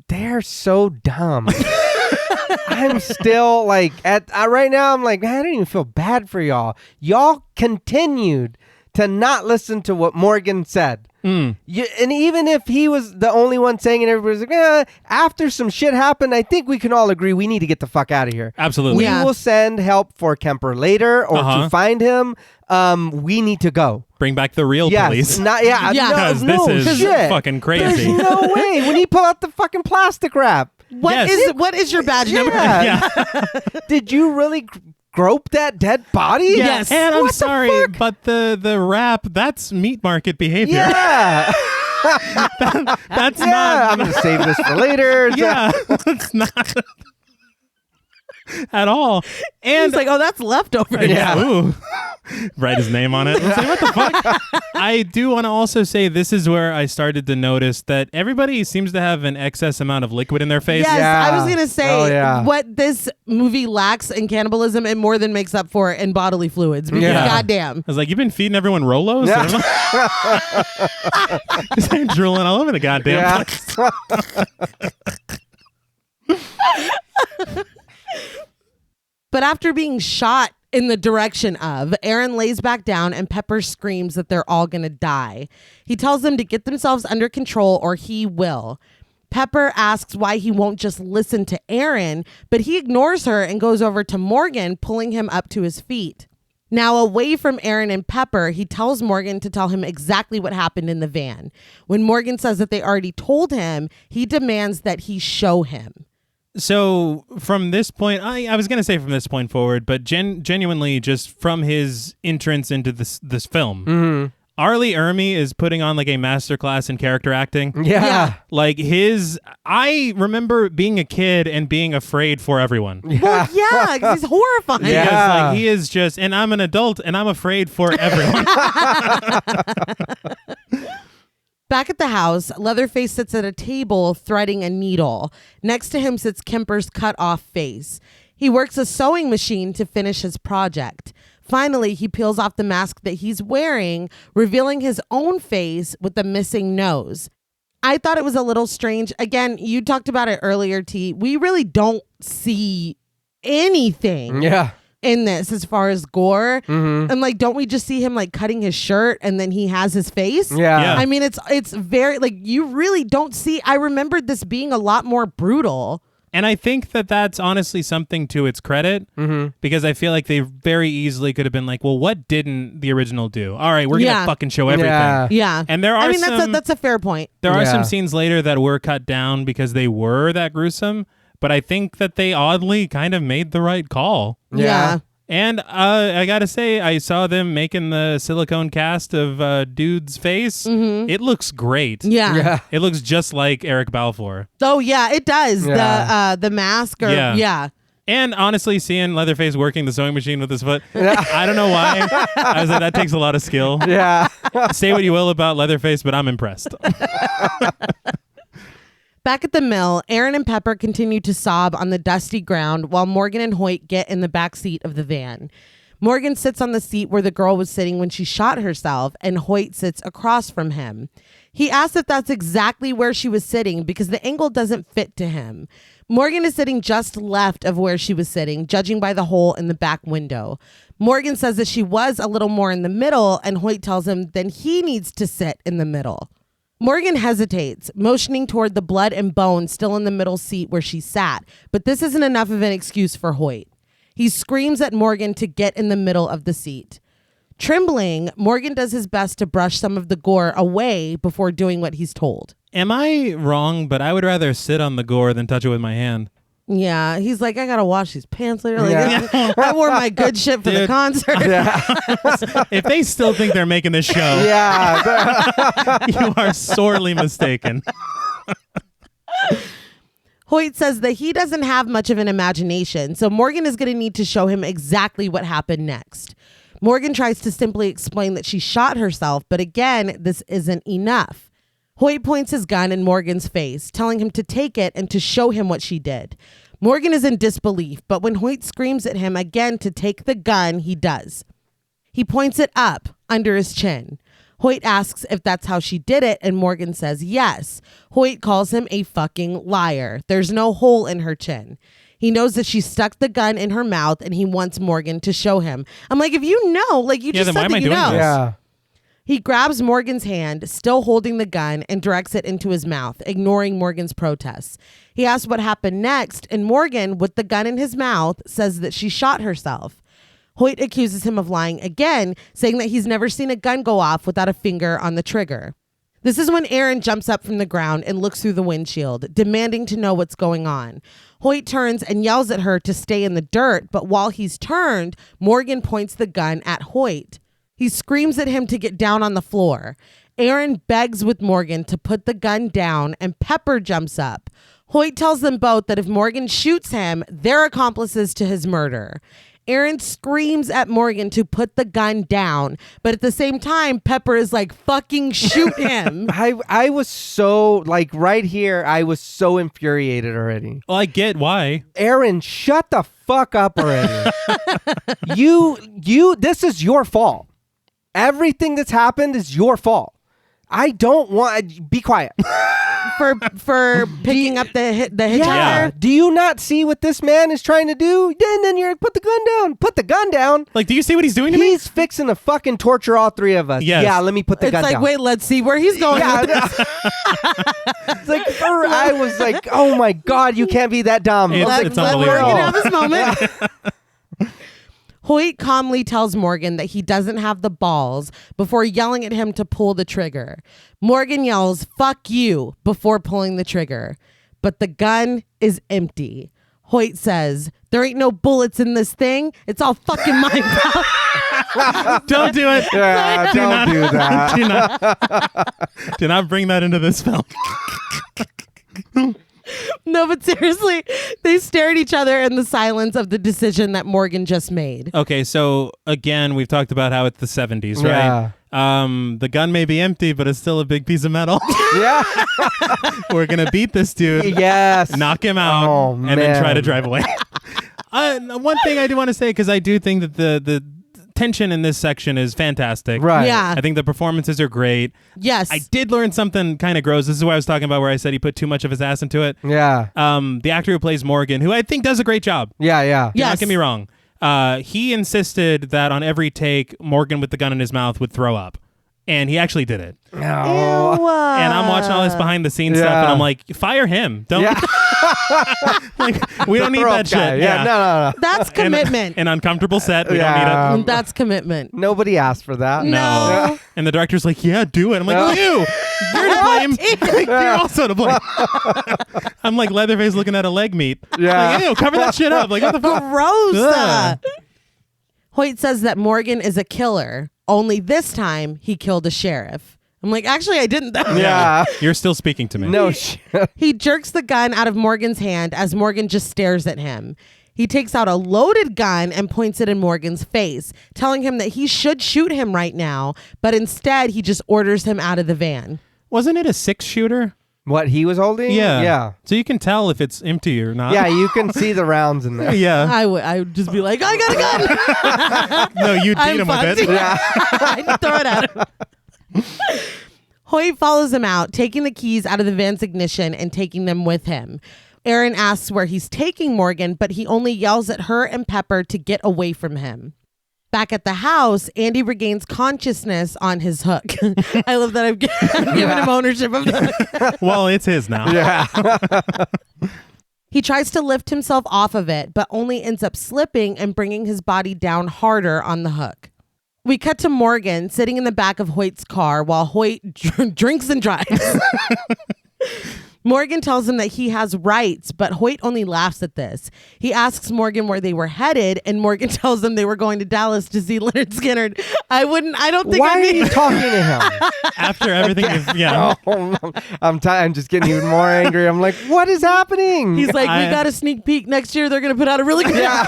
They're so dumb. I'm still like right now. I'm like, man, I don't even feel bad for y'all. Y'all continued to not listen to what Morgan said. And even if he was the only one saying it, everybody's like, after some shit happened, I think we can all agree we need to get the fuck out of here. Absolutely. Yeah. We will send help for Kemper later or to find him. We need to go. Bring back the real police. Yeah. Because no this is shit. fucking crazy. There's no way. When he pull out the fucking plastic wrap. What is your badge number? Yeah. Did you really grope that dead body? Yes. And I'm What the sorry, fuck? but the wrap, that's meat market behavior. Yeah. That's Yeah. not. I'm going to save this for later. Yeah. It's not at all. And He's like, oh, that's leftovers. Yeah. Ooh. Write his name on it. It's like, what the fuck? I do want to also say this is where I started to notice that everybody seems to have an excess amount of liquid in their face. Yes, Yeah. I was going to say Oh, yeah. what this movie lacks in cannibalism, it more than makes up for in bodily fluids. Because Yeah. goddamn. I was like, you've been feeding everyone Rolos? Yeah. Just like drooling all over the goddamn Yeah. place. But after being shot in the direction of, Aaron lays back down and Pepper screams that they're all going to die. He tells them to get themselves under control or he will. Pepper asks why he won't just listen to Aaron, but he ignores her and goes over to Morgan, pulling him up to his feet. Now, away from Aaron and Pepper, he tells Morgan to tell him exactly what happened in the van. When Morgan says that they already told him, he demands that he show him. So from this point, I was going to say from this point forward, but genuinely just from his entrance into this film, Arlie Ermy is putting on like a masterclass in character acting. Yeah. Like I remember being a kid and being afraid for everyone. Well, yeah, 'cause he's horrifying. Yeah. Because like he is just, and I'm an adult and I'm afraid for everyone. Back at the house, Leatherface sits at a table threading a needle. Next to him sits Kemper's cut-off face. He works a sewing machine to finish his project. Finally, he peels off the mask that he's wearing, revealing his own face with the missing nose. I thought it was a little strange. Again, you talked about it earlier, T. We really don't see anything Yeah. in this as far as gore. And like, don't we just see him like cutting his shirt and then he has his face? Yeah. I mean, it's very like, you really don't see. I remembered this being a lot more brutal. And I think that that's honestly something to its credit, because I feel like they very easily could have been like, well, what didn't the original do? All right, we're going to fucking show everything. Yeah. Yeah. And there are I mean, some, that's a fair point. there are Yeah. some scenes later that were cut down because they were that gruesome, but I think that they oddly kind of made the right call. Yeah. And I gotta say, I saw them making the silicone cast of dude's face. It looks great. Yeah. Yeah. It looks just like Eric Balfour. Oh yeah, it does. Yeah. The mask or Yeah. yeah. And honestly, seeing Leatherface working the sewing machine with his foot, I don't know why. I was like, that takes a lot of skill. Yeah. Say what you will about Leatherface, but I'm impressed. Back at the mill, Aaron and Pepper continue to sob on the dusty ground while Morgan and Hoyt get in the back seat of the van. Morgan sits on the seat where the girl was sitting when she shot herself, and Hoyt sits across from him. He asks if that's exactly where she was sitting because the angle doesn't fit to him. Morgan is sitting just left of where she was sitting, judging by the hole in the back window. Morgan says that she was a little more in the middle, and Hoyt tells him then he needs to sit in the middle. Morgan hesitates, motioning toward the blood and bone still in the middle seat where she sat, but this isn't enough of an excuse for Hoyt. He screams at Morgan to get in the middle of the seat. Trembling, Morgan does his best to brush some of the gore away before doing what he's told. Am I wrong? But I would rather sit on the gore than touch it with my hand. Yeah, he's like, I gotta wash these pants later. Like, I wore my good shit for the concert. If they still think they're making this show, you are sorely mistaken. Hoyt says that he doesn't have much of an imagination, so Morgan is going to need to show him exactly what happened next. Morgan tries to simply explain that she shot herself, but again, this isn't enough. Hoyt points his gun in Morgan's face, telling him to take it and to show him what she did. Morgan is in disbelief, but when Hoyt screams at him again to take the gun, he does. He points it up under his chin. Hoyt asks if that's how she did it, and Morgan says yes. Hoyt calls him a fucking liar. There's no hole in her chin. He knows that she stuck the gun in her mouth, and he wants Morgan to show him. I'm like, if you know, like you just then why said am I that you doing know. this? Yeah. He grabs Morgan's hand, still holding the gun, and directs it into his mouth, ignoring Morgan's protests. He asks what happened next, and Morgan, with the gun in his mouth, says that she shot herself. Hoyt accuses him of lying again, saying that he's never seen a gun go off without a finger on the trigger. This is when Aaron jumps up from the ground and looks through the windshield, demanding to know what's going on. Hoyt turns and yells at her to stay in the dirt, but while he's turned, Morgan points the gun at Hoyt. He screams at him to get down on the floor. Aaron begs with Morgan to put the gun down, and Pepper jumps up. Hoyt tells them both that if Morgan shoots him, they're accomplices to his murder. Aaron screams at Morgan to put the gun down, but at the same time, Pepper is like, fucking shoot him. I was so, like, right here, I was so infuriated already. Well, I get why. Aaron, shut the fuck up already. This is your fault. Everything that's happened is your fault. I don't want, be quiet. for picking up the hitchhiker. Yeah. Do you not see what this man is trying to do? Then you're put the gun down. Put the gun down. Like, do you see what he's doing to me? He's fixing to fucking torture all three of us. Yes. Yeah, let me put the It's gun like, down. wait, let's see where he's going with this. It's like, I was like, oh my God, you can't be that dumb. It's Let Morgan unbelievable. have his moment. Hoyt calmly tells Morgan that he doesn't have the balls before yelling at him to pull the trigger. Morgan yells, fuck you, before pulling the trigger. But the gun is empty. Hoyt says, there ain't no bullets in this thing. It's all fucking mine, bro. Don't do it. Yeah, don't do that. Do not bring that into this film. No, but seriously, they stare at each other in the silence of the decision that Morgan just made. Okay, so again, we've talked about how it's the 70s, right? Yeah. The gun may be empty, but it's still a big piece of metal. Yeah. We're going to beat this dude. Yes. Knock him out, Oh, and then try man. to drive away. One thing I do want to say, because I do think that the tension in this section is fantastic. Right. Yeah. I think the performances are great. Yes. I did learn something kind of gross. This is what I was talking about where I said he put too much of his ass into it. Yeah. The actor who plays Morgan, who I think does a great job. Yeah. Yeah. Do not Yes. get me wrong. He insisted that on every take, Morgan with the gun in his mouth would throw up. And he actually did it. No. Ew. And I'm watching all this behind the scenes stuff, Yeah. and I'm like, fire him. Don't Yeah. like we don't need Throw that up guy. shit. Yeah. No. That's commitment. An uncomfortable set. We Yeah. don't need it. That's commitment. Nobody asked for that. No. And the director's like, yeah, do it. I'm like, you're to blame. You're also to blame. I'm like Leatherface looking at a leg meat. Yeah. Like, ew, cover that shit up. Like, what the fuck? Gross. Ugh. Hoyt says that Morgan is a killer, only this time he killed a sheriff. I'm like, actually, I didn't. Yeah. You're still speaking to me. No shit. He jerks the gun out of Morgan's hand as Morgan just stares at him. He takes out a loaded gun and points it in Morgan's face, telling him that he should shoot him right now, but instead he just orders him out of the van. Wasn't it a 6-shooter? What he was holding? Yeah. Yeah. So you can tell if it's empty or not. Yeah. You can see the rounds in there. Yeah. I would just be like, I got a gun. No, you'd beat him with it. Yeah. I'd throw it at him. Hoyt follows him out, taking the keys out of the van's ignition and taking them with him. Aaron asks where he's taking Morgan, but he only yells at her and Pepper to get away from him. Back at the house, Andy regains consciousness on his hook. I love that I've given him ownership of the hook. Well, it's his now. Yeah. He tries to lift himself off of it, but only ends up slipping and bringing his body down harder on the hook. We cut to Morgan sitting in the back of Hoyt's car while Hoyt drinks and drives. Morgan tells him that he has rights, but Hoyt only laughs at this. He asks Morgan where they were headed, and Morgan tells him they were going to Dallas to see Leonard Skinner. I don't think Why are you talking to him? After everything is, yeah. Oh, I'm just getting even more angry. I'm like, what is happening? He's like, we got a sneak peek. Next year, they're going to put out a really good yeah.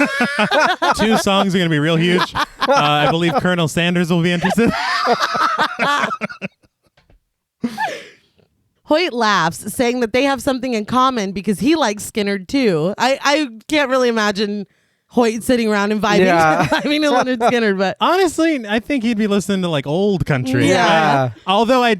2 songs are going to be real huge. I believe Colonel Sanders will be interested. Hoyt laughs, saying that they have something in common because he likes Skinner too. I can't really imagine Hoyt sitting around inviting to Leonard Skinner, but Honestly, I think he'd be listening to like old country. Yeah. Although I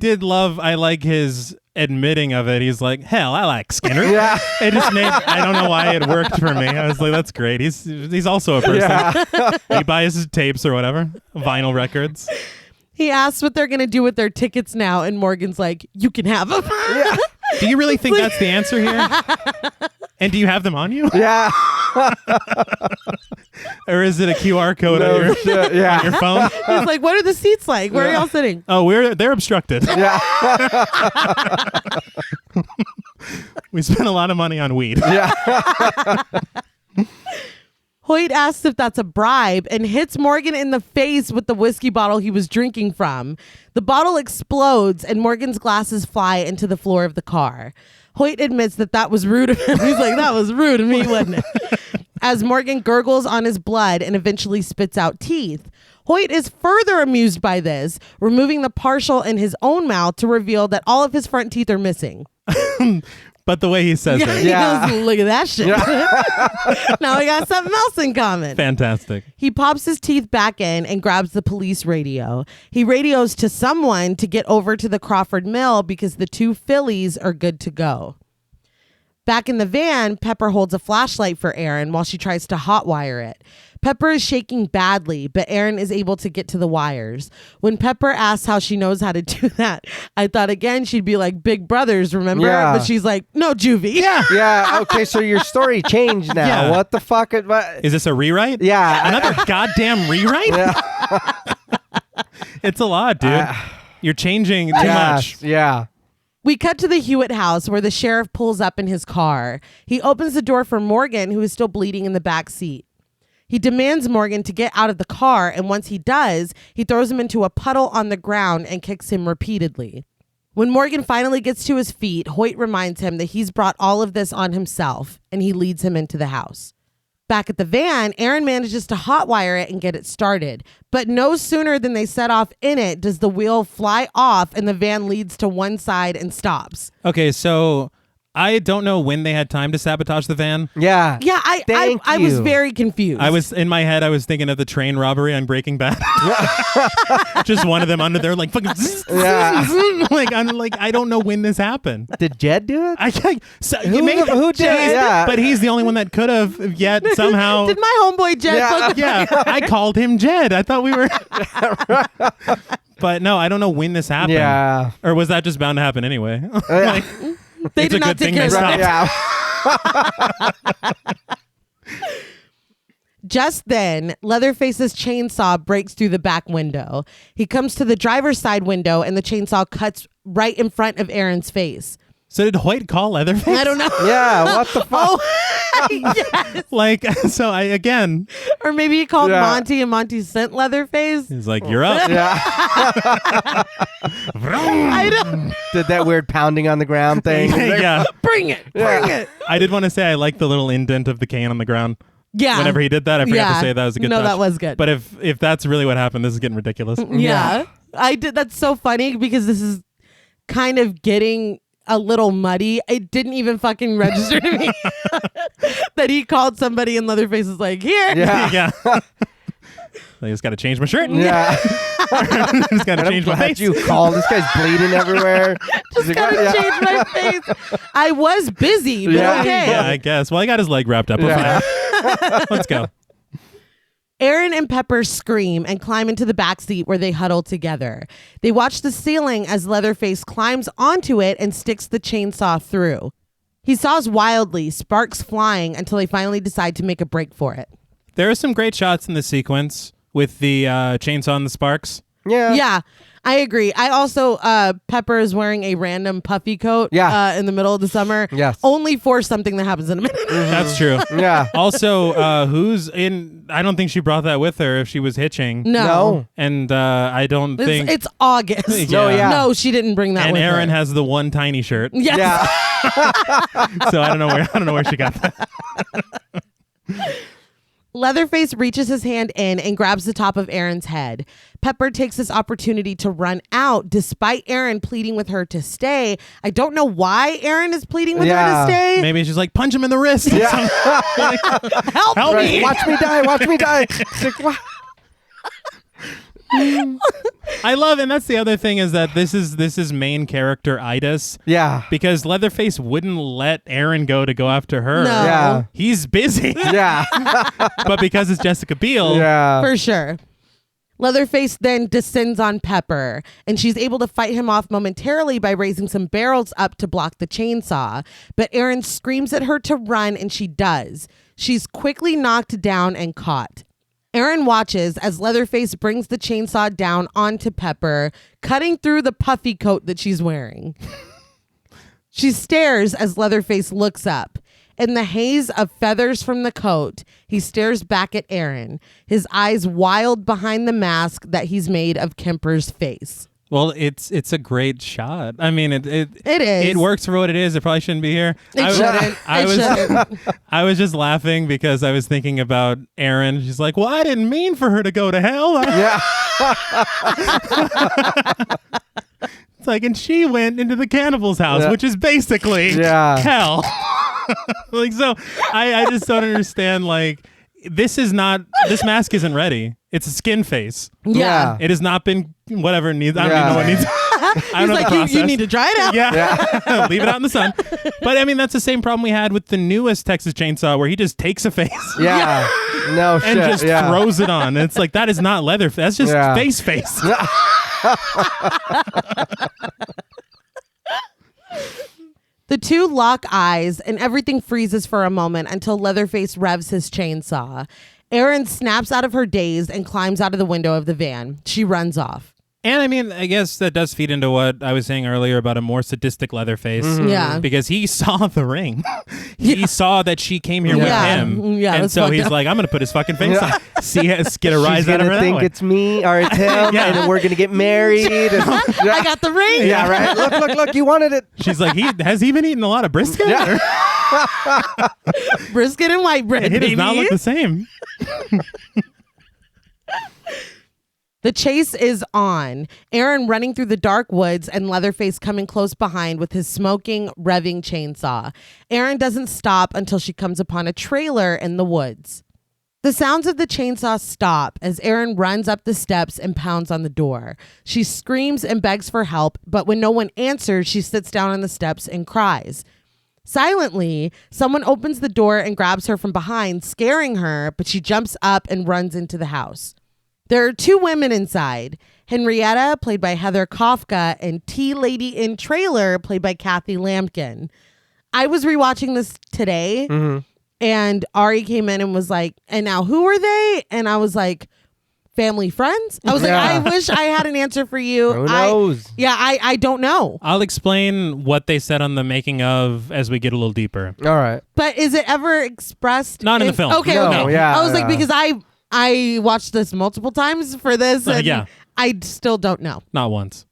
like his admitting of it. He's like, hell, I like Skinner. Yeah. It just made, I don't know why it worked for me. I was like, that's great. He's also a person. Yeah. He buys his tapes or whatever, vinyl records. he asks what they're going to do with their tickets now, and Morgan's like, you can have them. Yeah. Do you really think that's the answer here? And do you have them on you? Yeah. Or is it a QR code No on, shit, yeah. on your phone? He's like, what are the seats like? Where are y'all sitting? Oh, they're obstructed. Yeah. We spent a lot of money on weed. Yeah. Hoyt asks if that's a bribe and hits Morgan in the face with the whiskey bottle he was drinking from. The bottle explodes and Morgan's glasses fly into the floor of the car. Hoyt admits that was rude of him. He's like, that was rude of me, wasn't it? As Morgan gurgles on his blood and eventually spits out teeth. Hoyt is further amused by this, removing the partial in his own mouth to reveal that all of his front teeth are missing. But the way he says it. Yeah. He goes, look at that shit. Now we got something else in common. Fantastic. He pops his teeth back in and grabs the police radio. He radios to someone to get over to the Crawford Mill because the 2 fillies are good to go. Back in the van, Pepper holds a flashlight for Aaron while she tries to hotwire it. Pepper is shaking badly, but Aaron is able to get to the wires. When Pepper asks how she knows how to do that, I thought again she'd be like Big Brothers, remember? Yeah. But she's like, no, Juvie. Yeah. Yeah. Okay. So your story changed now. Yeah. What the fuck? Is this a rewrite? Yeah. Another goddamn rewrite? Yeah. It's a lot, dude. You're changing too much. Yeah. We cut to the Hewitt house where the sheriff pulls up in his car. He opens the door for Morgan, who is still bleeding in the back seat. He demands Morgan to get out of the car, and once he does, he throws him into a puddle on the ground and kicks him repeatedly. When Morgan finally gets to his feet, Hoyt reminds him that he's brought all of this on himself, and he leads him into the house. Back at the van, Aaron manages to hotwire it and get it started. But no sooner than they set off in it does the wheel fly off and the van leads to one side and stops. Okay, so I don't know when they had time to sabotage the van. Yeah. Yeah, I was very confused. In my head, I was thinking of the train robbery on Breaking Bad. Just one of them under there, like fucking. Yeah. I'm like, I don't know when this happened. Did Jed do it? Who did it? Yeah. But he's the only one that could have yet somehow. Did my homeboy Jed? Yeah, I called him Jed. I thought we were. But no, I don't know when this happened. Yeah. Or was that just bound to happen anyway? They it's did a not good take thing care they of stopped. Yeah. Just then, Leatherface's chainsaw breaks through the back window. He comes to the driver's side window and the chainsaw cuts right in front of Aaron's face. So did Hoyt call Leatherface? I don't know. Yeah. What the fuck? Oh, yes. Like, so again. Or maybe he called Yeah. Monty and Monty sent Leatherface. He's like, you're up. Yeah. I don't Did that weird pounding on the ground thing? Yeah. Bring it. Bring it. I did want to say I like the little indent of the cane on the ground. Yeah. Whenever he did that, I forgot to say that was a good No, touch. that was good. But if that's really what happened, this is getting ridiculous. Yeah. I did. That's so funny because this is kind of getting a little muddy. It didn't even fucking register to me that he called somebody and Leatherface is like, here. Yeah. Yeah. I just got to change my shirt. Yeah. Just got to change my Glad face. you called. This guy's bleeding everywhere. Just gotta change my face. I was busy, but Yeah. okay. Yeah, I guess. Well, I got his leg wrapped up. We're Yeah. fine. Let's go. Aaron and Pepper scream and climb into the back seat where they huddle together. They watch the ceiling as Leatherface climbs onto it and sticks the chainsaw through. He saws wildly, sparks flying until they finally decide to make a break for it. There are some great shots in this sequence with the chainsaw and the sparks. Yeah. Yeah, I agree. I also, Pepper is wearing a random puffy coat in the middle of the summer. Yes. Only for something that happens in a minute. That's true. Yeah. Also, who's in? I don't think she brought that with her if she was hitching. No. And I don't think It's August. No, yeah. No, she didn't bring that And with Aaron her. has the one tiny shirt. Yes. Yeah. So I don't know where she got that. Leatherface reaches his hand in and grabs the top of Aaron's head. Pepper takes this opportunity to run out despite Aaron pleading with her to stay. I don't know why Aaron is pleading with her to stay. Maybe she's like, punch him in the wrist. Yeah. Help me. Watch me die. Watch me die. It's like, what? I love, and that's the other thing is that this is main character Idas. Yeah. Because Leatherface wouldn't let Aaron go after her. No. Yeah. He's busy. Yeah. But because it's Jessica Biel. Yeah. For sure. Leatherface then descends on Pepper, and she's able to fight him off momentarily by raising some barrels up to block the chainsaw. But Aaron screams at her to run, and she does. She's quickly knocked down and caught. Aaron watches as Leatherface brings the chainsaw down onto Pepper, cutting through the puffy coat that she's wearing. She stares as Leatherface looks up. In the haze of feathers from the coat, he stares back at Aaron, his eyes wild behind the mask that he's made of Kemper's face. Well, it's a great shot. I mean, it is. It works for what it is. It probably shouldn't be here. I was just laughing because I was thinking about Aaron. She's like, well, I didn't mean for her to go to hell. Yeah. It's like, and she went into the cannibal's house, which is basically hell. Like, so I just don't understand. Like, this mask isn't ready. It's a skin face. Yeah. It has not been whatever it needs. I don't even know what it needs. I don't know the process. You need to dry it out. Yeah. Leave it out in the sun. But I mean, that's the same problem we had with the newest Texas Chainsaw where he just takes a face. Yeah. No and shit. just throws it on. And it's like, that is not leather. That's just face. The two lock eyes and everything freezes for a moment until Leatherface revs his chainsaw. Erin snaps out of her daze and climbs out of the window of the van. She runs off. And I mean, I guess that does feed into what I was saying earlier about a more sadistic Leatherface. Mm-hmm. Yeah. Because he saw the ring. He saw that she came here with him. Yeah, and so he's like, I'm going to put his fucking face on. See, get a rise out of her that think way. it's me or it's him, and then we're going to get married. And, I got the ring. Yeah, right. Look, you wanted it. She's like, has he been eating a lot of brisket? Yeah. Brisket and white bread, He does not look the same. The chase is on. Aaron running through the dark woods and Leatherface coming close behind with his smoking, revving chainsaw. Aaron doesn't stop until she comes upon a trailer in the woods. The sounds of the chainsaw stop as Aaron runs up the steps and pounds on the door. She screams and begs for help, but when no one answers, she sits down on the steps and cries. Silently, someone opens the door and grabs her from behind, scaring her, but she jumps up and runs into the house. There are two women inside, Henrietta, played by Heather Kafka, and Tea Lady in Trailer, played by Kathy Lampkin. I was rewatching this today, and Ari came in and was like, and now who are they? And I was like, family friends? I was like, I wish I had an answer for you. Who knows? I don't know. I'll explain what they said on the making of as we get a little deeper. All right. But is it ever expressed? Not in the film. Okay, No, okay. yeah, I was like, yeah. because I watched this multiple times for this, and yeah. I still don't know. Not once.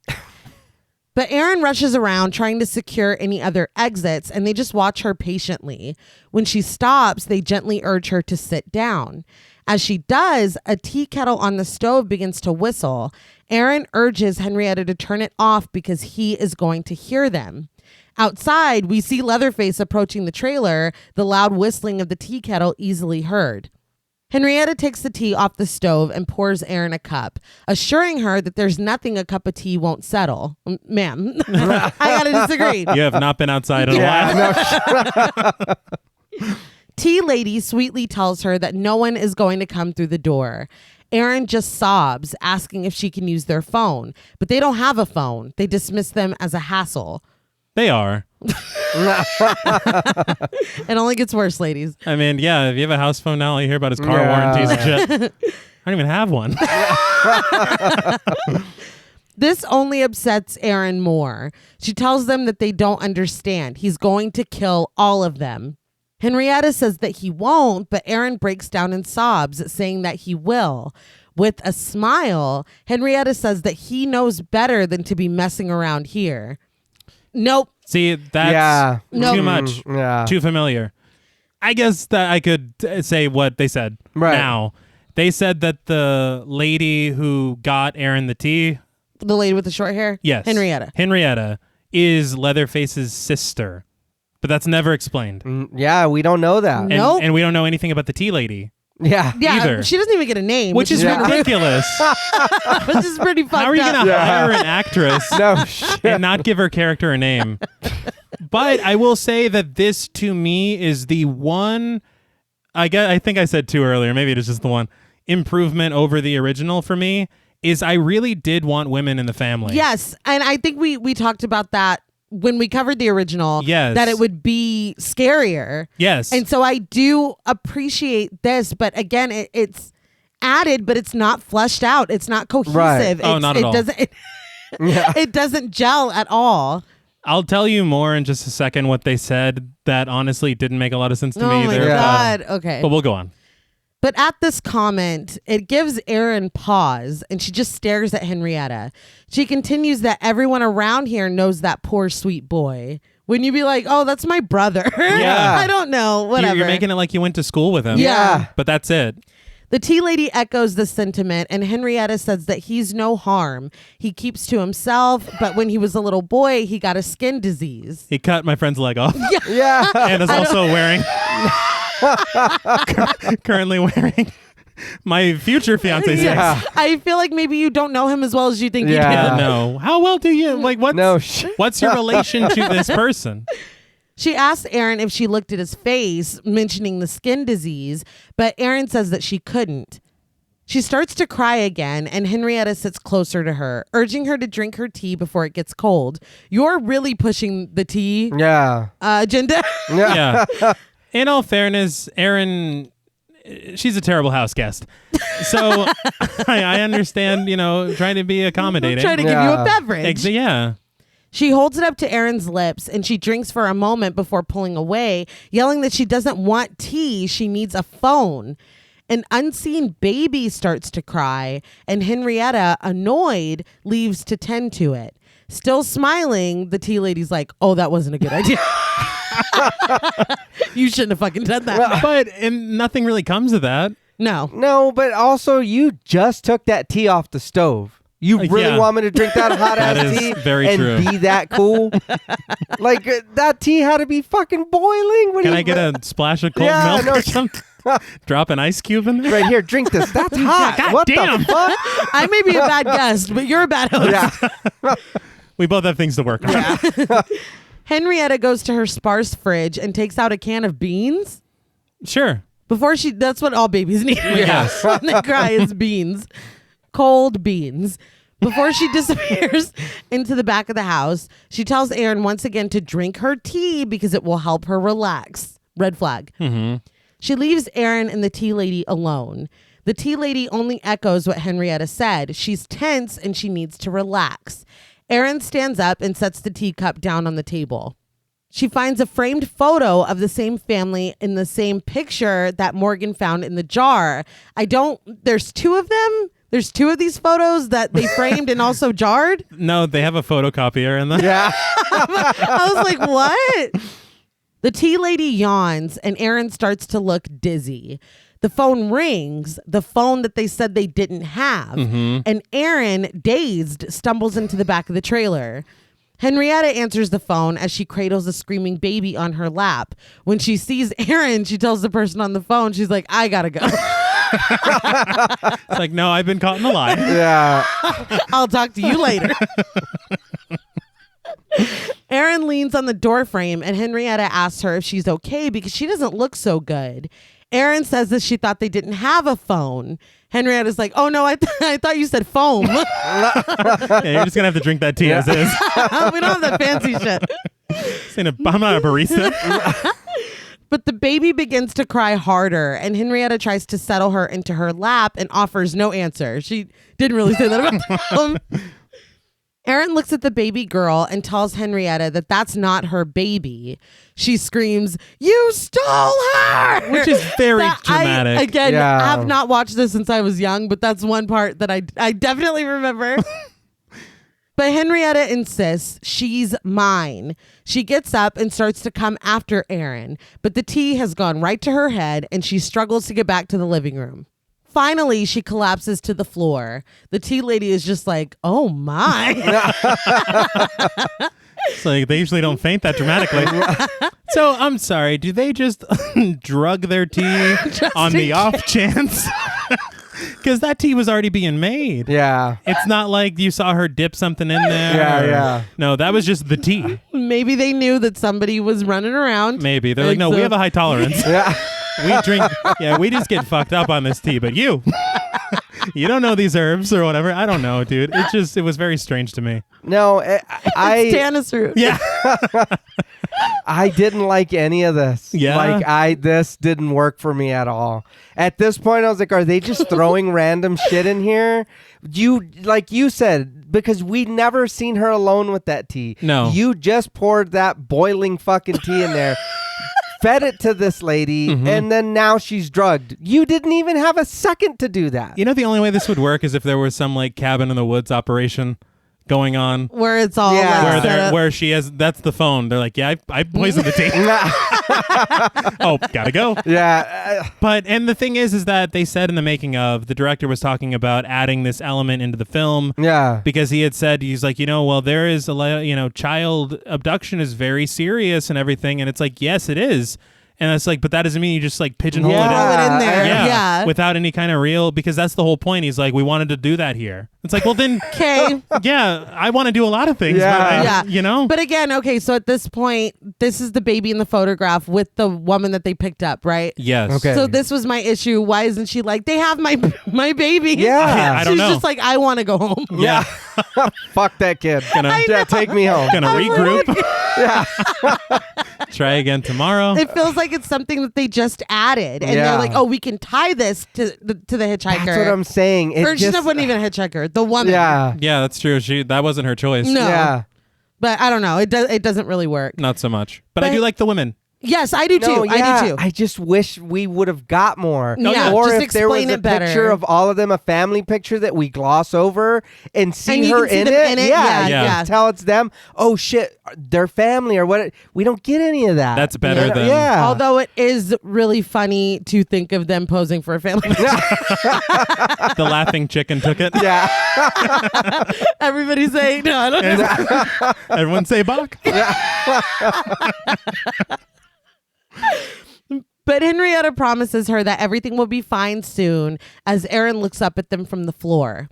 But Aaron rushes around trying to secure any other exits, and they just watch her patiently. When she stops, they gently urge her to sit down. As she does, a tea kettle on the stove begins to whistle. Aaron urges Henrietta to turn it off because he is going to hear them. Outside, we see Leatherface approaching the trailer, the loud whistling of the tea kettle easily heard. Henrietta takes the tea off the stove and pours Aaron a cup, assuring her that there's nothing a cup of tea won't settle. Ma'am, I gotta disagree. You have not been outside in a while. Tea Lady sweetly tells her that no one is going to come through the door. Aaron just sobs, asking if she can use their phone, but they don't have a phone. They dismiss them as a hassle. They are. It only gets worse, ladies. I mean, yeah, if you have a house phone now, all you hear about is car warranties and shit. I don't even have one. This only upsets Aaron more. She tells them that they don't understand. He's going to kill all of them. Henrietta says that he won't, but Aaron breaks down in sobs, saying that he will. With a smile, Henrietta says that he knows better than to be messing around here. Nope. See, that's too much. Yeah. Too familiar. I guess that I could say what they said now. They said that the lady who got Aaron the tea... The lady with the short hair? Yes. Henrietta is Leatherface's sister. But that's never explained. Yeah, we don't know that. Nope. And we don't know anything about the tea lady. Yeah. Either. She doesn't even get a name. Which is ridiculous. Which is pretty fucked up. How are you going to hire an actress No shit. and not give her character a name? But I will say that this, to me, is the one... I think I said two earlier. Maybe it is just the one. Improvement over the original for me is I really did want women in the family. Yes. And I think we talked about that when we covered the original. Yes. That it would be scarier. Yes. And so I do appreciate this. But again, it's added, but it's not fleshed out. It's not cohesive. Right. Oh, not at all. It doesn't gel at all. I'll tell you more in just a second what they said that honestly didn't make a lot of sense to me Oh my either. God. Okay. But we'll go on. But at this comment, it gives Erin pause, and she just stares at Henrietta. She continues that everyone around here knows that poor sweet boy. Wouldn't you be like, oh, that's my brother? Yeah. I don't know. Whatever. You're making it like you went to school with him. Yeah. But that's it. The tea lady echoes the sentiment, and Henrietta says that he's no harm. He keeps to himself, but when he was a little boy, he got a skin disease. He cut my friend's leg off. Yeah. And is also wearing... currently wearing my future fiance's Yeah. face. I feel like maybe you don't know him as well as you think Yeah. you do. No. How well do you... Like, what's your relation to this person? She asked Erin if she looked at his face, mentioning the skin disease, but Erin says that she couldn't. She starts to cry again, and Henrietta sits closer to her, urging her to drink her tea before it gets cold. You're really pushing the tea agenda. Yeah. In all fairness, Erin, she's a terrible house guest. So I understand, trying to be accommodating. I'm trying to give you a beverage. Yeah. She holds it up to Erin's lips, and she drinks for a moment before pulling away, yelling that she doesn't want tea. She needs a phone. An unseen baby starts to cry, and Henrietta, annoyed, leaves to tend to it. Still smiling, the tea lady's like, oh, that wasn't a good idea. You shouldn't have fucking done that. But nothing really comes of that. No, but also you just took that tea off the stove. You really want me to drink that hot ass tea very true. be that cool? Like that tea had to be fucking boiling. Can I get a splash of cold milk or something? Drop an ice cube in there? Right here, drink this. That's hot. God what damn. the fuck? I may be a bad guest, but you're a bad host. Yeah. We both have things to work on. Henrietta goes to her sparse fridge and takes out a can of beans. Sure. That's what all babies need. Yes. When they cry is beans. Cold beans. Before she disappears into the back of the house, she tells Erin once again to drink her tea because it will help her relax. Red flag. Mm-hmm. She leaves Erin and the tea lady alone. The tea lady only echoes what Henrietta said. She's tense and she needs to relax. Erin stands up and sets the teacup down on the table. She finds a framed photo of the same family in the same picture that Morgan found in the jar. There's two of them. There's two of these photos that they framed and also jarred. No, they have a photocopier in them. Yeah. I was like, what? The tea lady yawns and Erin starts to look dizzy. The phone rings, the phone that they said they didn't have. Mm-hmm. And Erin, dazed, stumbles into the back of the trailer. Henrietta answers the phone as she cradles a screaming baby on her lap. When she sees Erin, she tells the person on the phone, she's like, I gotta go. It's like, no, I've been caught in a lie. Yeah. I'll talk to you later. Erin leans on the doorframe and Henrietta asks her if she's okay because she doesn't look so good. Erin says that she thought they didn't have a phone. Henrietta's like, oh no, I thought you said foam. Yeah, you're just going to have to drink that tea as is. We don't have that fancy shit. I'm not a barista. But the baby begins to cry harder, and Henrietta tries to settle her into her lap and offers no answer. She didn't really say that about the film. Erin looks at the baby girl and tells Henrietta that that's not her baby. She screams, "You stole her!" Which is very dramatic. I have not watched this since I was young, but that's one part that I definitely remember. But Henrietta insists she's mine. She gets up and starts to come after Erin, but the tea has gone right to her head and she struggles to get back to the living room. Finally, she collapses to the floor. The tea lady is just like, "Oh my." It's like they usually don't faint that dramatically. So I'm sorry, do they just drug their tea on the off chance? Because that tea was already being made. Yeah. It's not like you saw her dip something in there. Yeah. No, that was just the tea. Maybe they knew that somebody was running around. Maybe. They're like, no, we have a high tolerance. Yeah. We drink, we just get fucked up on this tea, but you don't know these herbs or whatever. I don't know, dude. It was very strange to me. No, It's Tana's root. Yeah. I didn't like any of this. Yeah. This didn't work for me at all. At this point, I was like, are they just throwing random shit in here? Like you said, because we never seen her alone with that tea. No. You just poured that boiling fucking tea in there. Fed it to this lady, and then now she's drugged. You didn't even have a second to do that. You know, the only way this would work is if there was some like cabin in the woods operation going on. Where it's all Where she has, that's the phone. They're like, yeah, I poisoned the tea. Oh, gotta go. Yeah. And the thing is that they said in the making of, the director was talking about adding this element into the film. Yeah. Because he had said, he's like, there is child abduction is very serious and everything. And it's like, yes, it is. And it's like, but that doesn't mean you just like pigeonhole it Throw it in there. Yeah. Without any kind of real, because that's the whole point. He's like, we wanted to do that here. It's like, well then, Okay. yeah, I want to do a lot of things. Yeah. But But again, okay, so at this point, this is the baby in the photograph with the woman that they picked up, right? Yes. Okay. So this was my issue. Why isn't she like, they have my baby? Yeah. I don't know. She's just like, I want to go home. Yeah. Fuck that kid. Gonna Take me home. gonna regroup. Yeah. Try again tomorrow. It feels like it's something that they just added, and Yeah. they're like, "Oh, we can tie this to the hitchhiker." That's what I'm saying. It Or she just wasn't even a hitchhiker. The woman. Yeah. Yeah, that's true. That wasn't her choice. No. Yeah. But I don't know. It doesn't really work. Not so much. But I But- do like the women. Yes, I do too. No, yeah, I do too. I just wish we would have got more. Yeah, or just if there was explain a it better. picture of all of them, a family picture that we gloss over and see And you her can see in, them it. in it. Yeah, Yeah, yeah. Tell it's them. Oh shit, their family or what? We don't get any of that. That's better than- yeah. Although it is really funny to think of them posing for a family. The laughing chicken took it. Yeah. Everybody's saying, no, I don't know. Everyone say Bach. But Henrietta promises her that everything will be fine soon as Erin looks up at them from the floor.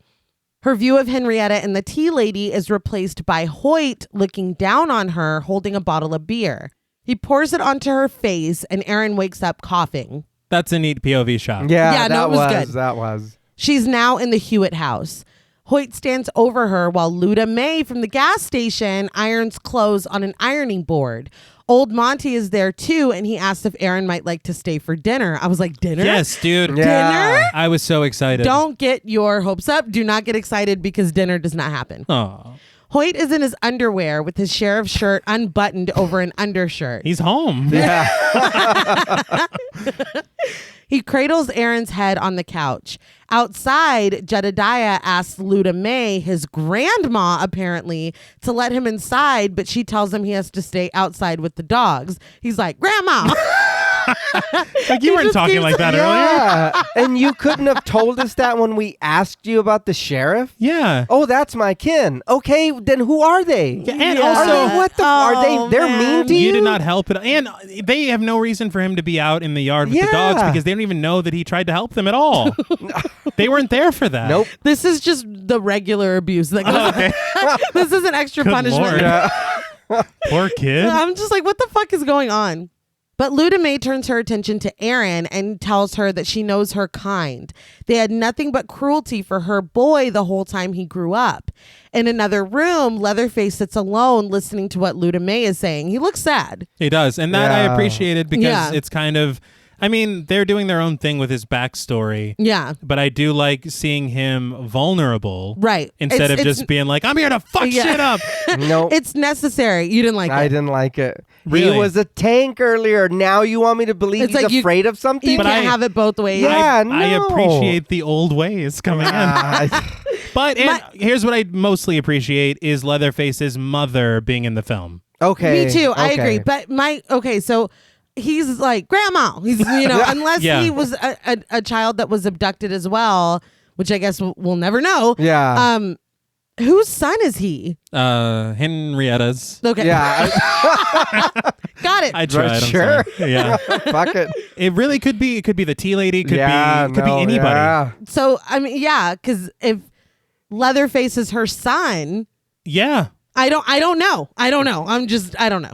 Her view of Henrietta and the tea lady is replaced by Hoyt looking down on her holding a bottle of beer. He pours it onto her face and Erin wakes up coughing. That's a neat POV shot. Yeah, Yeah, no, that it was good. That was. She's now in the Hewitt house. Hoyt stands over her while Luda May from the gas station irons clothes on an ironing board. Old Monty is there too, and he asked if Erin might like to stay for dinner. I was like, dinner? Yes, dude. Yeah. Dinner? I was so excited. Don't get your hopes up. Do not get excited because dinner does not happen. Oh, Hoyt is in his underwear with his sheriff's shirt unbuttoned over an undershirt. he's home. Yeah. He cradles Erin's head on the couch. Outside, Jedediah asks Luda May, his grandma apparently, to let him inside, but she tells him he has to stay outside with the dogs. He's like, Grandma! Like you weren't just talking keeps- like that earlier. Yeah. And you couldn't have told us that when we asked you about the sheriff? Yeah. Oh, that's my kin. Okay, then who are they? Yeah, and Yeah. also, Are they what the? Are Oh, they? They're man. mean to you. you did not help it. And they have no reason for him to be out in the yard with the dogs Yeah. because they don't even know that he tried to help them at all. They weren't there for that. Nope. This is just the regular abuse. Like, Okay. this is an extra Good punishment. Lord. Poor kid. I'm just like, what the fuck is going on? But Luda May turns her attention to Erin and tells her that she knows her kind. They had nothing but cruelty for her boy the whole time he grew up. In another room, Leatherface sits alone listening to what Luda May is saying. He looks sad. He does. And that I appreciated because Yeah. it's kind of, I mean, they're doing their own thing with his backstory. Yeah. But I do like seeing him vulnerable. Right. Instead of just being like, I'm here to fuck Yeah. shit up. Nope. It's necessary. You didn't like I it. didn't like it. Really? He was a tank earlier. Now you want me to believe It's he's like you- afraid of something? You But can't I- have it both ways. Yeah. I no. appreciate the old ways coming in. But and here's what I mostly appreciate is Leatherface's mother being in the film. Okay. Me too. I okay. agree. But so he's like, grandma. He's, unless Yeah. he was a child that was abducted as well, which I guess we'll never know. Yeah. Whose son is he? Henrietta's. Okay. Yeah. Got it. I tried. I'm Sure. sorry. Yeah. Fuck it. It really could be. It could be the tea lady. Could be no, anybody. Yeah. So, I mean, yeah, because if Leatherface is her son, Yeah. I don't know. I don't know. I don't know.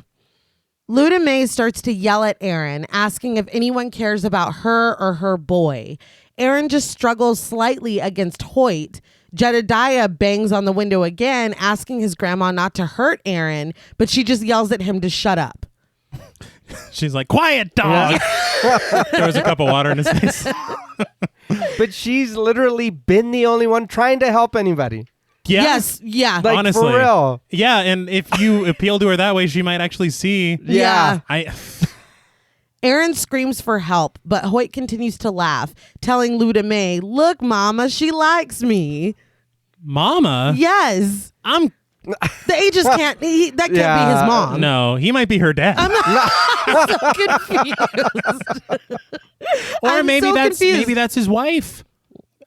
Luda May starts to yell at Erin, asking if anyone cares about her or her boy. Erin just struggles slightly against Hoyt. Jedediah bangs on the window again, asking his grandma not to hurt Erin, but she just yells at him to shut up. She's like, quiet dog. Throws a cup of water in his face. But she's literally been the only one trying to help anybody. Yeah. Yes. Yeah. Like, honestly. for real. Yeah, and if you appeal to her that way, she might actually see. Yeah. Erin screams for help, but Hoyt continues to laugh, telling Luda May, "Look, Mama, she likes me." Mama? Yes. I'm The ages can't. That can't be Yeah. his mom. no, he might be her dad. I'm so confused. or I'm maybe so that's confused. his wife.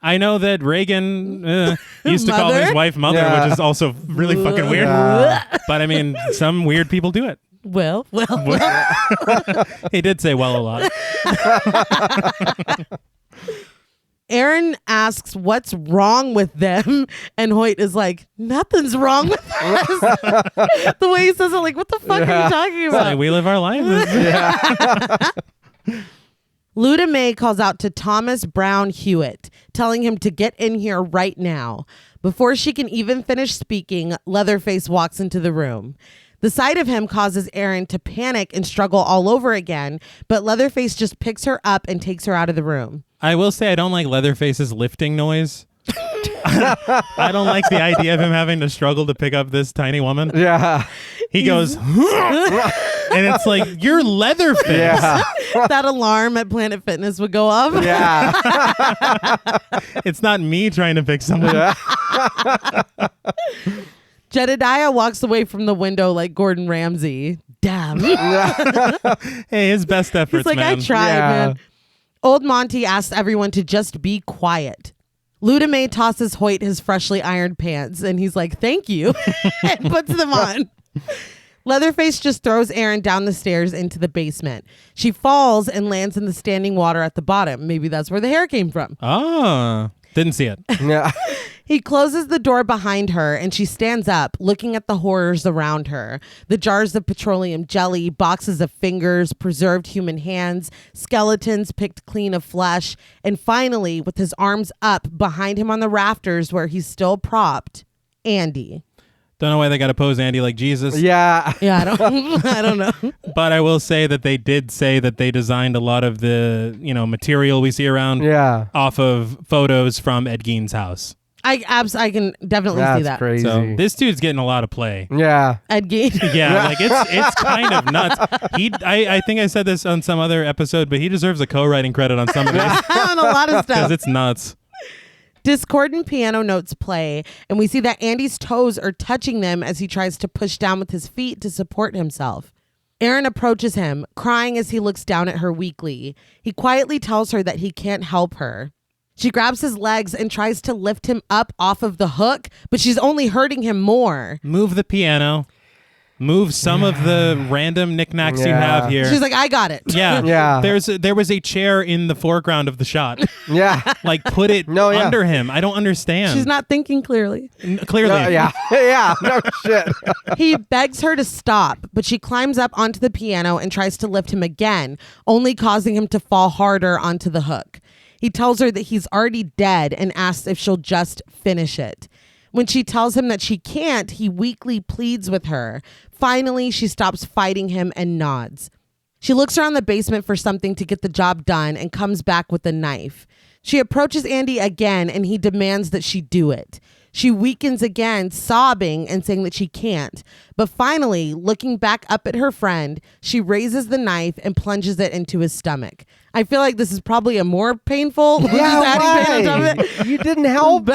I know that Reagan used to call Mother? his wife mother, Yeah. which is also really fucking weird. Yeah. But I mean, some weird people do it. Well. He did say well a lot. Erin asks what's wrong with them, and Hoyt is like, "Nothing's wrong with us." The way he says it, like, what the fuck are you talking It's about? like, we live our lives. Luda May calls out to Thomas Brown Hewitt, telling him to get in here right now. Before she can even finish speaking, Leatherface walks into the room. The sight of him causes Erin to panic and struggle all over again, but Leatherface just picks her up and takes her out of the room. I will say I don't like Leatherface's lifting noise. I don't like the idea of him having to struggle to pick up this tiny woman. Yeah. He goes, and it's like, you're Leatherface. Yeah. That alarm at Planet Fitness would go off. Yeah. It's not me trying to pick someone. Jedediah walks away from the window like Gordon Ramsay. Damn. Hey, his best efforts, He's like, man. I tried, Yeah. man. Old Monty asks everyone to just be quiet. Luda May tosses Hoyt his freshly ironed pants, and he's like, thank you, and puts them on. Leatherface just throws Erin down the stairs into the basement. She falls and lands in the standing water at the bottom. Maybe that's where the hair came from. Oh, didn't see it. Yeah. He closes the door behind her and she stands up, looking at the horrors around her. The jars of petroleum jelly, boxes of fingers, preserved human hands, skeletons picked clean of flesh, and finally, with his arms up behind him on the rafters where he's still propped, Andy. Don't know why they got to pose Andy like Jesus. Yeah. Yeah, I don't know. But I will say that they did say that they designed a lot of the, material we see around Yeah. off of photos from Ed Gein's house. I can definitely see That's that. crazy. So this dude's getting a lot of play. Yeah. Ed Gein. Yeah, like it's kind of nuts. I think I said this on some other episode, but he deserves a co-writing credit on some of these On a lot of because stuff. it's nuts. Discordant piano notes play, and we see that Andy's toes are touching them as he tries to push down with his feet to support himself. Erin approaches him, crying as he looks down at her weakly. He quietly tells her that he can't help her. She grabs his legs and tries to lift him up off of the hook, but she's only hurting him more. Move the piano. move some of the random knickknacks you have here. She's like, I got it. Yeah. Yeah. There was a chair in the foreground of the shot. Yeah. Like, put it under him. I don't understand. She's not thinking clearly. Clearly. Yeah. Yeah. No shit. He begs her to stop, but she climbs up onto the piano and tries to lift him again, only causing him to fall harder onto the hook. He tells her that he's already dead and asks if she'll just finish it. When she tells him that she can't, he weakly pleads with her. Finally, she stops fighting him and nods. She looks around the basement for something to get the job done and comes back with a knife. She approaches Andy again and he demands that she do it. She weakens again, sobbing and saying that she can't. But finally, looking back up at her friend, she raises the knife and plunges it into his stomach. I feel like this is probably a more painful. Yeah, why? You didn't help.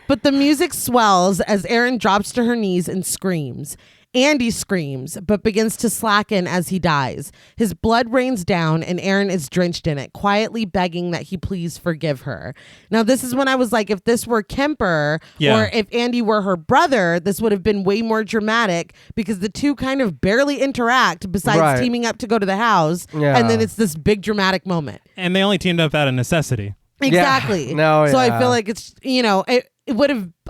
But the music swells as Aaron drops to her knees and screams. Andy screams, but begins to slacken as he dies. His blood rains down and Aaron is drenched in it, quietly begging that he please forgive her. Now, this is when I was like, if this were Kemper or if Andy were her brother, this would have been way more dramatic because the two kind of barely interact besides teaming up to go to the house. Yeah. And then it's this big dramatic moment. And they only teamed up out of necessity. Exactly. Yeah. So I feel like it's,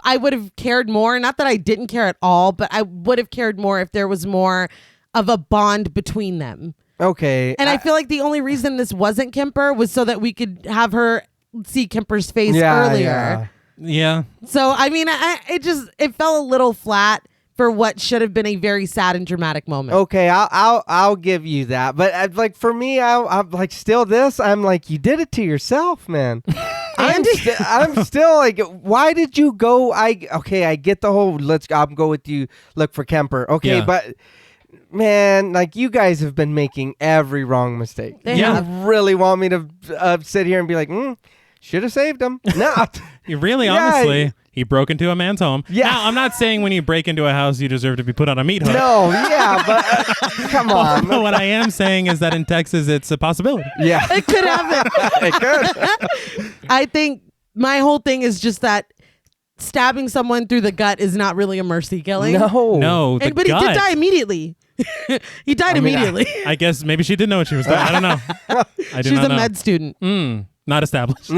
I would have cared more. Not that I didn't care at all, but I would have cared more if there was more of a bond between them. Okay. And I feel like the only reason this wasn't Kemper was so that we could have her see Kemper's face earlier. Yeah. So, I mean, it fell a little flat for what should have been a very sad and dramatic moment. Okay, I'll give you that. But like for me, I'm like still this. I'm like, you did it to yourself, man. I'm still like, why did you go? I get the whole I'll go with you. Look for Kemper. Okay, but man, like you guys have been making every wrong mistake. You really want me to sit here and be like, should have saved him? No, you really honestly. He broke into a man's home. Yeah. Now, I'm not saying when you break into a house, you deserve to be put on a meat hook. No, yeah, but come on. But what I am saying is that in Texas, it's a possibility. Yeah. It could happen. It could. I think my whole thing is just that stabbing someone through the gut is not really a mercy killing. No. But he did die immediatally. He died immediately. I guess maybe she did know what she was doing. I don't know. She was a med student. Not established.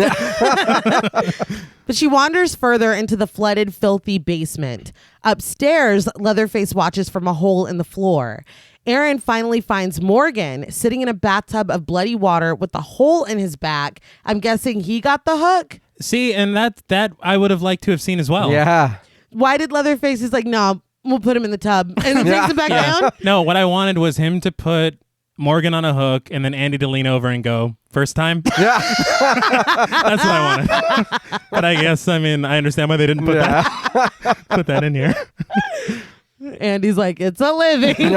But she wanders further into the flooded, filthy basement. Upstairs, Leatherface watches from a hole in the floor. Aaron finally finds Morgan sitting in a bathtub of bloody water with a hole in his back. I'm guessing he got the hook. See, and that I would have liked to have seen as well. Yeah. Why did Leatherface? He's like, no, we'll put him in the tub and then takes him back down. No, what I wanted was him to put Morgan on a hook and then Andy to lean over and go, first time? Yeah. That's what I wanted. But I guess, I understand why they didn't put that in here. Andy's like, it's a living.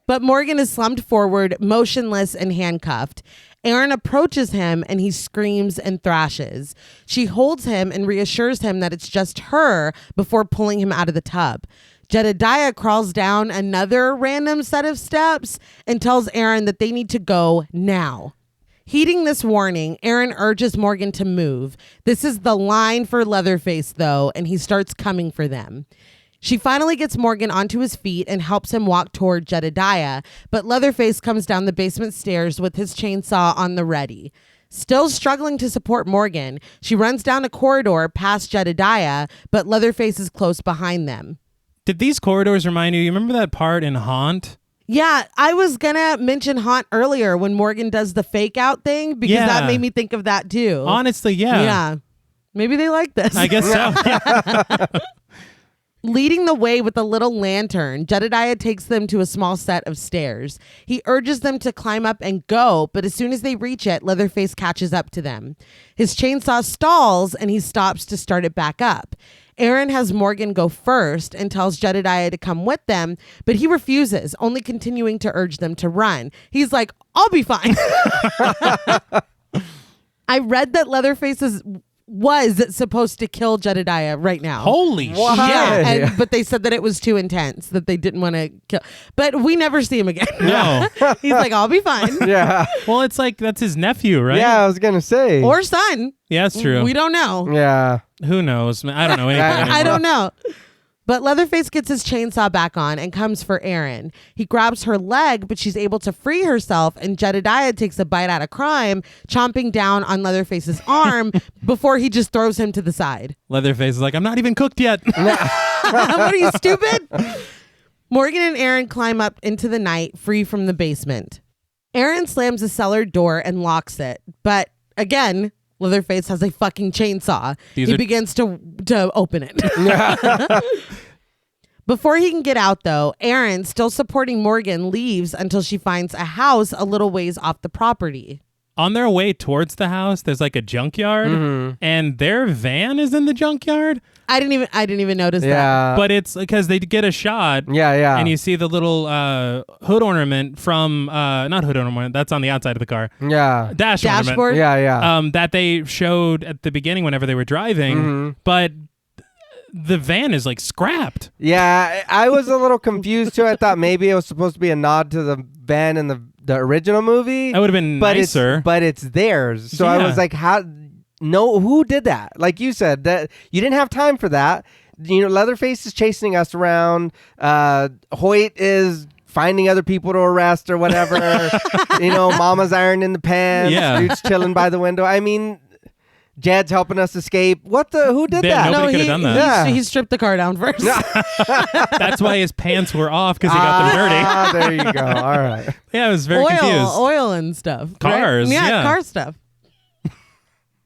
But Morgan is slumped forward, motionless and handcuffed. Aaron approaches him and he screams and thrashes. She holds him and reassures him that it's just her before pulling him out of the tub. Jedediah crawls down another random set of steps and tells Aaron that they need to go now. Heeding this warning, Aaron urges Morgan to move. This is the line for Leatherface, though, and he starts coming for them. She finally gets Morgan onto his feet and helps him walk toward Jedediah, but Leatherface comes down the basement stairs with his chainsaw on the ready. Still struggling to support Morgan, she runs down a corridor past Jedediah, but Leatherface is close behind them. Did these corridors remind you remember that part in Haunt? Yeah, I was gonna mention Haunt earlier when Morgan does the fake out thing because that made me think of that too. Honestly, yeah. Yeah. Maybe they like this. I guess so. Leading the way with a little lantern, Jedediah takes them to a small set of stairs. He urges them to climb up and go, but as soon as they reach it, Leatherface catches up to them. His chainsaw stalls and he stops to start it back up. Aaron has Morgan go first and tells Jedediah to come with them, but he refuses, only continuing to urge them to run. He's like, I'll be fine. I read that Leatherface was supposed to kill Jedediah right now. Holy shit. Yeah, but they said that it was too intense, that they didn't want to kill. But we never see him again. No. He's like, I'll be fine. Yeah. Well, it's like, that's his nephew, right? Yeah, I was going to say. Or son. Yeah, that's true. We don't know. Yeah. Who knows? I don't know anything anymore. I don't know. But Leatherface gets his chainsaw back on and comes for Aaron. He grabs her leg, but she's able to free herself, and Jedediah takes a bite out of crime, chomping down on Leatherface's arm before he just throws him to the side. Leatherface is like, I'm not even cooked yet. What are you, stupid? Morgan and Aaron climb up into the night, free from the basement. Aaron slams the cellar door and locks it, but again, Leatherface has a fucking chainsaw. He begins to open it. Before he can get out, though, Aaron, still supporting Morgan, leaves until she finds a house a little ways off the property. On their way towards the house, there's like a junkyard, and their van is in the junkyard. I didn't even notice that. But it's because they get a shot. Yeah. And you see the little hood ornament from not hood ornament. That's on the outside of the car. Yeah. Dashboard. Ornament. Yeah. That they showed at the beginning whenever they were driving, but the van is like scrapped. Yeah, I was a little confused too. I thought maybe it was supposed to be a nod to the van in the original movie. That would have been nicer. But it's theirs. So I was like, how? No, who did that? Like you said, that you didn't have time for that. You know, Leatherface is chasing us around. Hoyt is finding other people to arrest or whatever. You know, Mama's ironing the pants. Yeah. Dude's chilling by the window. I mean, Jed's helping us escape. Who did that? Nobody could have done that. He stripped the car down first. That's why his pants were off, because he got them dirty. There you go. All right. Yeah, I was very confused. Oil and stuff. Cars, right? yeah. Car stuff.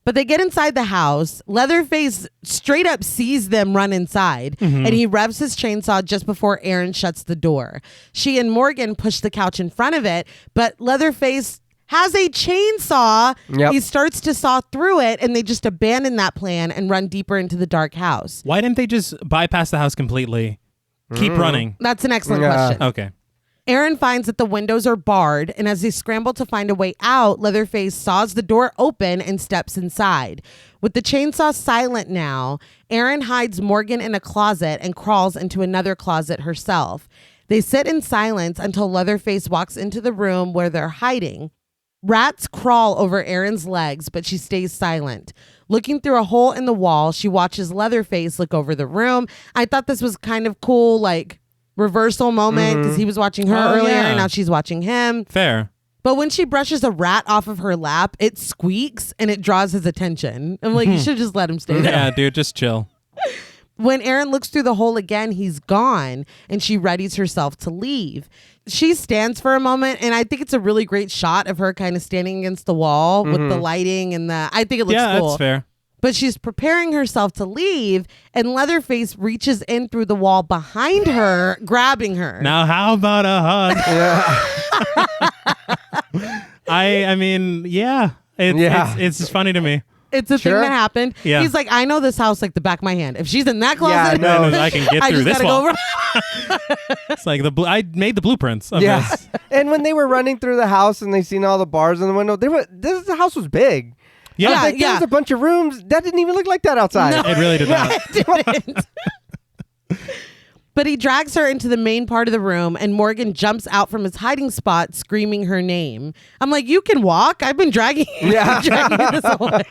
But they get inside the house. Leatherface straight up sees them run inside, and he revs his chainsaw just before Aaron shuts the door. She and Morgan push the couch in front of it, but Leatherface has a chainsaw. Yep. He starts to saw through it, and they just abandon that plan and run deeper into the dark house. Why didn't they just bypass the house completely? Keep running. That's an excellent question. Okay. Aaron finds that the windows are barred, and as they scramble to find a way out, Leatherface saws the door open and steps inside. With the chainsaw silent now, Aaron hides Morgan in a closet and crawls into another closet herself. They sit in silence until Leatherface walks into the room where they're hiding. Rats crawl over Aaron's legs, but she stays silent. Looking through a hole in the wall, she watches Leatherface look over the room. I thought this was kind of cool, like reversal moment, because he was watching her earlier and now she's watching him. Fair. But when she brushes a rat off of her lap, it squeaks and it draws his attention. I'm like, you should just let him stay there. Yeah, dude, just chill. When Aaron looks through the hole again, he's gone, and she readies herself to leave. She stands for a moment, and I think it's a really great shot of her kind of standing against the wall with the lighting and I think it looks cool. Yeah, that's fair. But she's preparing herself to leave, and Leatherface reaches in through the wall behind her, grabbing her. Now, how about a hug? I mean, yeah. It's just funny to me. It's a thing that happened. Yeah. He's like, I know this house like the back of my hand. If she's in that closet, I can get through this wall. Go It's like I made the blueprints of this. And when they were running through the house and they seen all the bars in the window, the house was big. Yeah. There was a bunch of rooms that didn't even look like that outside. No, it really did not. It didn't. But he drags her into the main part of the room, and Morgan jumps out from his hiding spot, screaming her name. I'm like, you can walk? I've been dragging you. Dragging you this whole way.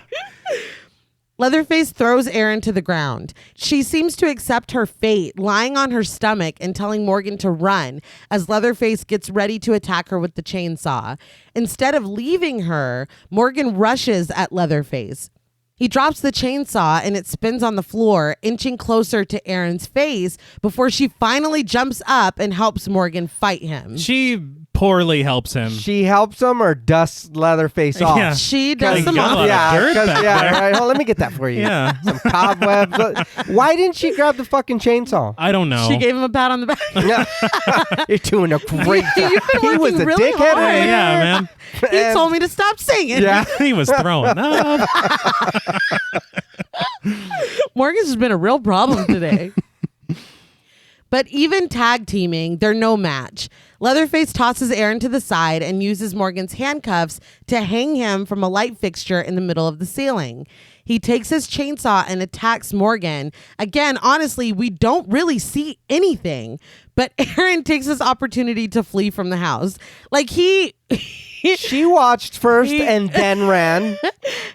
Leatherface throws Aaron to the ground. She seems to accept her fate, lying on her stomach and telling Morgan to run as Leatherface gets ready to attack her with the chainsaw. Instead of leaving her, Morgan rushes at Leatherface. He drops the chainsaw and it spins on the floor, inching closer to Aaron's face before she finally jumps up and helps Morgan fight him. She poorly helps him. She helps him or dusts Leatherface off. Yeah. She does Got them a off. lot of dirt back there. Right. Hold, let me get that for you. Yeah. Some cobwebs. Why didn't she grab the fucking chainsaw? I don't know. She gave him a pat on the back. You're doing a great job. You've been He was working a really dickhead. hard. Yeah, man. He told me to stop singing. Yeah. He was throwing up. Morgan's has been a real problem today. But even tag teaming, they're no match. Leatherface tosses Aaron to the side and uses Morgan's handcuffs to hang him from a light fixture in the middle of the ceiling. He takes his chainsaw and attacks Morgan. Again, honestly, we don't really see anything. But Aaron takes this opportunity to flee from the house. Like he She watched first and then ran.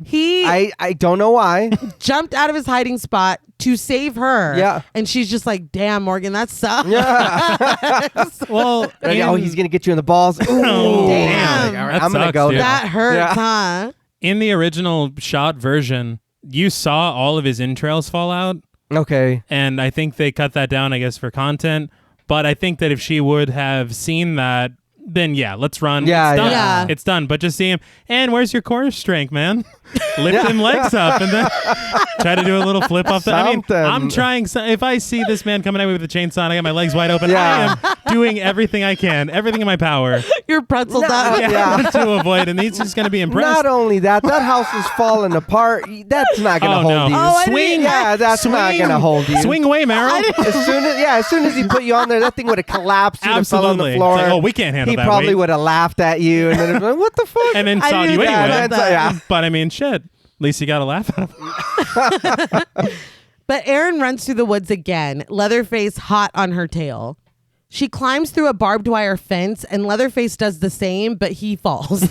He I don't know why. jumped out of his hiding spot to save her. Yeah. And she's just like, damn, Morgan, that sucks. Yeah. Well, He's gonna get you in the balls. Ooh, damn. All right, That I'm gonna sucks, go dude. now. That hurts, Yeah. huh? in the original shot version, you saw all of his entrails fall out. Okay. And I think they cut that down, I guess, for content. But I think that if she would have seen that, then yeah, let's run. Yeah, it's done. yeah. It's done. But just see him. And where's your core strength, man? Lift them legs up and then try to do a little flip off. I mean, Something. I'm trying. If I see this man coming at me with a chainsaw and I got my legs wide open, Yeah. I am doing everything I can, everything in my power You're pretzeled up. to avoid. And he's just going to be impressed. Not only that house is falling apart. That's not gonna Oh, hold no. you. Oh, I Swing. Yeah, that's not Swing. gonna hold you. Swing away, Meryl. As soon as he put you on there, that thing would have collapsed. You'd have fell on the Absolutely. floor. It's like, oh, we can't handle He that probably weight. would have laughed at you, and then it'd be like, what the fuck? And then I sawed knew you that. anyway. That's- yeah. But I mean, shit. At least you got to laugh at him. But Erin runs through the woods again, Leatherface hot on her tail. She climbs through a barbed wire fence, and Leatherface does the same, but he falls.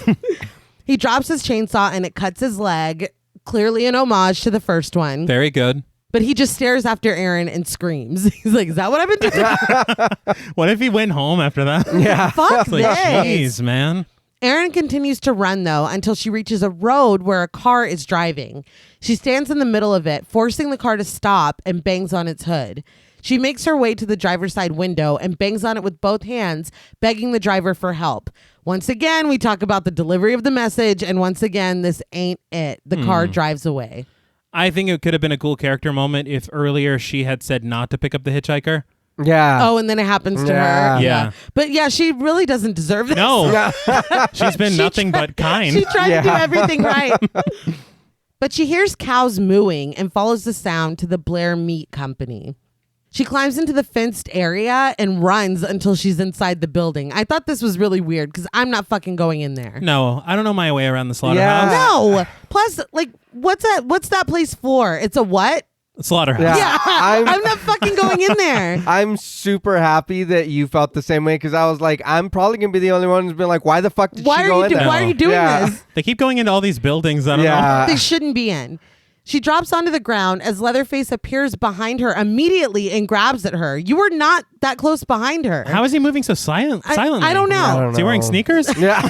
He drops his chainsaw and it cuts his leg, clearly an homage to the first one. Very good. But he just stares after Erin and screams. He's like, is that what I've been doing? What if he went home after that? Yeah. Fuck It's like, this. jeez, man. Erin continues to run, though, until she reaches a road where a car is driving. She stands in the middle of it, forcing the car to stop, and bangs on its hood. She makes her way to the driver's side window and bangs on it with both hands, begging the driver for help. Once again, we talk about the delivery of the message, and once again, this ain't it. The car drives away. I think it could have been a cool character moment if earlier she had said not to pick up the hitchhiker. Yeah. Oh, and then it happens to Yeah. her. Yeah. But yeah, she really doesn't deserve this. No. She's been nothing but kind. She tried to do Yeah. everything right. But she hears cows mooing and follows the sound to the Blair Meat Company. She climbs into the fenced area and runs until she's inside the building. I thought this was really weird because I'm not fucking going in there. No, I don't know my way around the slaughterhouse. Yeah. No. Plus, like, what's that place for? It's a what? Slaughterhouse. Yeah. I'm not fucking going in there. I'm super happy that you felt the same way because I was like, I'm probably gonna be the only one who's been like, why the fuck did she go in there? Why are you doing Oh. this? They keep going into all these buildings. I don't know. Yeah. They shouldn't be in. She drops onto the ground as Leatherface appears behind her immediately and grabs at her. You were not that close behind her. How is he moving so silently? I don't know. I don't Is he wearing know. sneakers? Yeah.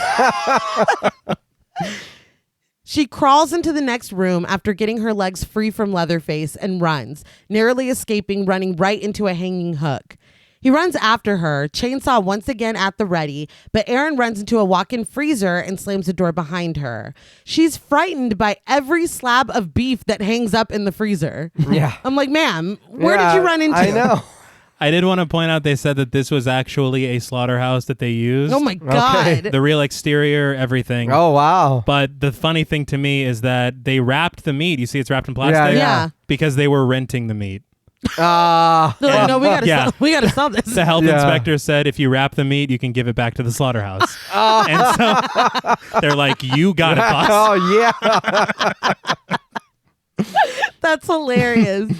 She crawls into the next room after getting her legs free from Leatherface and runs, narrowly escaping, running right into a hanging hook. He runs after her, chainsaw once again at the ready, but Erin runs into a walk-in freezer and slams the door behind her. She's frightened by every slab of beef that hangs up in the freezer. Yeah. I'm like, ma'am, where did Yeah, you run into? I know. I did want to point out they said that this was actually a slaughterhouse that they used. Oh my God. The real exterior, everything. Oh wow. But the funny thing to me is that they wrapped the meat. You see it's wrapped in plastic? Yeah. Because they were renting the meat. They're like, no, we gotta Yeah. sell, we gotta sell this. The health Yeah. inspector said if you wrap the meat, you can give it back to the slaughterhouse. And so they're like, you got it, boss. Oh yeah. That's hilarious.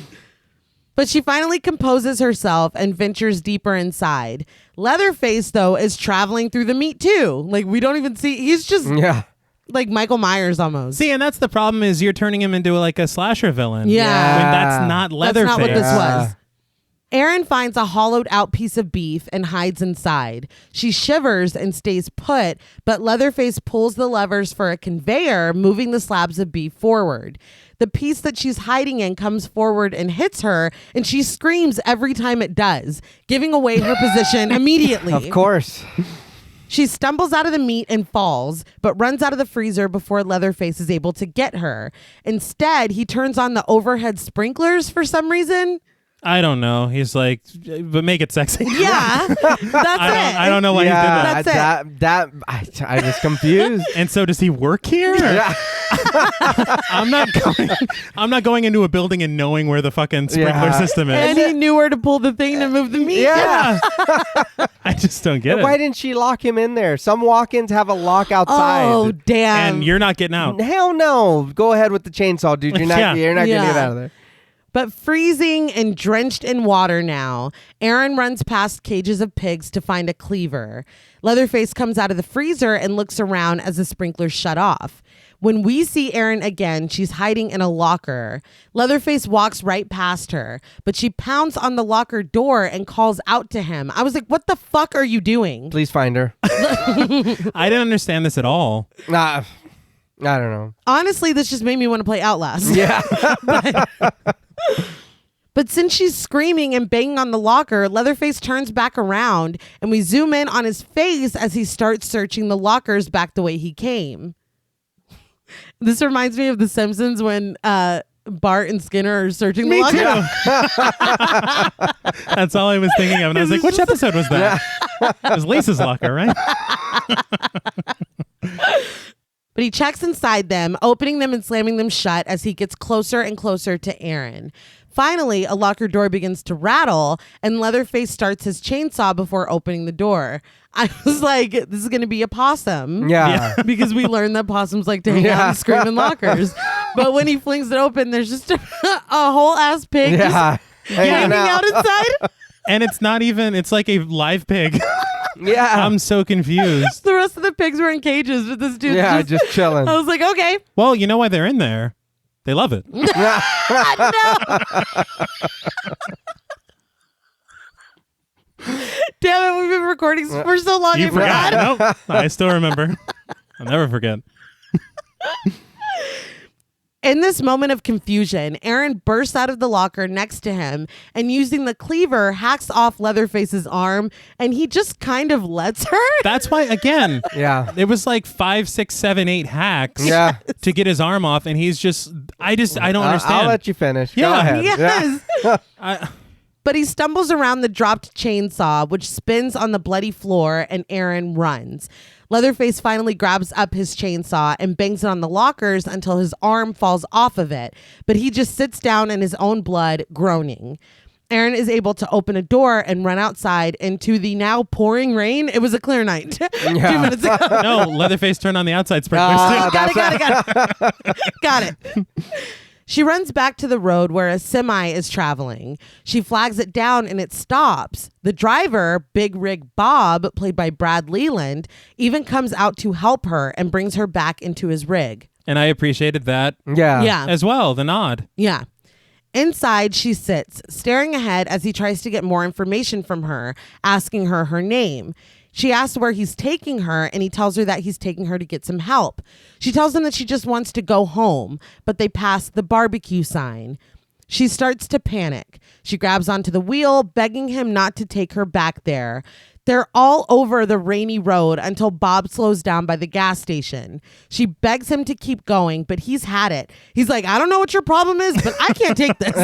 But she finally composes herself and ventures deeper inside. Leatherface, though, is traveling through the meat too. Like, we don't even see. He's just Yeah. like Michael Myers almost. See, and that's the problem is you're turning him into like a slasher villain. Yeah. When that's not That's Leatherface. not what this Yeah. was. Erin finds a hollowed out piece of beef and hides inside. She shivers and stays put, but Leatherface pulls the levers for a conveyor, moving the slabs of beef forward. The piece that she's hiding in comes forward and hits her, and she screams every time it does, giving away her position immediately. Of course. She stumbles out of the meat and falls, but runs out of the freezer before Leatherface is able to get her. Instead, he turns on the overhead sprinklers for some reason. I don't know. He's like, but make it sexy. Yeah, that's it. I don't know why he did that. That's it. I was confused. And so does he work here? Yeah. I'm not going into a building and knowing where the fucking sprinkler Yeah. system is. And he knew where to pull the thing to move the meat. Yeah. I just don't get Why it. didn't she lock him in there? Some walk-ins have a lock outside. Oh, damn. And you're not getting out. Hell no. Go ahead with the chainsaw, dude. You're not Yeah. gonna Yeah. get out of there. But freezing and drenched in water now, Aaron runs past cages of pigs to find a cleaver. Leatherface comes out of the freezer and looks around as the sprinklers shut off. When we see Aaron again, she's hiding in a locker. Leatherface walks right past her, but she pounds on the locker door and calls out to him. I was like, what the fuck are you doing? Please find her. I didn't understand this at all. Nah, I don't know. Honestly, this just made me want to play Outlast. Yeah. But since she's screaming and banging on the locker, Leatherface turns back around and we zoom in on his face as he starts searching the lockers back the way he came. This reminds me of The Simpsons when Bart and Skinner are searching the locker. Too. That's all I was thinking of. And I was like, which episode was that? It was Lisa's locker, right? But he checks inside them, opening them and slamming them shut as he gets closer and closer to Aaron. Finally, a locker door begins to rattle, and Leatherface starts his chainsaw before opening the door. I was like, this is going to be a possum. Yeah. Because we learned that possums like to hang out and scream in lockers. But when he flings it open, there's just a whole ass pig just hanging out inside. And it's not even, it's like a live pig. Yeah. I'm so confused. The rest of the pigs were in cages, but this dude just chilling. I was like, okay. Well, you know why they're in there? They love it. No. Damn it, we've been recording for so long. You I forgot. Nope. I still remember. I'll never forget. In this moment of confusion, Aaron bursts out of the locker next to him and using the cleaver hacks off Leatherface's arm, and he just kind of lets her. That's why, again, Yeah. it was like 5, 6, 7, 8 hacks to get his arm off, and he's just, I don't understand. I'll let you finish. Yeah. Go ahead. Yes. I- But he stumbles around the dropped chainsaw, which spins on the bloody floor, and Aaron runs. Leatherface finally grabs up his chainsaw and bangs it on the lockers until his arm falls off of it, but he just sits down in his own blood, groaning. Aaron is able to open a door and run outside into the now pouring rain. It was a clear night 2 minutes ago. no, Leatherface turned on the outside sprinklers too. Got it. She runs back to the road where a semi is traveling. She flags it down and it stops. The driver, Big Rig Bob, played by Brad Leland, even comes out to help her and brings her back into his rig. And I appreciated that Yeah. as well, the nod. Yeah. Inside, she sits, staring ahead as he tries to get more information from her, asking her her name. She asks where he's taking her, and he tells her that he's taking her to get some help. She tells him that she just wants to go home, but they pass the barbecue sign. She starts to panic. She grabs onto the wheel, begging him not to take her back there. They're all over the rainy road until Bob slows down by the gas station. She begs him to keep going, but he's had it. He's like, I don't know what your problem is, but I can't take this.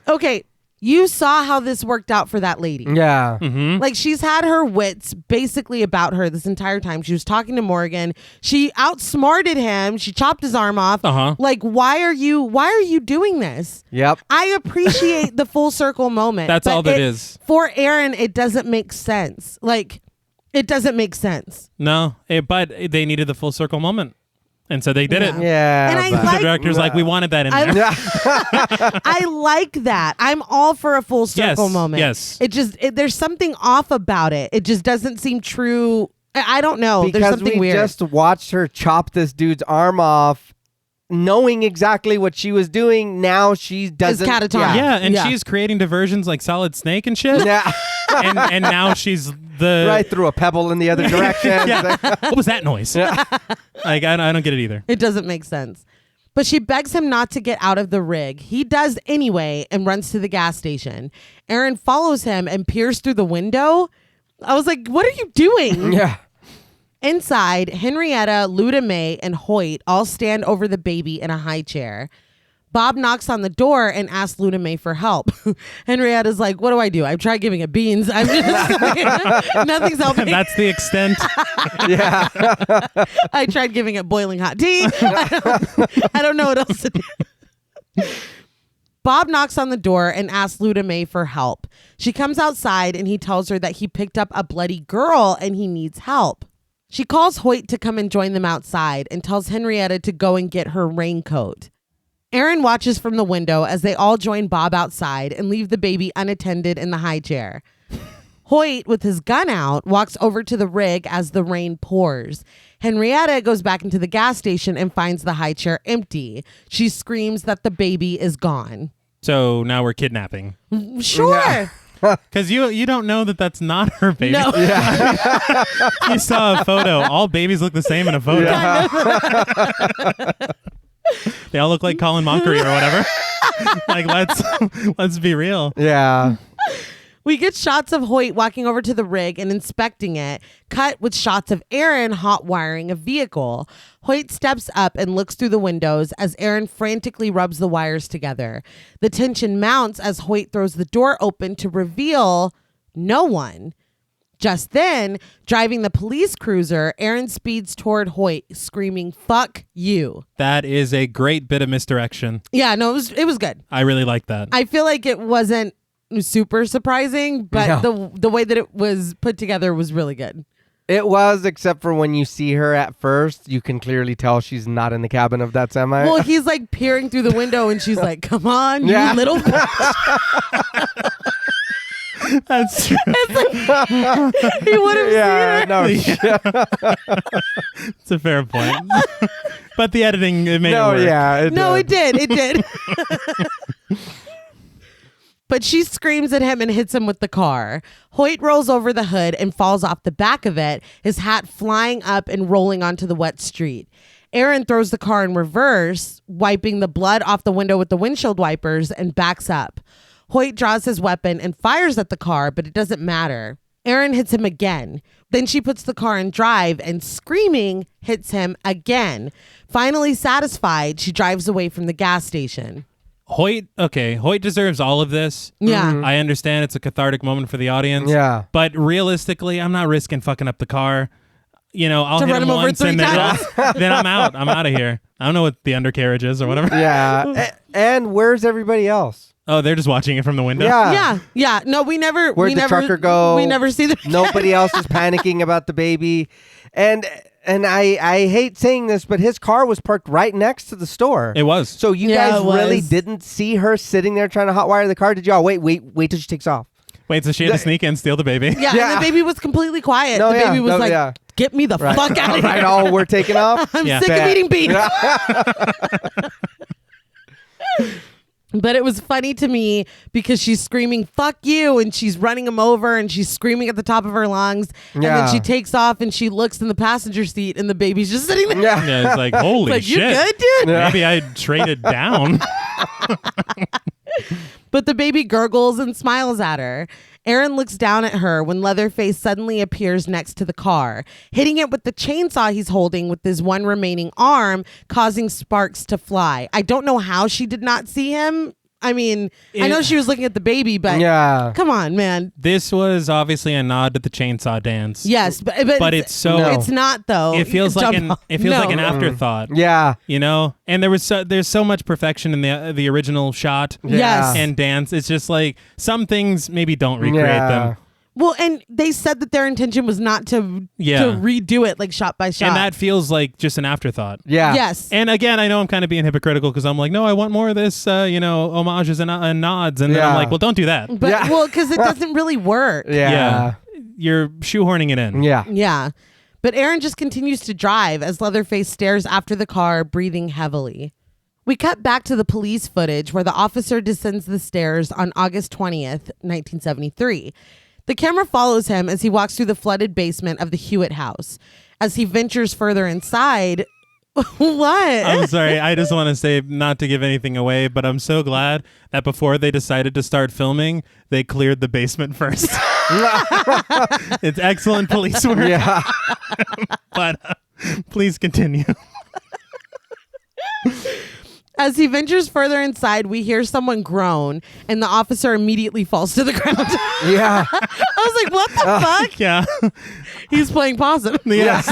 Okay, you saw how this worked out for that lady. Yeah. Mm-hmm. Like, she's had her wits basically about her this entire time. She was talking to Morgan. She outsmarted him. She chopped his arm off. Uh-huh. Like, why are you doing this? Yep. I appreciate the full circle moment. That's but all that is. For Aaron, it doesn't make sense. Like, it doesn't make sense. No, but they needed the full circle moment. And so they did it. Yeah. And I but- like- The director's like, we wanted that in I- there. I like that. I'm all for a full circle Yes, moment. yes. It just, there's something off about it. It just doesn't seem true. I don't know. There's because something we weird. just watched her chop this dude's arm off, knowing exactly what she was doing. Now she doesn't. catatonic. Yeah, and Yeah. she's creating diversions like Solid Snake and shit. Yeah. and now she's the Right through a pebble in the other direction. Yeah. What was that noise? Like I don't get it either. It doesn't make sense. But she begs him not to get out of the rig. He does anyway and runs to the gas station. Aaron follows him and peers through the window. I was like, what are you doing? Yeah. Inside, Henrietta, Luda May, and Hoyt all stand over the baby in a high chair. Bob knocks on the door and asks Luda May for help. Henrietta's like, what do I do? I've tried giving it beans. I'm just like, nothing's helping. That's the extent. Yeah. I tried giving it boiling hot tea. I don't know what else to do. Bob knocks on the door and asks Luda May for help. She comes outside and he tells her that he picked up a bloody girl and he needs help. She calls Hoyt to come and join them outside and tells Henrietta to go and get her raincoat. Aaron watches from the window as they all join Bob outside and leave the baby unattended in the high chair. Hoyt, with his gun out, walks over to the rig as the rain pours. Henrietta goes back into the gas station and finds the high chair empty. She screams that the baby is gone. So now we're kidnapping. Sure. Yeah. Because you don't know that that's not her baby. No. You saw a photo. All babies look the same in a photo. They all look like Colin Moncrief or whatever. Like, let's be real. Yeah. We get shots of Hoyt walking over to the rig and inspecting it, cut with shots of Aaron hot wiring a vehicle. Hoyt steps up and looks through the windows as Aaron frantically rubs the wires together. The tension mounts as Hoyt throws the door open to reveal no one. Just then, driving the police cruiser, Aaron speeds toward Hoyt, screaming, "Fuck you." That is a great bit of misdirection. Yeah, no, it was good. I really like that. I feel like it wasn't super surprising, but No. the way that it was put together was really good. It was, except for when you see her at first, you can clearly tell she's not in the cabin of that semi. Well, he's like peering through the window and she's like, "Come on, Yeah. you little bitch." That's true. He would have yeah, seen her. no, It's a fair point. But the editing, it made it no, work. yeah, No, it did. It did. But she screams at him and hits him with the car. Hoyt rolls over the hood and falls off the back of it, his hat flying up and rolling onto the wet street. Aaron throws the car in reverse, wiping the blood off the window with the windshield wipers, and backs up. Hoyt draws his weapon and fires at the car, but it doesn't matter. Aaron hits him again. Then she puts the car in drive and, screaming, hits him again. Finally satisfied, she drives away from the gas station. Hoyt deserves all of this. Yeah. I understand it's a cathartic moment for the audience. Yeah. But realistically, I'm not risking fucking up the car. You know, I'll To hit run him him over once 3 and then I'm out. I'm out of here. I don't know what the undercarriage is or whatever. Yeah. And where's everybody else? Oh, they're just watching it from the window? Yeah. No, we never. Where'd the trucker go? We never see the. Nobody else is panicking about the baby. And I hate saying this, but his car was parked right next to the store. It was. So you Yeah, guys it was. really didn't see her sitting there trying to hotwire the car? Did y'all wait till she takes off? Wait, so she had to sneak in and steal the baby? Yeah, Yeah. and the baby was completely quiet. No, The baby was like, yeah. "Get me the fuck out of here." Right, all we're taking off? I'm Yeah. sick of Bet. eating beans. But it was funny to me because she's screaming, "Fuck you," and she's running him over and she's screaming at the top of her lungs. And Yeah. then she takes off and she looks in the passenger seat and the baby's just sitting there. Yeah. Yeah, it's like, holy Like, shit. you good, dude? Yeah. Maybe I traded down. But the baby gurgles and smiles at her. Aaron looks down at her when Leatherface suddenly appears next to the car, hitting it with the chainsaw he's holding with his one remaining arm, causing sparks to fly. I don't know how she did not see him. I mean, I know she was looking at the baby, but Yeah. come on, man. This was obviously a nod to the chainsaw dance. Yes, but it's so No. it's not though. it feels like an No. afterthought. Yeah. You know? And there's so much perfection in the original shot Yes. and dance. It's just like some things maybe don't recreate them. Well, and they said that their intention was not to redo it like shot by shot. And that feels like just an afterthought. Yeah. Yes. And again, I know I'm kind of being hypocritical because I'm like, no, I want more of this, homages and nods. And then I'm Yeah. like, well, don't do that. But Yeah. well, because it doesn't really work. Yeah. You're shoehorning it in. Yeah. Yeah. But Aaron just continues to drive as Leatherface stares after the car, breathing heavily. We cut back to the police footage where the officer descends the stairs on August 20th, 1973. The camera follows him as he walks through the flooded basement of the Hewitt house. As he ventures further inside, what? I'm sorry. I just want to say, not to give anything away, but I'm so glad that before they decided to start filming, they cleared the basement first. It's excellent police work. Yeah. But please continue. As he ventures further inside, we hear someone groan, and the officer immediately falls to the ground. Yeah. I was like, what the fuck? Yeah. He's playing possum. Yes.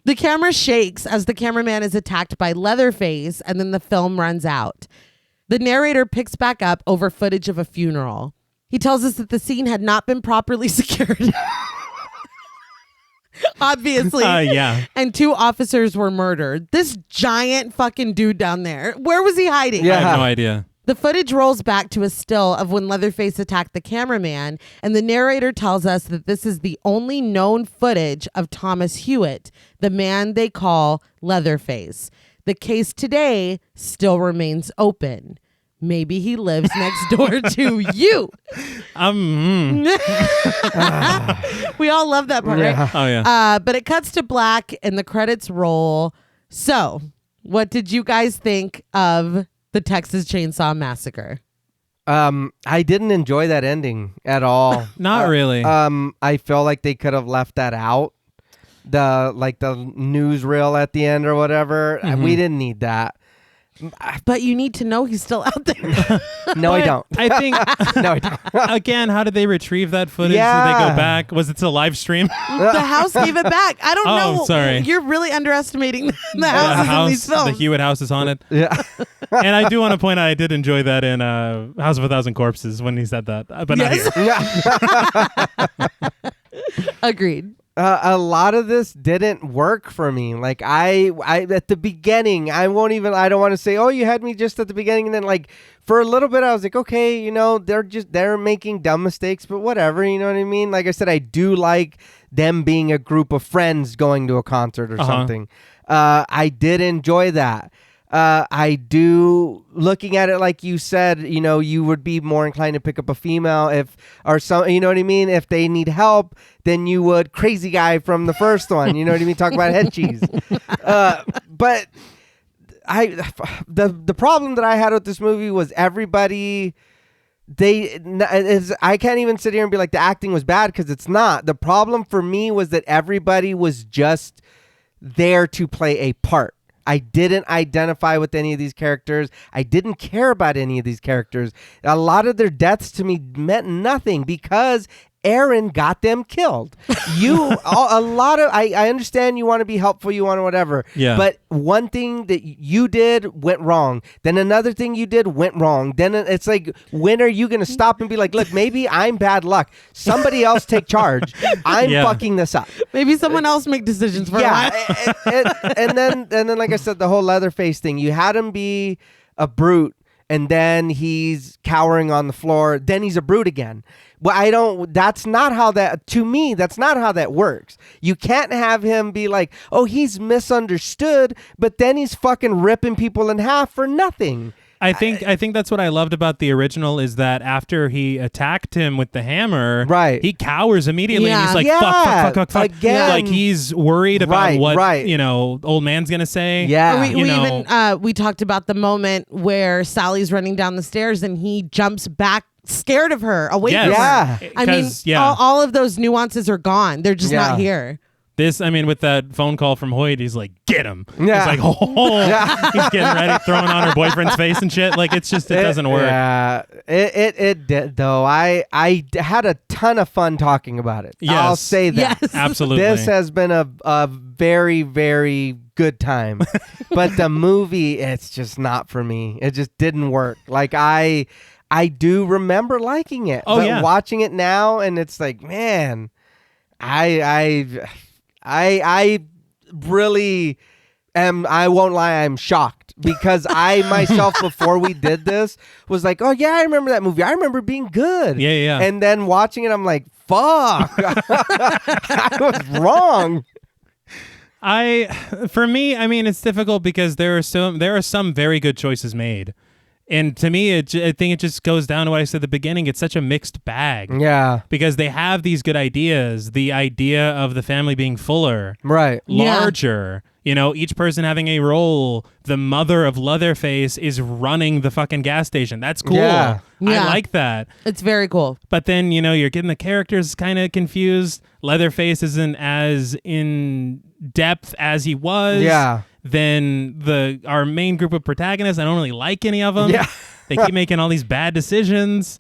The camera shakes as the cameraman is attacked by Leatherface, and then the film runs out. The narrator picks back up over footage of a funeral. He tells us that the scene had not been properly secured. obviously. Yeah. And 2 officers were murdered. This giant fucking dude down there, where was he hiding? I Yeah. have no idea. The footage rolls back to a still of when Leatherface attacked the cameraman, and the narrator tells us that this is the only known footage of Thomas Hewitt, the man they call Leatherface. The case today still remains open. Maybe he lives next door to you. We all love that part, right? Oh, yeah. But it cuts to black and the credits roll. So, what did you guys think of the Texas Chainsaw Massacre? I didn't enjoy that ending at all. Not really. I feel like they could have left that out. The newsreel at the end or whatever. We didn't need that. But you need to know he's still out there. No, I don't. I think, No, I don't. again, how did they retrieve that footage? Did they Yeah. go back? Was it a live stream? The house gave it back. I don't know. Sorry. You're really underestimating the The houses in these the films. Hewitt house is haunted. Yeah. And I do want to point out, I did enjoy that in House of a Thousand Corpses when he said that, but Yes. not here. Agreed. A lot of this didn't work for me. Like I at the beginning, I don't want to say, oh, you had me just at the beginning. And then like for a little bit, I was like, okay, they're making dumb mistakes, but whatever. You know what I mean? Like I said, I do like them being a group of friends going to a concert or something. I did enjoy that. I do, looking at it like you said, you would be more inclined to pick up a female if they need help than you would Crazy Guy from the first one. You know what I mean? Talk about head cheese. But the problem that I had with this movie was everybody. I can't even sit here and be like the acting was bad, because it's not. The problem for me was that everybody was just there to play a part. I didn't identify with any of these characters. I didn't care about any of these characters. A lot of their deaths to me meant nothing because Aaron got them killed. I understand you want to be helpful, you want to whatever. Yeah. But one thing that you did went wrong. Then another thing you did went wrong. Then it's like, when are you going to stop and be like, look, maybe I'm bad luck. Somebody else take charge. I'm fucking this up. Maybe someone else make decisions for Yeah. us. and then, like I said, the whole Leatherface thing, you had him be a brute, and then he's cowering on the floor. Then he's a brute again. Well, that's not how that works. You can't have him be like, oh, he's misunderstood, but then he's fucking ripping people in half for nothing. I think that's what I loved about the original, is that after he attacked him with the hammer, Right. he cowers immediately, and he's like, Yeah. fuck. Again. Like he's worried about what, Right. old man's going to say. Yeah. We talked about the moment where Sally's running down the stairs and he jumps back scared of her, away from her. Yeah. I mean, 'Cause, yeah. all of those nuances are gone. They're just not here. This, with that phone call from Hoyt, he's like, get him. Yeah. He's like, he's getting ready, throwing on her boyfriend's face and shit. Like, it's just, it doesn't work. Yeah, it did, though. I had a ton of fun talking about it. Yes. I'll say that. Yes. Absolutely. This has been a very, very good time. But the movie, it's just not for me. It just didn't work. Like, I do remember liking it. Oh, but yeah. watching it now, and it's like, man, I really am, I won't lie, I'm shocked, because I myself, before we did this, was like, oh yeah, I remember that movie. I remember being good. Yeah. And then watching it, I'm like, fuck. I was wrong. For me, it's difficult because there are some very good choices made. And to me, I think it just goes down to what I said at the beginning. It's such a mixed bag. Yeah. Because they have these good ideas. The idea of the family being fuller, Right. larger, each person having a role. The mother of Leatherface is running the fucking gas station. That's cool. Yeah. Yeah. I like that. It's very cool. But then, you're getting the characters kind of confused. Leatherface isn't as in depth as he was. Yeah. Then our main group of protagonists, I don't really like any of them. Yeah. They keep making all these bad decisions,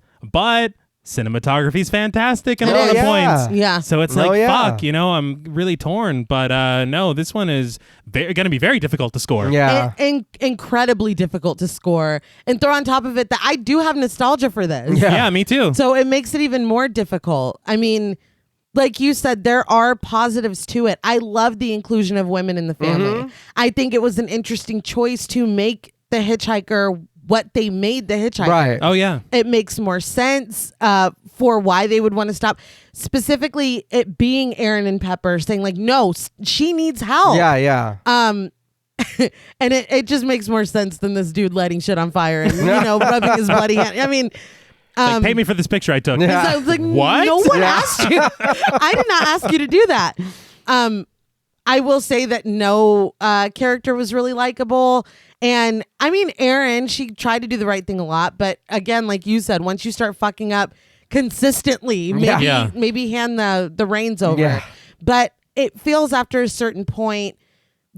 cinematography's fantastic in a It lot of is. points. Yeah. So it's No, like, yeah. fuck, I'm really torn. But no, this one is going to be very difficult to score. Yeah. Incredibly difficult to score. And throw on top of it that I do have nostalgia for this. Yeah, me too. So it makes it even more difficult. like you said, there are positives to it. I love the inclusion of women in the family. I think it was an interesting choice to make the hitchhiker what they made the hitchhiker. Right. Oh yeah. It makes more sense for why they would want to stop. Specifically, it being Aaron and Pepper saying like, no, she needs help. Yeah. And it just makes more sense than this dude lighting shit on fire and rubbing his bloody hand. I mean, Like, pay me for this picture I took. Yeah. I was like, What? no one asked you. I did not ask you to do that. I will say that no character was really likable. And I mean, Erin, she tried to do the right thing a lot. But again, like you said, once you start fucking up consistently, maybe hand the reins over. Yeah. But it feels after a certain point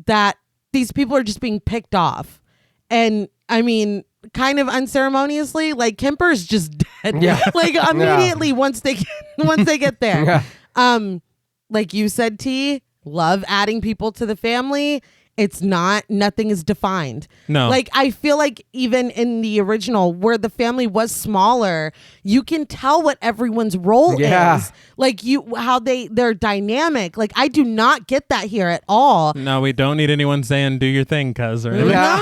that these people are just being picked off. And I mean, kind of unceremoniously, like Kemper's just dead. Yeah. Like immediately once they get there. Yeah. Like you said, T, love adding people to the family. It's nothing is defined. No. Like I feel like even in the original where the family was smaller, you can tell what everyone's role is. Like how they're dynamic. Like I do not get that here at all. No, we don't need anyone saying do your thing, cuz or anything. No.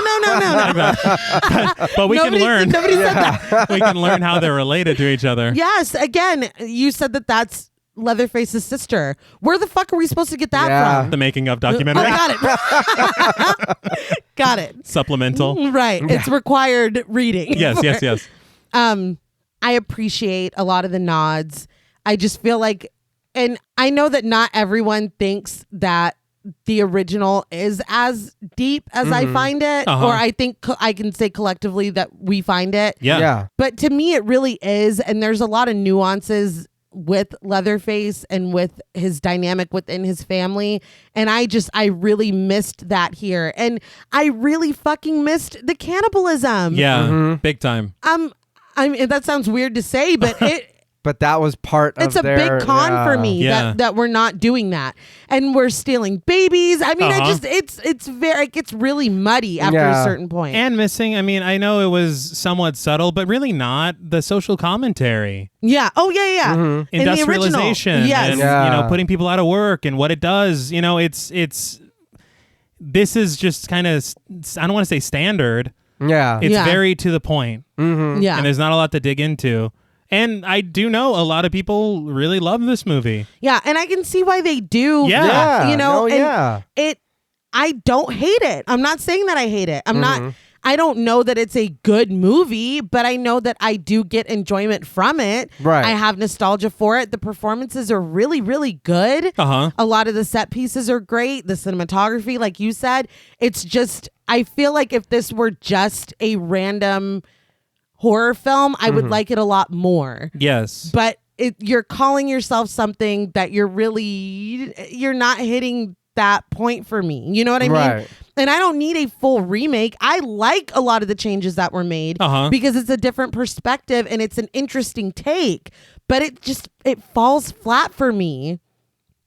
But we can learn. Nobody said that. We can learn how they're related to each other. Yes. Again, you said that's Leatherface's sister. Where the fuck are we supposed to get that from? The making of documentary. Oh, got it. Got it. Supplemental. Right. It's required reading. Yes. I appreciate a lot of the nods. I just feel like, and I know that not everyone thinks that the original is as deep as I find it, or I think I can say collectively that we find it. Yeah. But to me, it really is. And there's a lot of nuances with Leatherface and with his dynamic within his family. And I really missed that here. And I really fucking missed the cannibalism. Yeah. Big time. I mean, that sounds weird to say, but But that was part of it's a big con for me that we're not doing that. And we're stealing babies. I mean, it gets really muddy after a certain point. And missing, I mean, I know it was somewhat subtle, but really not the social commentary. Yeah. Oh, yeah. Mm-hmm. Industrialization. Yes. And, putting people out of work and what it does. This is just kind of, I don't want to say standard. Yeah. It's very to the point. Mm-hmm. Yeah. And there's not a lot to dig into. And I do know a lot of people really love this movie. Yeah, and I can see why they do. Yeah. I don't hate it. I'm not saying that I hate it. I don't know that it's a good movie, but I know that I do get enjoyment from it. Right. I have nostalgia for it. The performances are really, really good. A lot of the set pieces are great. The cinematography, like you said, it's just, I feel like if this were just a random horror film, I would like it a lot more. Yes. But you're calling yourself something that you're not hitting that point for me. You know what I mean? And I don't need a full remake. I like a lot of the changes that were made because it's a different perspective and it's an interesting take, but it falls flat for me.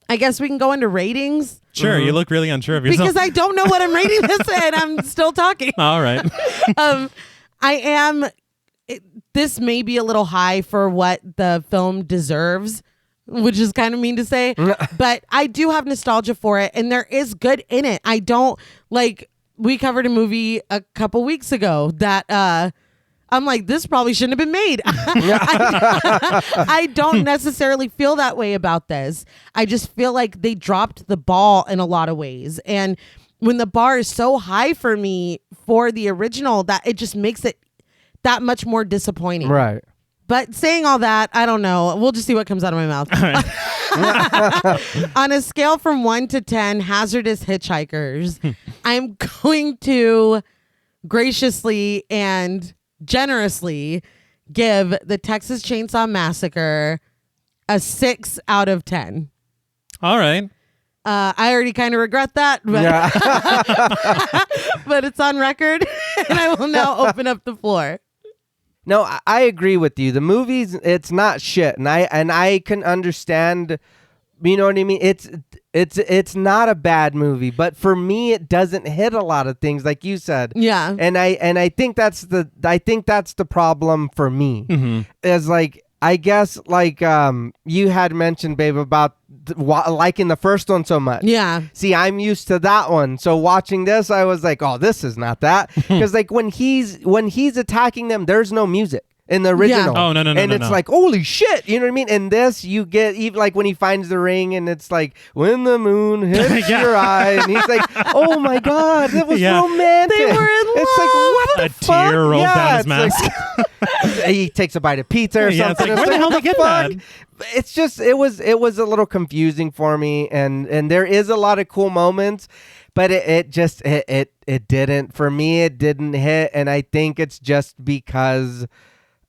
I guess we can go into ratings. Sure. You look really unsure of yourself. Because I don't know what I'm rating this and I'm still talking. All right. This may be a little high for what the film deserves, which is kind of mean to say, but I do have nostalgia for it and there is good in it. I don't we covered a movie a couple weeks ago that I'm like, this probably shouldn't have been made. I don't necessarily feel that way about this. I just feel like they dropped the ball in a lot of ways. And when the bar is so high for me for the original, that it just makes it that much more disappointing. Right. But saying all that, I don't know. We'll just see what comes out of my mouth. On a scale from 1 to 10, hazardous hitchhikers, I'm going to graciously and generously give the Texas Chainsaw Massacre a 6 out of 10. All right. I already kind of regret that, but, but it's on record, and I will now open up the floor. No, I agree with you. The movie's it's not shit, and I can understand. You know what I mean? It's not a bad movie, but for me, it doesn't hit a lot of things, like you said. Yeah, and I think that's the problem for me. Is like I guess like you had mentioned, babe, about liking the first one so much. Yeah. See, I'm used to that one. So watching this, I was like, oh, this is not that. Because like when he's attacking them, there's no music in the original. Oh, no. And it's like, holy shit. You know what I mean? In this, you get even like when he finds the ring and it's like, when the moon hits your eye. And he's like, oh my God, that was romantic. They were in It's love. like, what the A fuck? tear rolled down his it's mask. Like, he takes a bite of pizza or Yeah, it's something. like, where the hell did he get fuck? that? It's just it was a little confusing for me, and there is a lot of cool moments, but it didn't for me. It didn't hit, and I think it's just because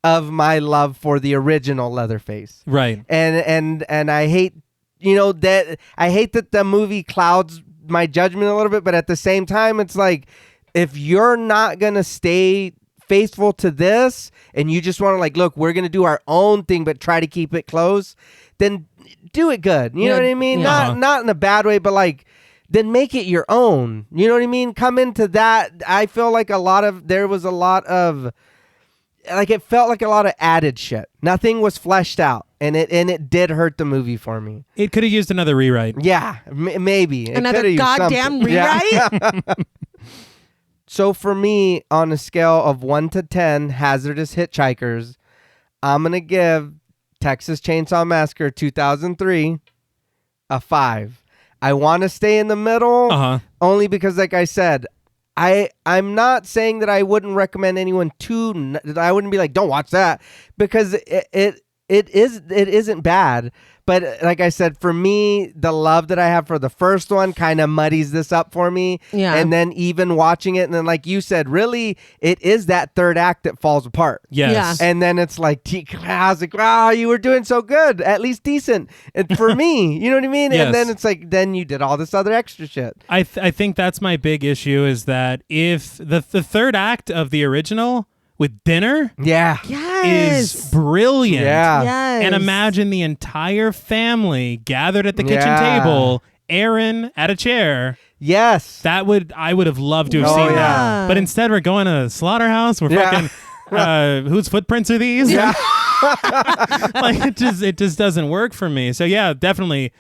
of my love for the original Leatherface. Right. And I hate that the movie clouds my judgment a little bit, but at the same time, it's like if you're not gonna stay faithful to this and you just want to like, look, we're gonna do our own thing but try to keep it close, then do it good. You know what I mean? Not in a bad way, but like then make it your own. You know what I mean? Come into that. I feel like there was a lot of like, it felt like a lot of added shit. Nothing was fleshed out, and it did hurt the movie for me. It could have used another rewrite. Yeah, maybe Another goddamn rewrite. Yeah. So for me, on a scale of 1 to 10 hazardous hitchhikers, I'm going to give Texas Chainsaw Massacre 2003 a 5. I want to stay in the middle only because, like I said, I'm not saying that I wouldn't recommend anyone to. I wouldn't be like, don't watch that, because it isn't bad. But like I said, for me, the love that I have for the first one kind of muddies this up for me. Yeah. And then even watching it, and then like you said, really, it is that third act that falls apart. Yes. And then it's like, I was like, wow, you were doing so good, at least decent. And for me, you know what I mean? Yes. And then it's like, then you did all this other extra shit. I think that's my big issue, is that if the third act of the original with dinner Yeah. is brilliant. Yeah. Yes. And imagine the entire family gathered at the kitchen Yeah. table, Aaron at a chair. Yes. I would have loved to have Oh, seen yeah. that. But instead we're going to a slaughterhouse. We're Yeah. fucking whose footprints are these? Yeah. Like it just doesn't work for me. So yeah, definitely.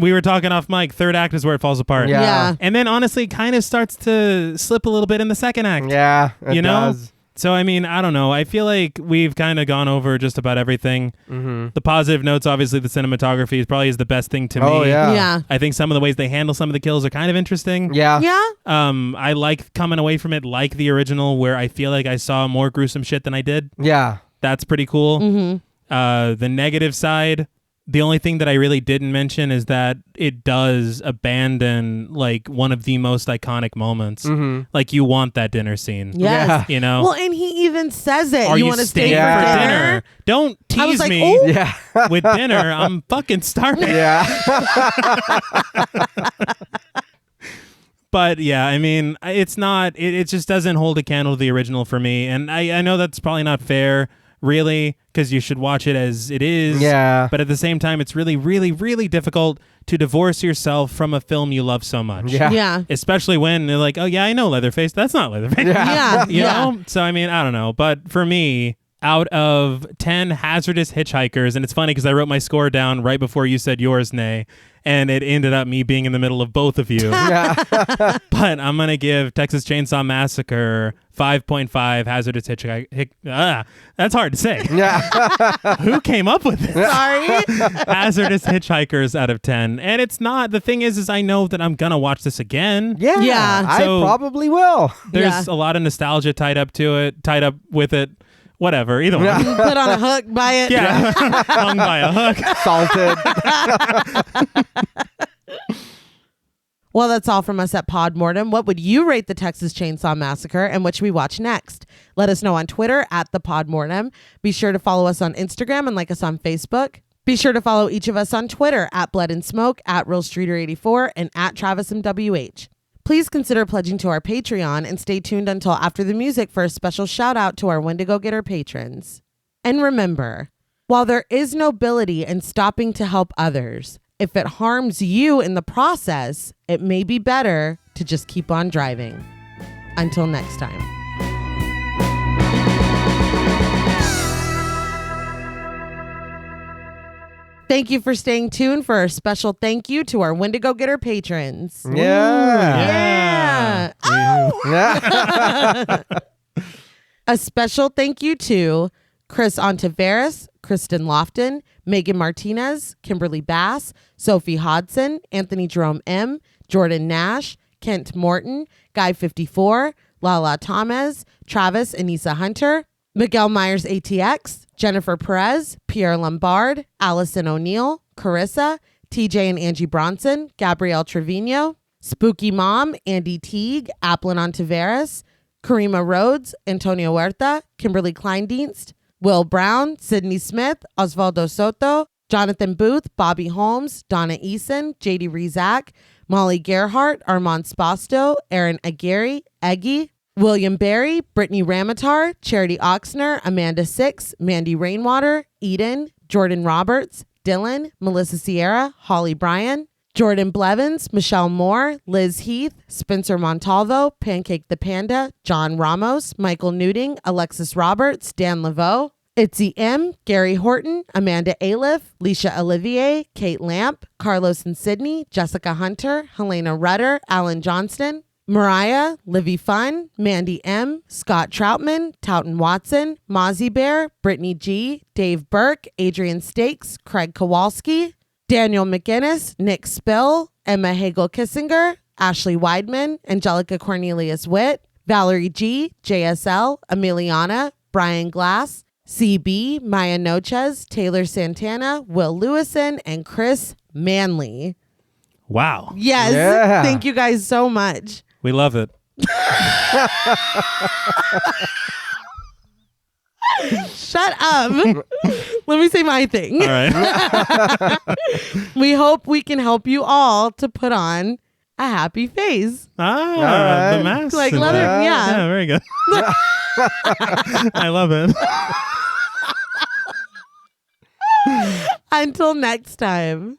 We were talking off mic. Third act is where it falls apart. Yeah. Yeah. And then honestly, it kind of starts to slip a little bit in the second act. Yeah. It You know? does. So, I mean, I don't know. I feel like we've kind of gone over just about everything. Mm-hmm. The positive notes, obviously, the cinematography is the best thing to Oh, me. yeah. Yeah. I think some of the ways they handle some of the kills are kind of interesting. Yeah. Yeah. I like coming away from it like the original, where I feel like I saw more gruesome shit than I did. Yeah. That's pretty cool. Mm-hmm. The negative side, the only thing that I really didn't mention is that it does abandon like one of the most iconic moments. Mm-hmm. Like you want that dinner scene. Yes. Yeah. You know? Well, and he even says it. Are you want to stay staying for Yeah. dinner? Don't I was tease like, me "Oh." Yeah. with dinner. I'm fucking starving. Yeah. But yeah, I mean, it's not. It just doesn't hold a candle to the original for me. And I know that's probably not fair, really, because you should watch it as it is. Yeah. But at the same time, it's really, really, really difficult to divorce yourself from a film you love so much. Yeah. Yeah. Especially when they're like, oh yeah, I know Leatherface. That's not Leatherface. Yeah. You Yeah. know? So, I mean, I don't know. But for me, out of 10 hazardous hitchhikers, and it's funny because I wrote my score down right before you said yours, Nay, and it ended up me being in the middle of both of you. Yeah. But I'm going to give Texas Chainsaw Massacre 5.5 hazardous hitchhiker. That's hard to say. Yeah. Who came up with it? Sorry. Hazardous hitchhikers out of 10. And it's not, the thing is I know that I'm going to watch this again. Yeah. Yeah. I So- probably will. There's a lot of nostalgia tied up with it. Whatever, either one. Put on a hook, buy it. Yeah, hung by a hook. Salted. Well, that's all from us at Pod Mortem. What would you rate the Texas Chainsaw Massacre, and what should we watch next? Let us know on Twitter at the Pod Mortem. Be sure to follow us on Instagram and like us on Facebook. Be sure to follow each of us on Twitter at Blood and Smoke, at RealStreeter84, and at TravisMWH. Please consider pledging to our Patreon and stay tuned until after the music for a special shout out to our Wendigo Getter patrons. And remember, while there is nobility in stopping to help others, if it harms you in the process, it may be better to just keep on driving. Until next time. Thank you for staying tuned for our special thank you to our Wendigo Getter patrons. Yeah. Yeah. A special thank you to Chris Ontiveros, Kristen Lofton, Megan Martinez, Kimberly Bass, Sophie Hodson, Anthony Jerome M., Jordan Nash, Kent Morton, Guy 54, Lala Thomas, Travis Anissa Hunter, Miguel Myers ATX, Jennifer Perez, Pierre Lombard, Allison O'Neill, Carissa, TJ and Angie Bronson, Gabrielle Trevino, Spooky Mom, Andy Teague, Applin Ontiveros, Karima Rhodes, Antonio Huerta, Kimberly Kleindienst, Will Brown, Sydney Smith, Osvaldo Soto, Jonathan Booth, Bobby Holmes, Donna Eason, JD Rizak, Molly Gerhart, Armand Spasto, Aaron Aguirre, Eggy, William Berry, Brittany Ramatar, Charity Oxner, Amanda Six, Mandy Rainwater, Eden, Jordan Roberts, Dylan, Melissa Sierra, Holly Bryan, Jordan Blevins, Michelle Moore, Liz Heath, Spencer Montalvo, Pancake the Panda, John Ramos, Michael Newting, Alexis Roberts, Dan Laveau, Itzy M, Gary Horton, Amanda Aliff, Leisha Olivier, Kate Lamp, Carlos and Sydney, Jessica Hunter, Helena Rudder, Alan Johnston, Mariah, Livy Fun, Mandy M, Scott Troutman, Towton Watson, Mozzie Bear, Brittany G, Dave Burke, Adrian Stakes, Craig Kowalski, Daniel McGinnis, Nick Spill, Emma Hagel Kissinger, Ashley Weidman, Angelica Cornelius Witt, Valerie G, JSL, Emiliana, Brian Glass, CB, Maya Noches, Taylor Santana, Will Lewison, and Chris Manley. Wow. Yes. Yeah. Thank you guys so much. We love it. Shut up. Let me say my thing. All right. We hope we can help you all to put on a happy face. The mask. Like and leather, that. yeah. Yeah, very good. I love it. Until next time.